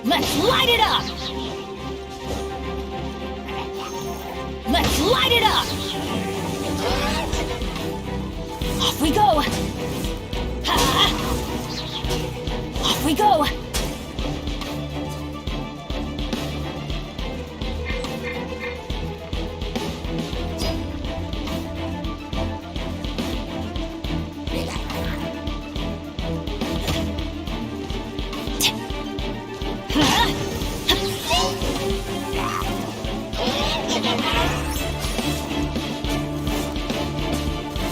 Speaker 5: Let's light it up! Let's light it up! Off we go! Off we go!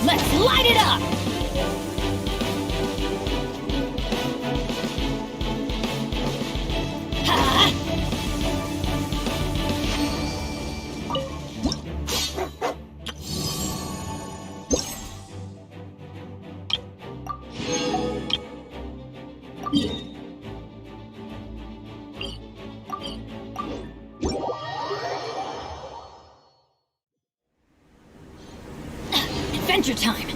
Speaker 5: Let's light it up! Adventure time!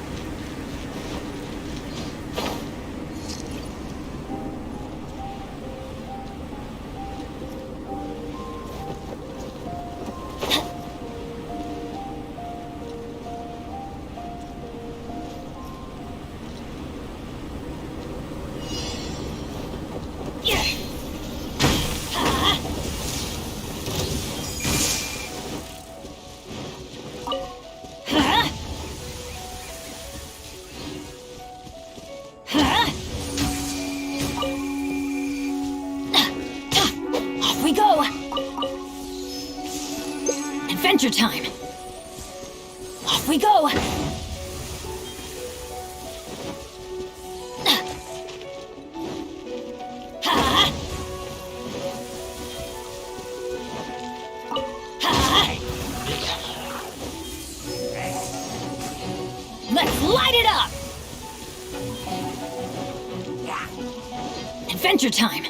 Speaker 5: Off we go! Adventure time! Off we go! Let's light it up! Adventure time!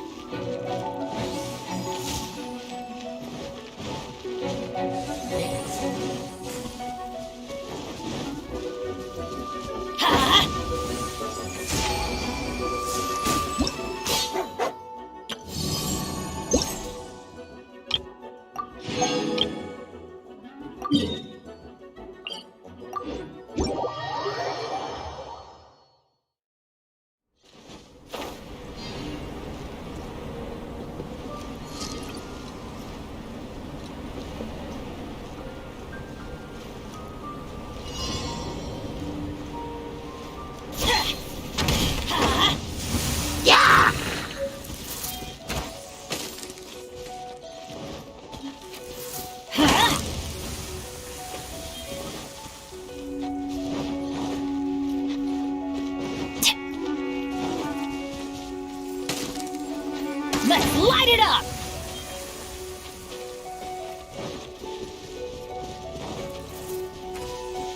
Speaker 5: up!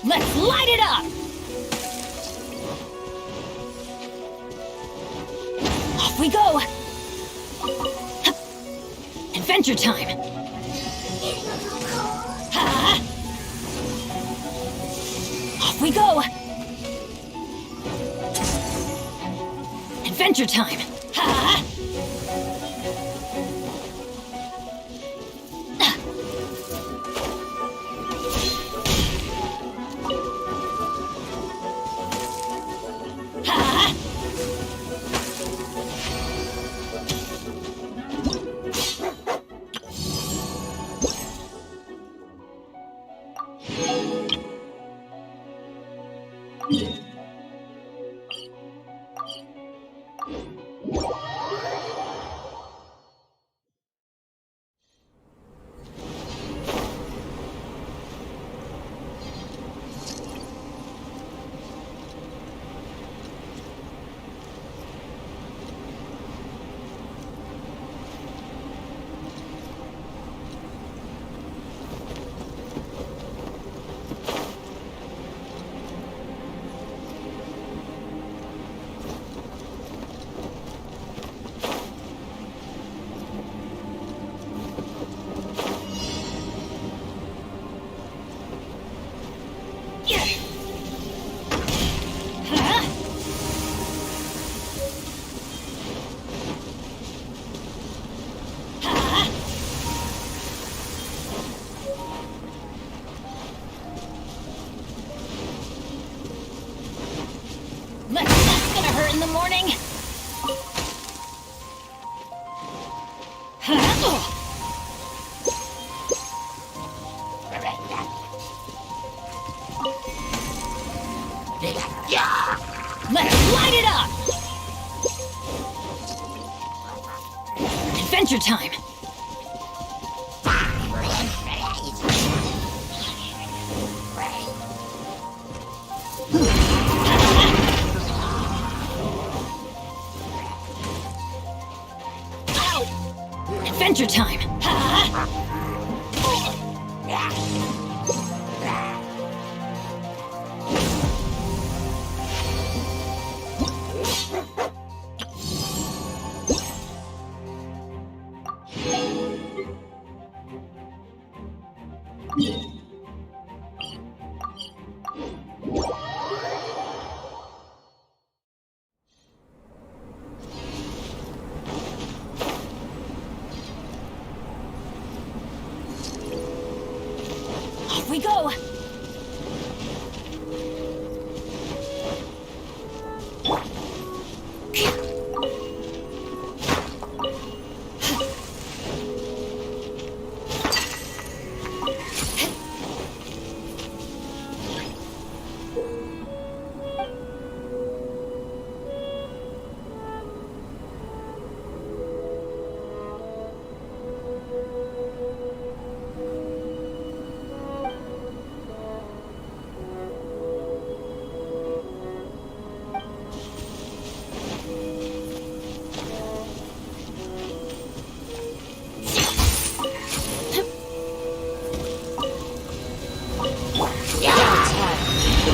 Speaker 5: Let's light it up! Off we go! Adventure time! Ha! Off we go! Adventure time! Ha! That's gonna hurt in the morning. Let's light it up! Adventure time! Adventure time! Off we go!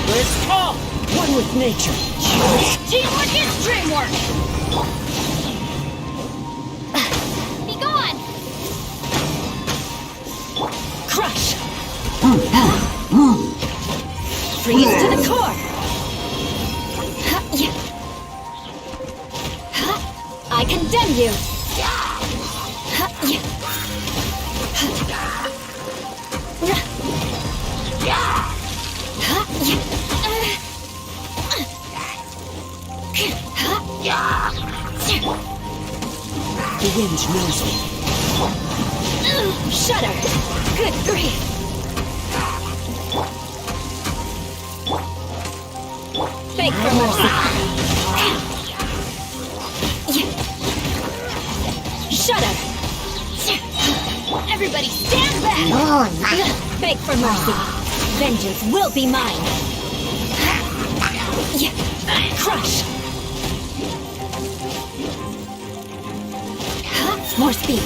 Speaker 12: Birds call! One with nature.
Speaker 5: Teamwork is dreamwork! Be gone!
Speaker 12: Crush! Freeze to the core!
Speaker 6: I condemn you!
Speaker 12: The wind knows me.
Speaker 6: Shudder! Good grief! Beg for mercy! Shudder!
Speaker 5: Everybody stand back!
Speaker 6: Beg for mercy! Vengeance will be mine! Crush! More speed.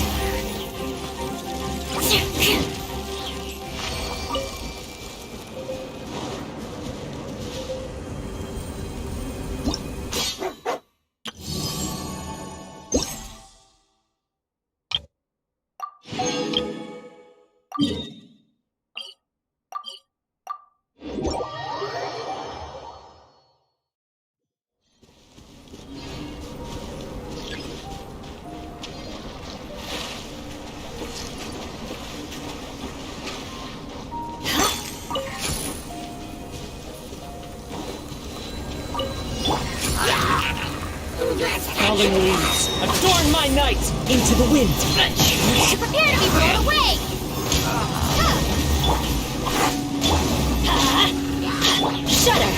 Speaker 12: Falling leaves, adorn my night into the wind.
Speaker 1: Prepare to be blown away!
Speaker 6: Shudder!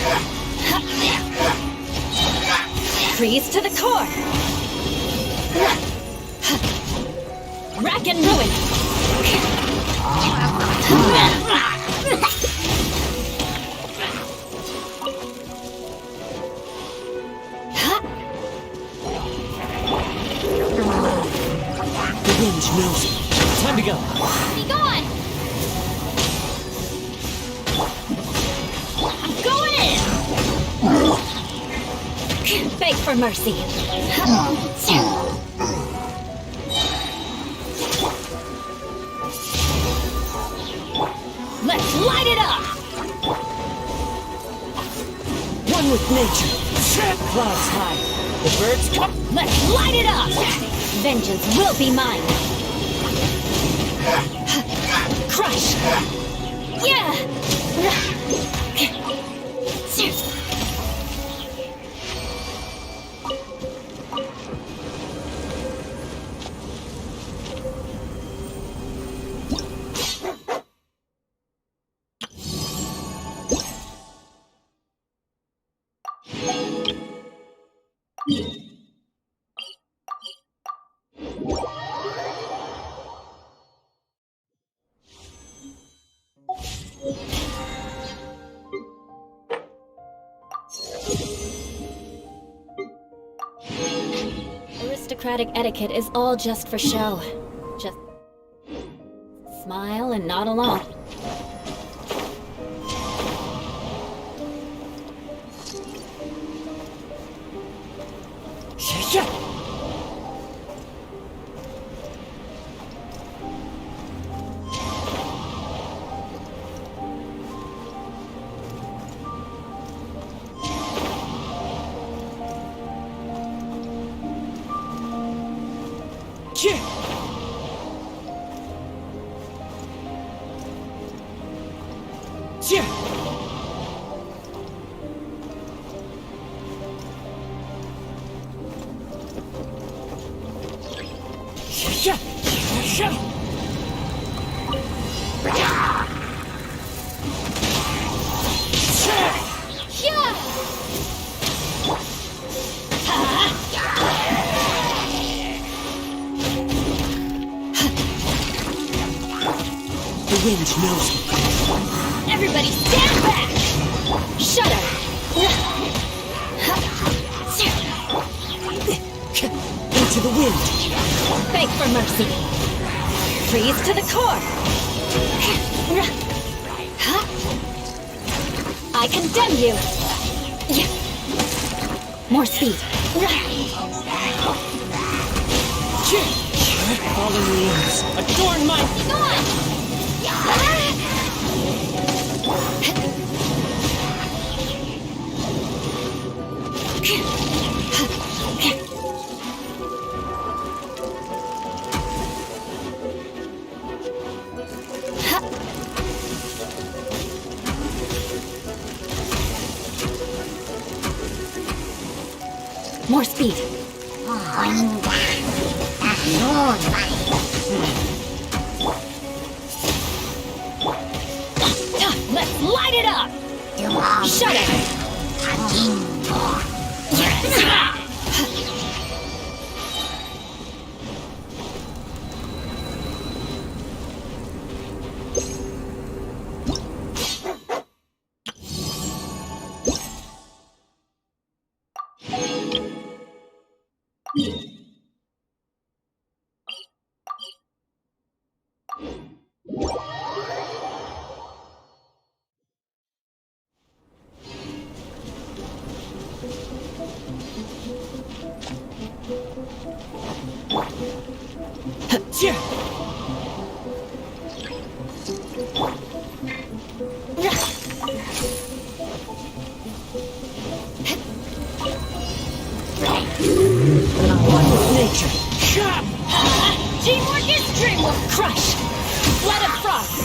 Speaker 6: Freeze to the core! Rack and ruin!
Speaker 12: The wind knows it. Time to go.
Speaker 1: Be gone!
Speaker 6: I'm going in! Beg for mercy. Let's light it up!
Speaker 12: One with nature. Clouds high. The birds come.
Speaker 6: Let's light it up! Vengeance will be mine! Crush! Yeah! Aristocratic etiquette is all just for show. Just smile and nod along.
Speaker 12: The wind knows me.
Speaker 6: Everybody stand back! Shudder!
Speaker 12: Into the wind.
Speaker 6: Beg for mercy. Freeze to the core. I condemn you. More speed.
Speaker 12: Falling leaves, adorn my...
Speaker 6: More speed. Let's light it up! Shut it!
Speaker 12: One with nature.
Speaker 9: Teamwork is dreamwork! Crush! Flood of frost!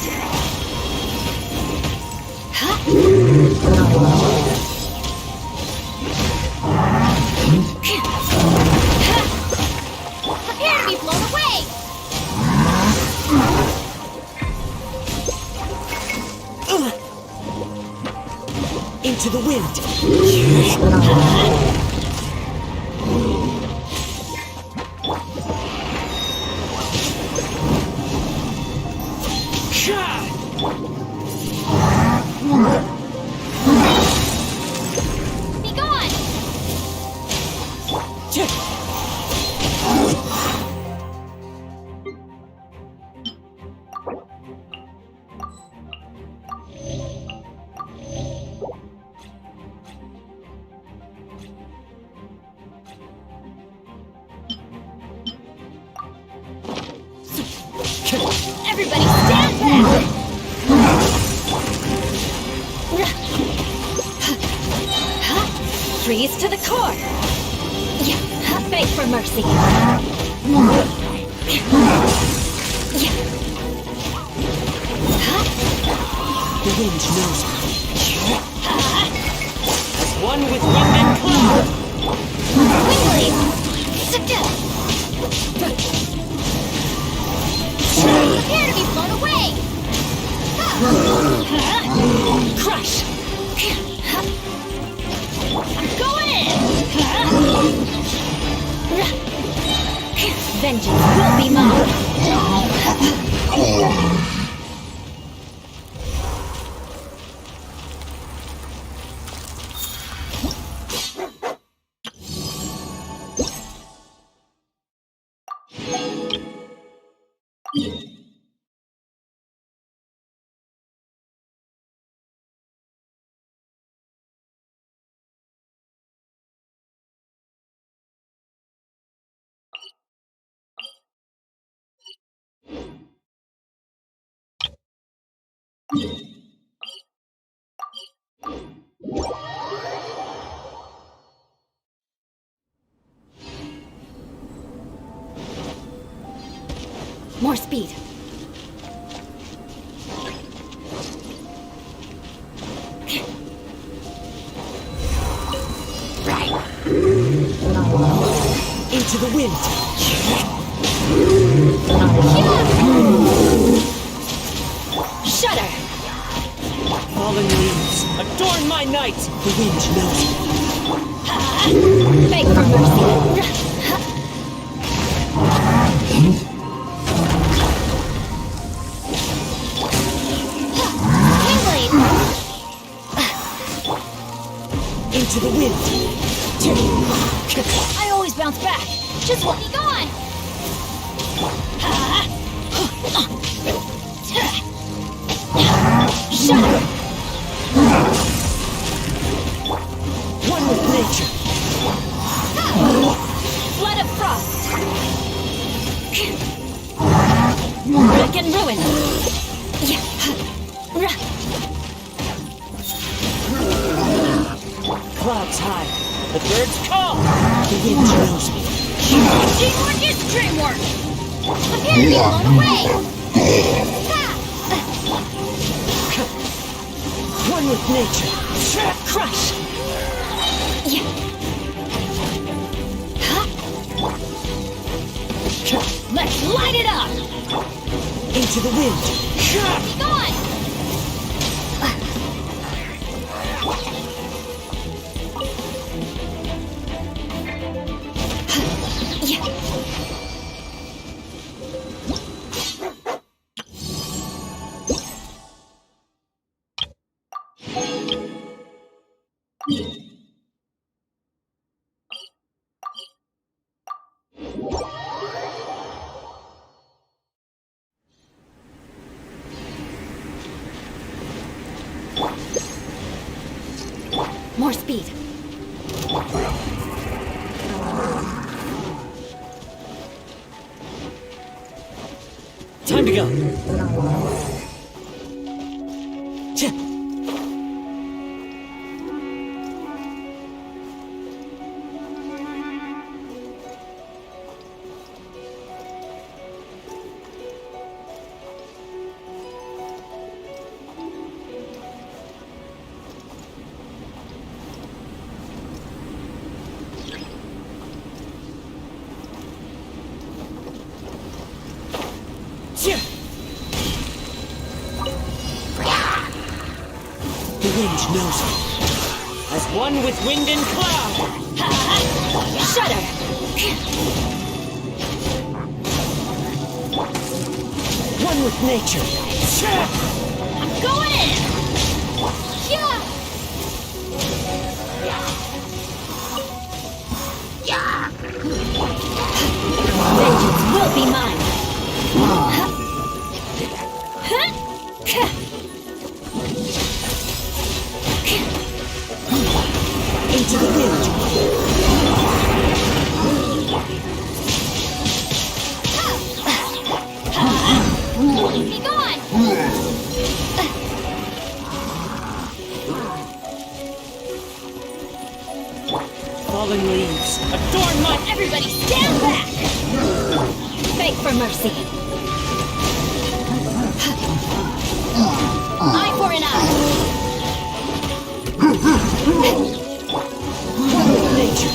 Speaker 1: Prepare to be blown away!
Speaker 12: Into the wind.
Speaker 1: Be gone!
Speaker 9: Everybody stand back!
Speaker 6: Freeze to the core! Beg for mercy!
Speaker 12: The wind knows me. As one with wind and cloud.
Speaker 1: Prepare to be blown away!
Speaker 9: Crush! I'm going in!
Speaker 6: Vengeance will be mine! More speed.
Speaker 12: Into the wind.
Speaker 6: Shudder!
Speaker 12: Fallen leaves, adorn my night. The wind knows me.
Speaker 6: Beg for mercy!
Speaker 12: Into the wind.
Speaker 9: I always bounce back! Just let me go on!
Speaker 6: Shudder!
Speaker 12: One with nature.
Speaker 6: Flood of frost! Wreck and ruin!
Speaker 12: Clouds high. The birds call. The wind knows me.
Speaker 9: Teamwork is dreamwork!
Speaker 1: Prepare to be blown away!
Speaker 12: One with nature.
Speaker 6: Crush!
Speaker 9: Let's light it up!
Speaker 12: Into the wind.
Speaker 1: Be gone!
Speaker 6: More speed.
Speaker 12: Time to go. The wind knows me. As one with wind and cloud.
Speaker 2: Shudder!
Speaker 12: One with nature.
Speaker 2: I'm going in! Yeah! Vengeance will be mine!
Speaker 12: Into the wind.
Speaker 2: Be gone!
Speaker 12: Fallen leaves. Adorn my...
Speaker 2: Everybody stand back! Beg for mercy. Eye for an eye.
Speaker 12: One with nature.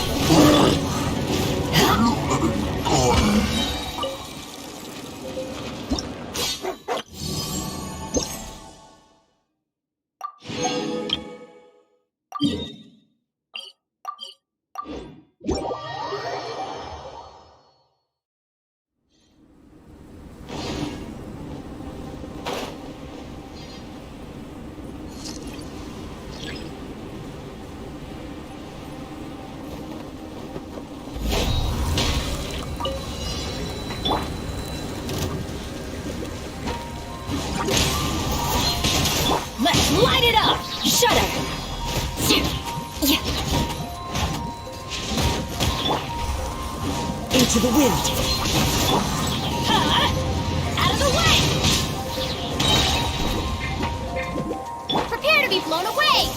Speaker 2: Let's light it up! Shudder!
Speaker 12: Into the wind.
Speaker 2: Out of the way! Prepare to be blown away!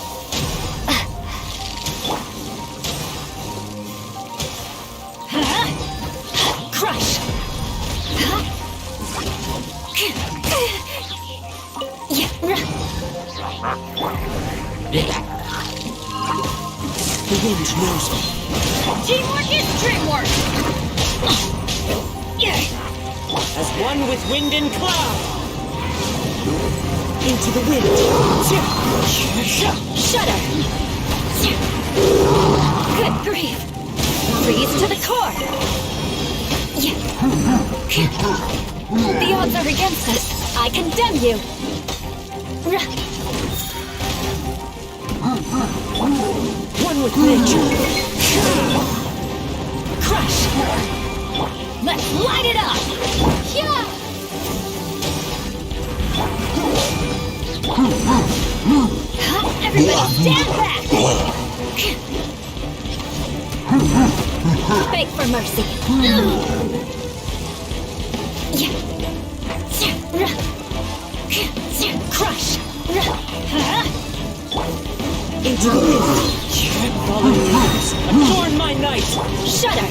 Speaker 2: Crush!
Speaker 12: The wind knows me.
Speaker 2: Teamwork is dreamwork!
Speaker 12: As one with wind and cloud. Into the wind.
Speaker 2: Shudder! Good grief! Freeze to the core! The odds are against us. I condemn you!
Speaker 12: One with nature.
Speaker 2: Crush! Let's light it up! Yeah! Everybody stand back! Beg for mercy. Crush!
Speaker 12: Into the wind. Fallen leaves. Adorn my night.
Speaker 2: Shudder!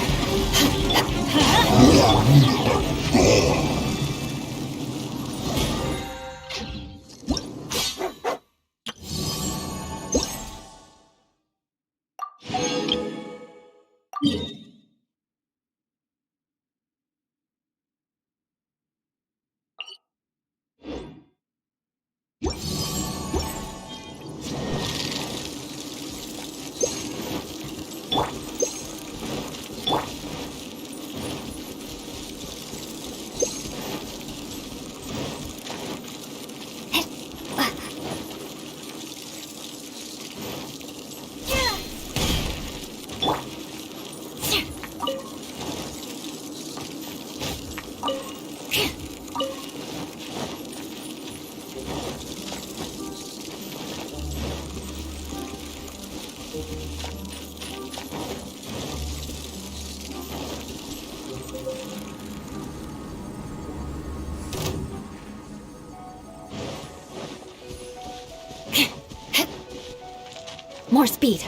Speaker 6: More speed.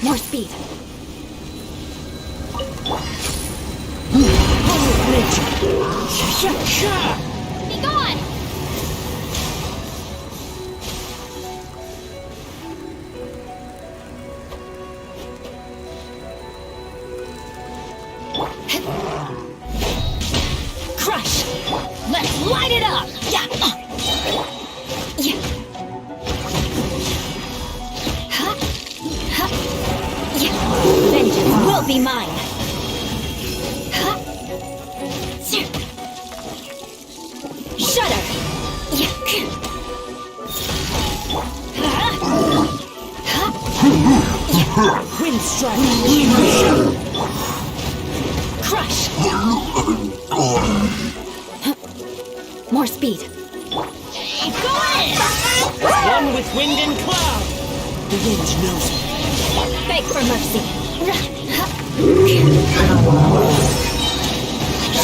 Speaker 6: More speed.
Speaker 2: Be gone!
Speaker 9: Crush! Let's light it up! Yeah! Yeah! Huh? Huh? Yeah! Vengeance will be mine! Huh? Shudder! Yeah! Huh? Huh? Yeah!
Speaker 12: Wind strike.
Speaker 9: Crush!
Speaker 6: More speed.
Speaker 9: Go in!
Speaker 12: One with wind and cloud. The wind knows me.
Speaker 6: Beg for mercy.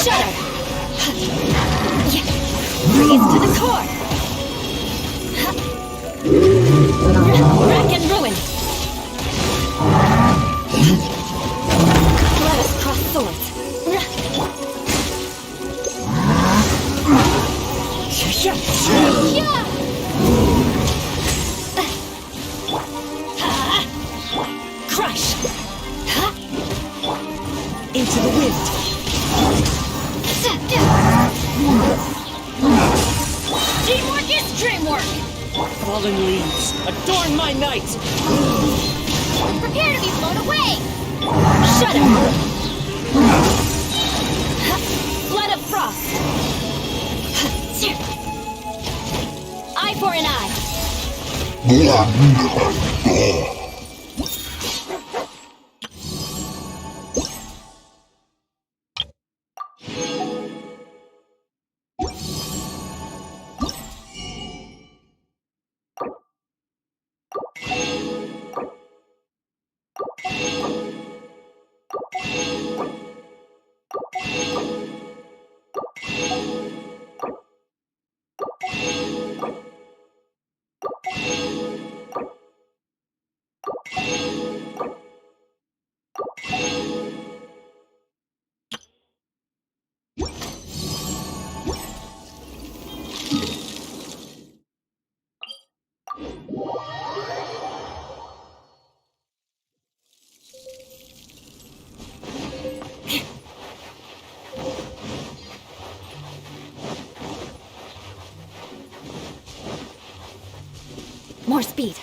Speaker 9: Shudder! Freeze to the core! Rack and ruin!
Speaker 6: Let us cross swords.
Speaker 9: Crush!
Speaker 12: Into the wind.
Speaker 9: Teamwork is dreamwork!
Speaker 12: Fallen leaves, adorn my night.
Speaker 2: Prepare to be blown away!
Speaker 9: Shudder! Blood of frost! Eye for an eye!
Speaker 6: More speed.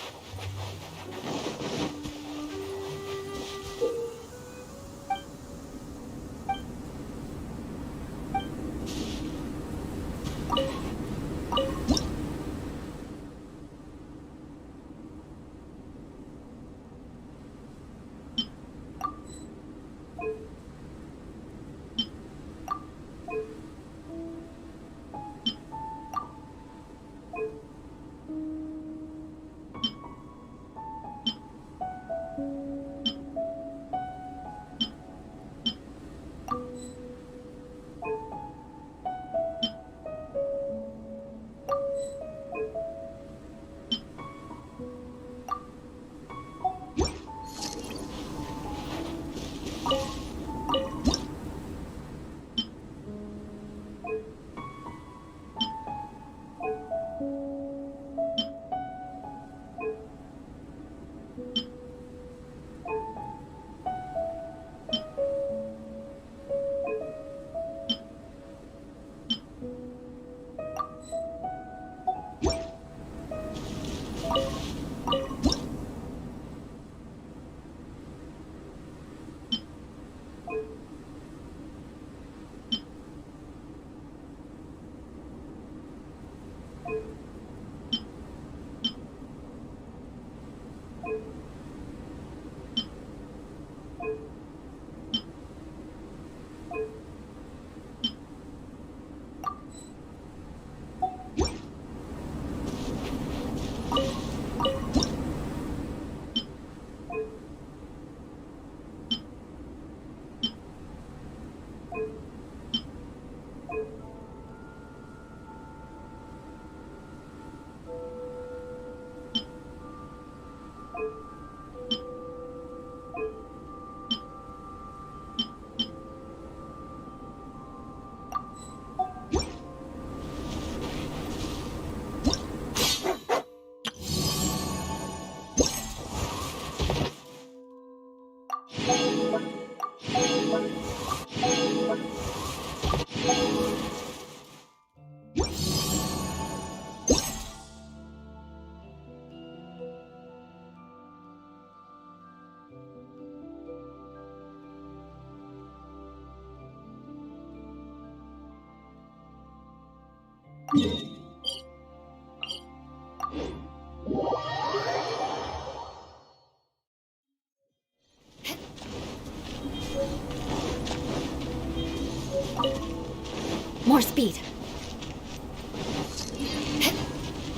Speaker 6: More speed.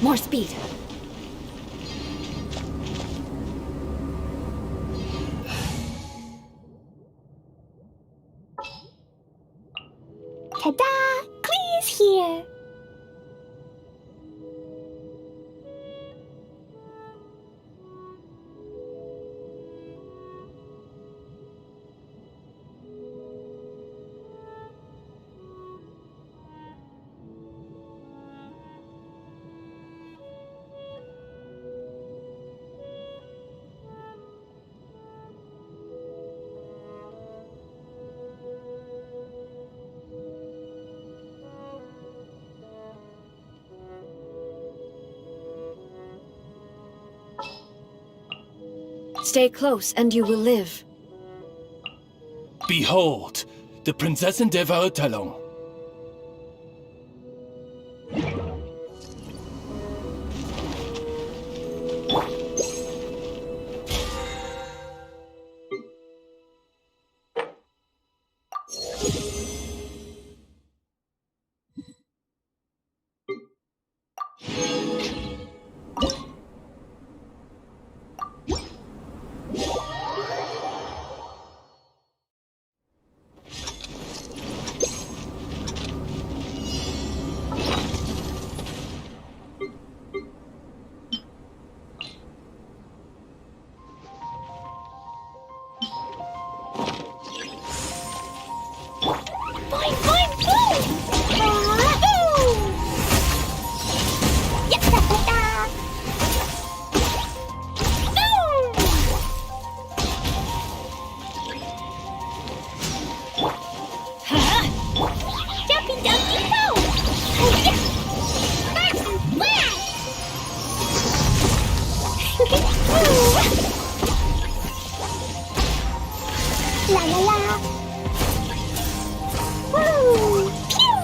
Speaker 6: More speed.
Speaker 1: Ta-da! Clee's here.
Speaker 6: Stay close and you will live.
Speaker 13: Behold, the Prinzessin der Verurteilung.
Speaker 1: Boing, boing, boom! Boom! Yep, ta-ta-da! Boom! Jumpy, jumpy, go! Yep! First blast! La la la! Woo! Pew!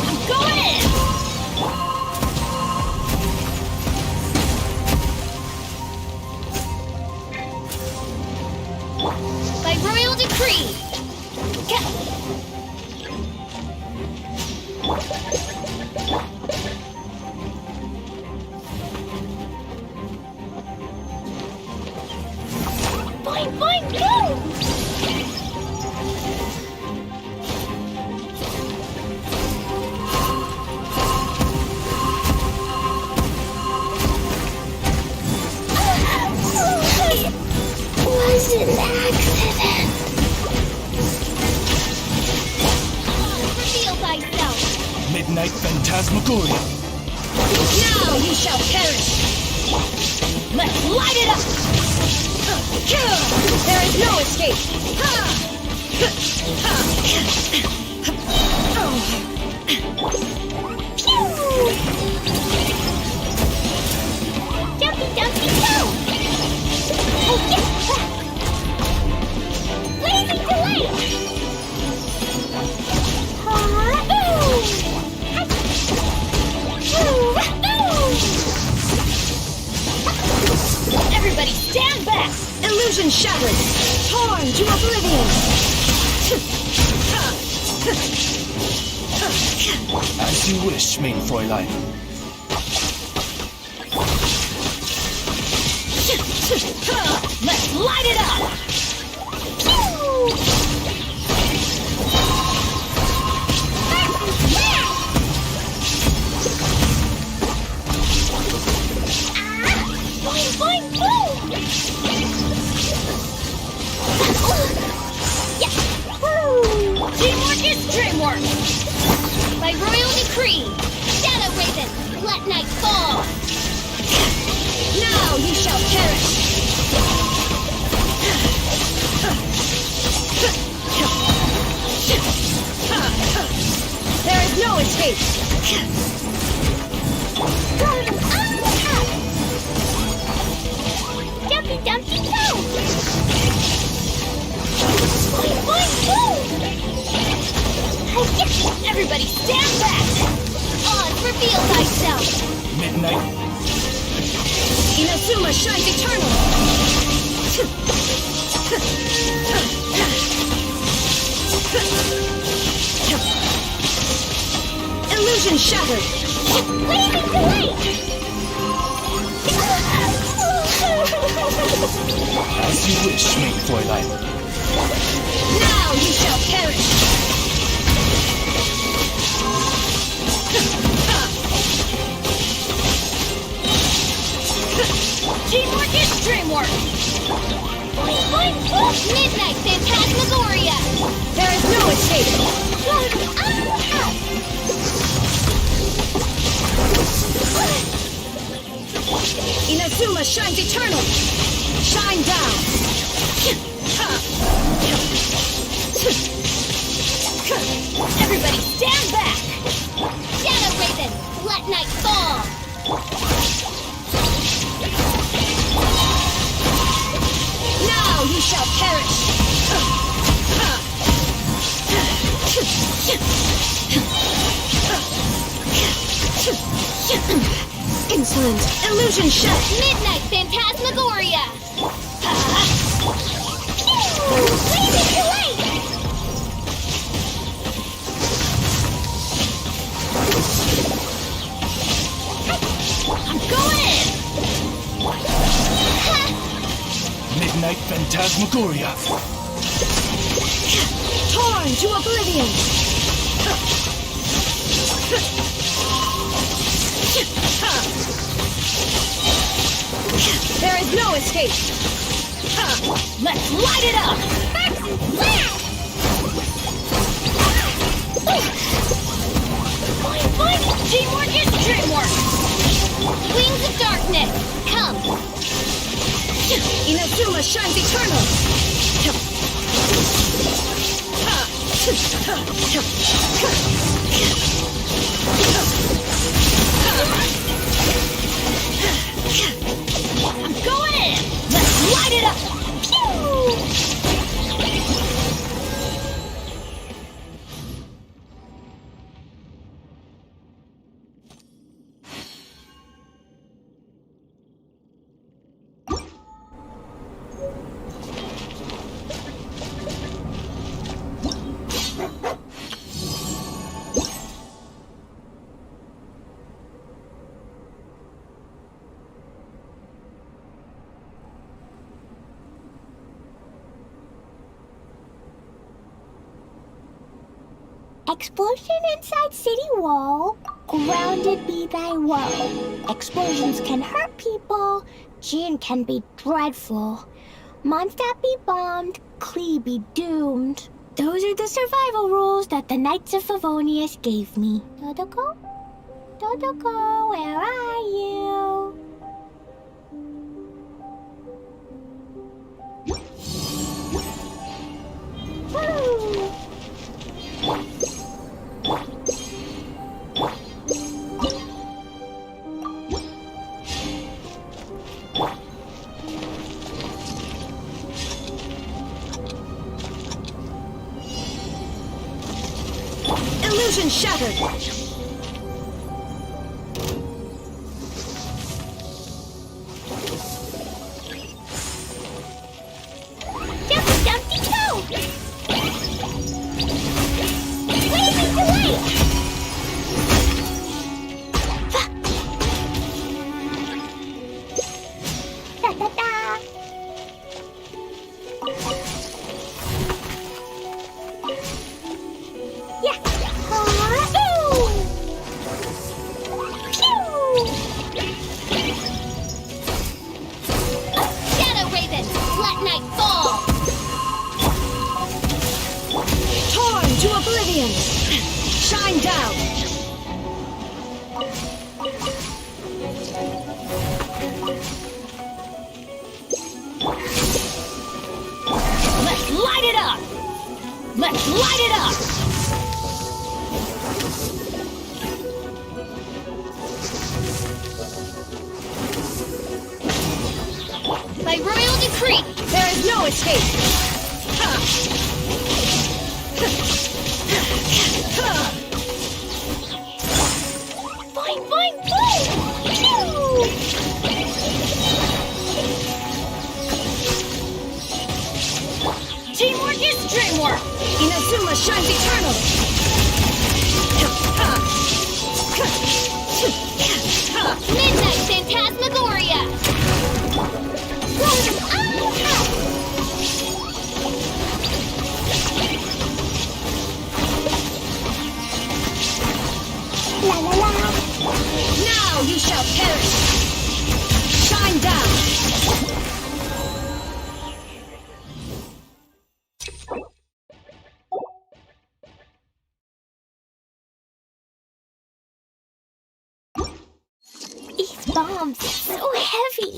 Speaker 1: I'm going in!
Speaker 2: By royal decree!
Speaker 1: Boing, boing, boom! Was an accident.
Speaker 2: Reveal thyself!
Speaker 13: Midnight Phantasmagoria.
Speaker 9: Now you shall perish! Let's light it up! There is no escape!
Speaker 1: Jumpy, jumpy, go! Oh, yeah! Blazing delight! Boom!
Speaker 9: Everybody stand back! Illusion shattered! Torn to oblivion!
Speaker 13: As you wish, mein Fräulein.
Speaker 9: Let's light it up!
Speaker 1: Boing, boing, boom! Yeah! Woo!
Speaker 2: Teamwork is dreamwork! By royal decree! Shadow Raven, let night fall!
Speaker 9: Now you shall perish! There is no escape!
Speaker 1: Going up! Jumpy, jumpy, go! Boing, boing, boom!
Speaker 9: Everybody stand back! reveal thyself!
Speaker 13: Midnight.
Speaker 6: Inazuma shines eternal! Illusion shattered!
Speaker 1: Blazing delight!
Speaker 13: As you wish, mein Fräulein.
Speaker 6: Now you shall perish!
Speaker 9: Teamwork is dreamwork! Midnight Phantasmagoria!
Speaker 6: There is no escape! Inazuma shines eternal! Shine down!
Speaker 9: Everybody stand back! Shadow Raven, let night fall!
Speaker 6: Now you shall perish! Insolent! Illusion shut!
Speaker 9: Midnight Phantasmagoria!
Speaker 1: Blazing delight!
Speaker 9: I'm going in!
Speaker 13: Midnight Phantasmagoria.
Speaker 6: Torn to oblivion! There is no escape!
Speaker 9: Let's light it up! Teamwork is dreamwork! Wings of darkness, come!
Speaker 6: Inazuma shines eternal!
Speaker 9: I'm going in! Let's light it up!
Speaker 1: Explosion inside city wall. Grounded be thy woe. Explosions can hurt people. Jin can be dreadful. Mondstadt be bombed. Klee be doomed. Those are the survival rules that the Knights of Favonius gave me. Dodoko? Dodoko, where are you? Woo!
Speaker 6: Illusion shattered!
Speaker 1: Jumpy Dumpty Toe! Blazing delight! Da da da! Yeah! Ooh! Pew!
Speaker 9: Shadow Raven, let night fall!
Speaker 6: Torn to oblivion! Shine down!
Speaker 9: Let's light it up! Let's light it up! By royal decree,
Speaker 6: There is no escape!
Speaker 2: Midnight Phantasmagoria!
Speaker 1: La la la.
Speaker 2: Now you shall perish! Shine down!
Speaker 1: These bombs are so heavy.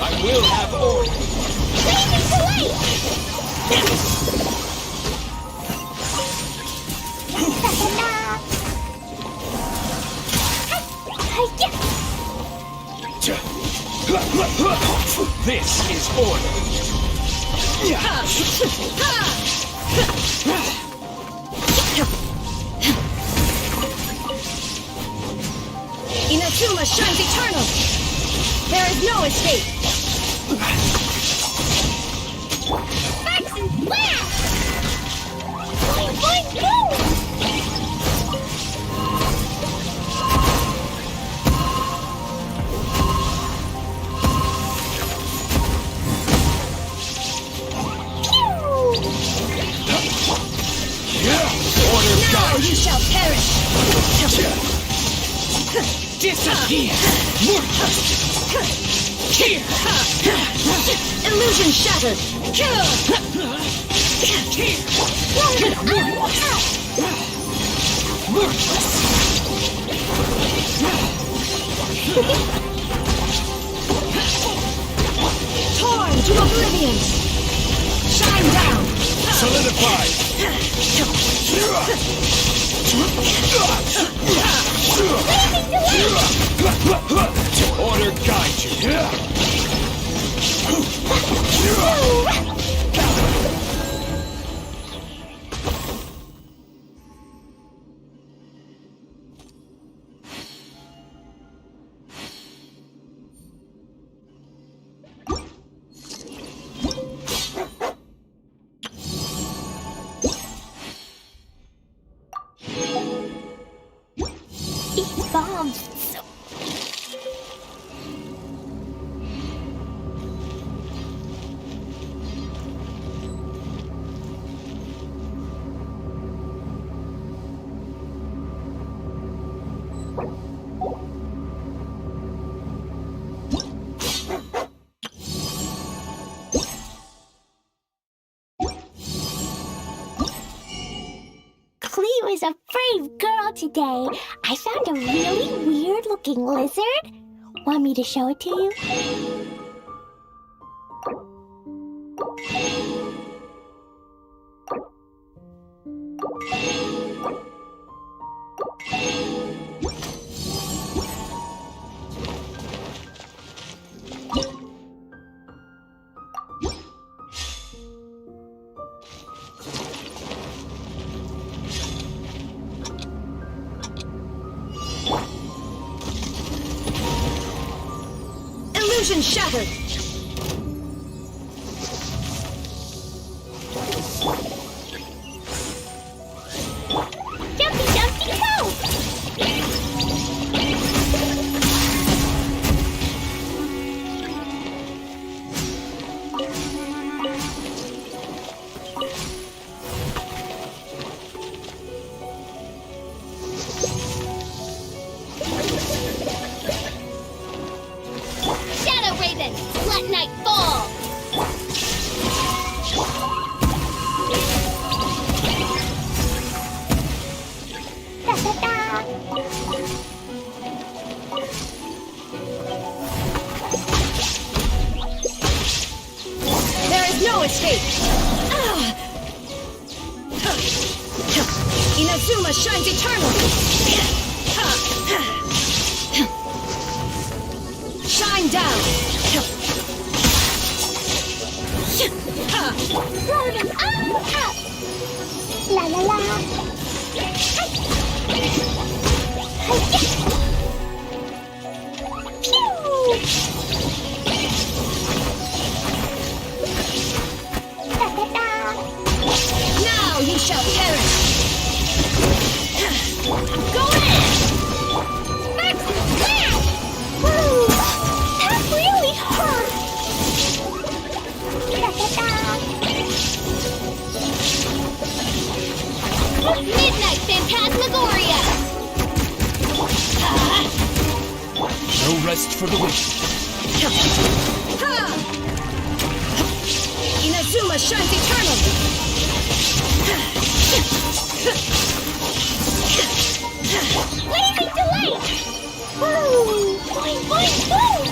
Speaker 8: I will have order. This is order.
Speaker 2: Inazuma shines eternal! There is no escape!
Speaker 1: Max and blast! Boing, boing, boom!
Speaker 8: Order
Speaker 2: Now
Speaker 8: guide
Speaker 2: you
Speaker 8: you.
Speaker 2: shall perish!
Speaker 8: Disappear. Here.
Speaker 2: Illusion shattered! Torn to oblivion! Shine down!
Speaker 8: Solidified. Order guide you.
Speaker 1: These bombs so... Cleo is a brave girl today. I found a really weird-looking lizard. Want me to show it to you?
Speaker 2: Illusion shattered!
Speaker 1: Jumpy, jumpy, go!
Speaker 2: Let night fall!
Speaker 6: There is no escape! Inazuma shines eternally! Shine down!
Speaker 1: Rolling up. La la la.
Speaker 6: Now you shall perish!
Speaker 1: Go in. That's that. Woo. That really hurt.
Speaker 2: Midnight Phantasmagoria!
Speaker 13: No rest for the wicked.
Speaker 6: Inazuma shines eternally!
Speaker 1: Blazing delight. Woo. Boing boing boom.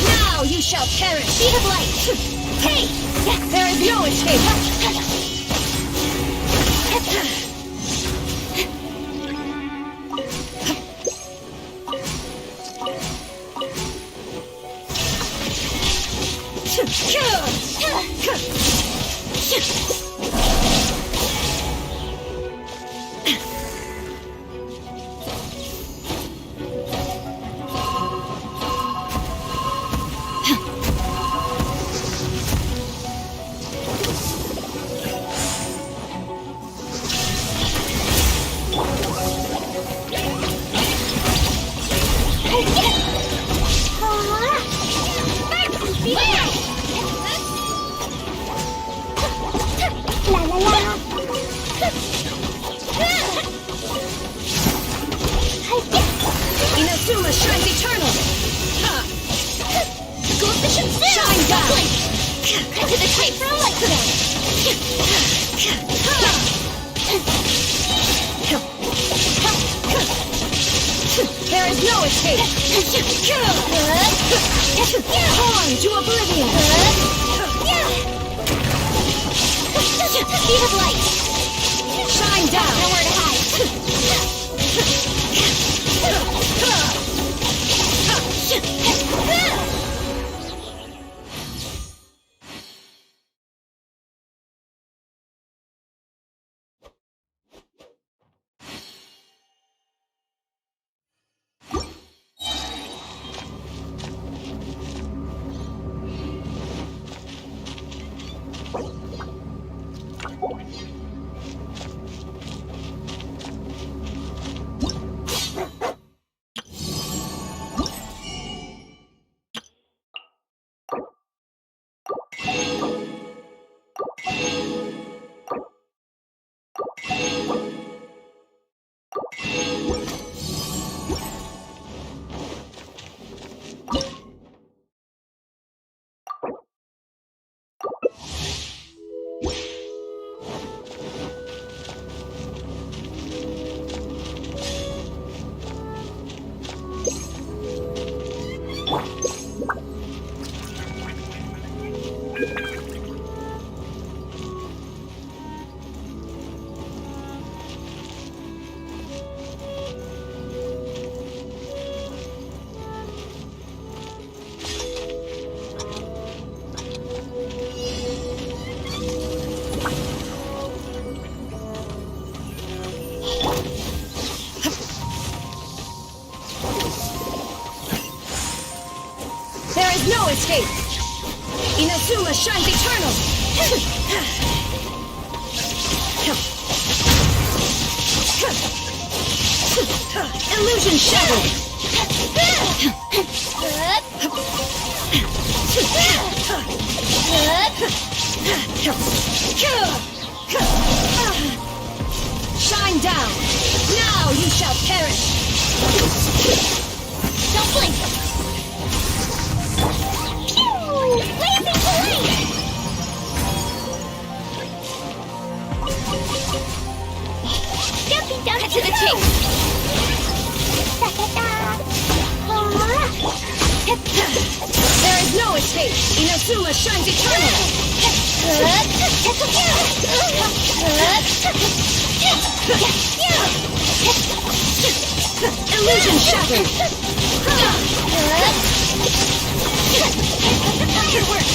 Speaker 6: Now you shall perish!
Speaker 2: Speed of light! Hey!
Speaker 6: There is no escape!
Speaker 1: La la la.
Speaker 6: Inazuma shines eternal!
Speaker 2: Goldfish and Sim!
Speaker 6: Shine down!
Speaker 2: Cut to the tape for a light today!
Speaker 6: There is no escape! Torn to oblivion!
Speaker 2: Speed of light!
Speaker 6: Shine down!
Speaker 2: Nowhere to hide!
Speaker 9: There is no escape! Inazuma shines eternal! Illusion shattered! Shine down! Now you shall perish!
Speaker 2: Don't blink!
Speaker 1: Blazing blade! Jumping down
Speaker 2: Cut to the chase!
Speaker 9: There is no escape! Inazuma shines eternal! Illusion shattered!
Speaker 2: Good work!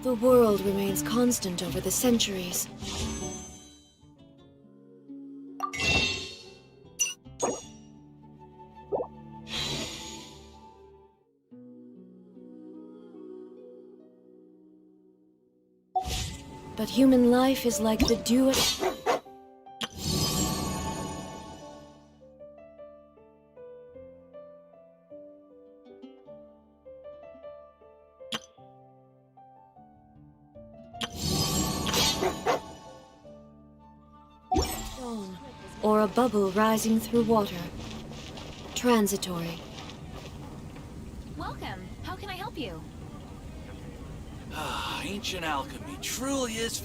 Speaker 6: The world remains constant over the centuries. But human life is like the dew at... Stone, or a bubble rising through water. Transitory.
Speaker 5: Welcome. How can I help you?
Speaker 11: Ancient alchemy truly is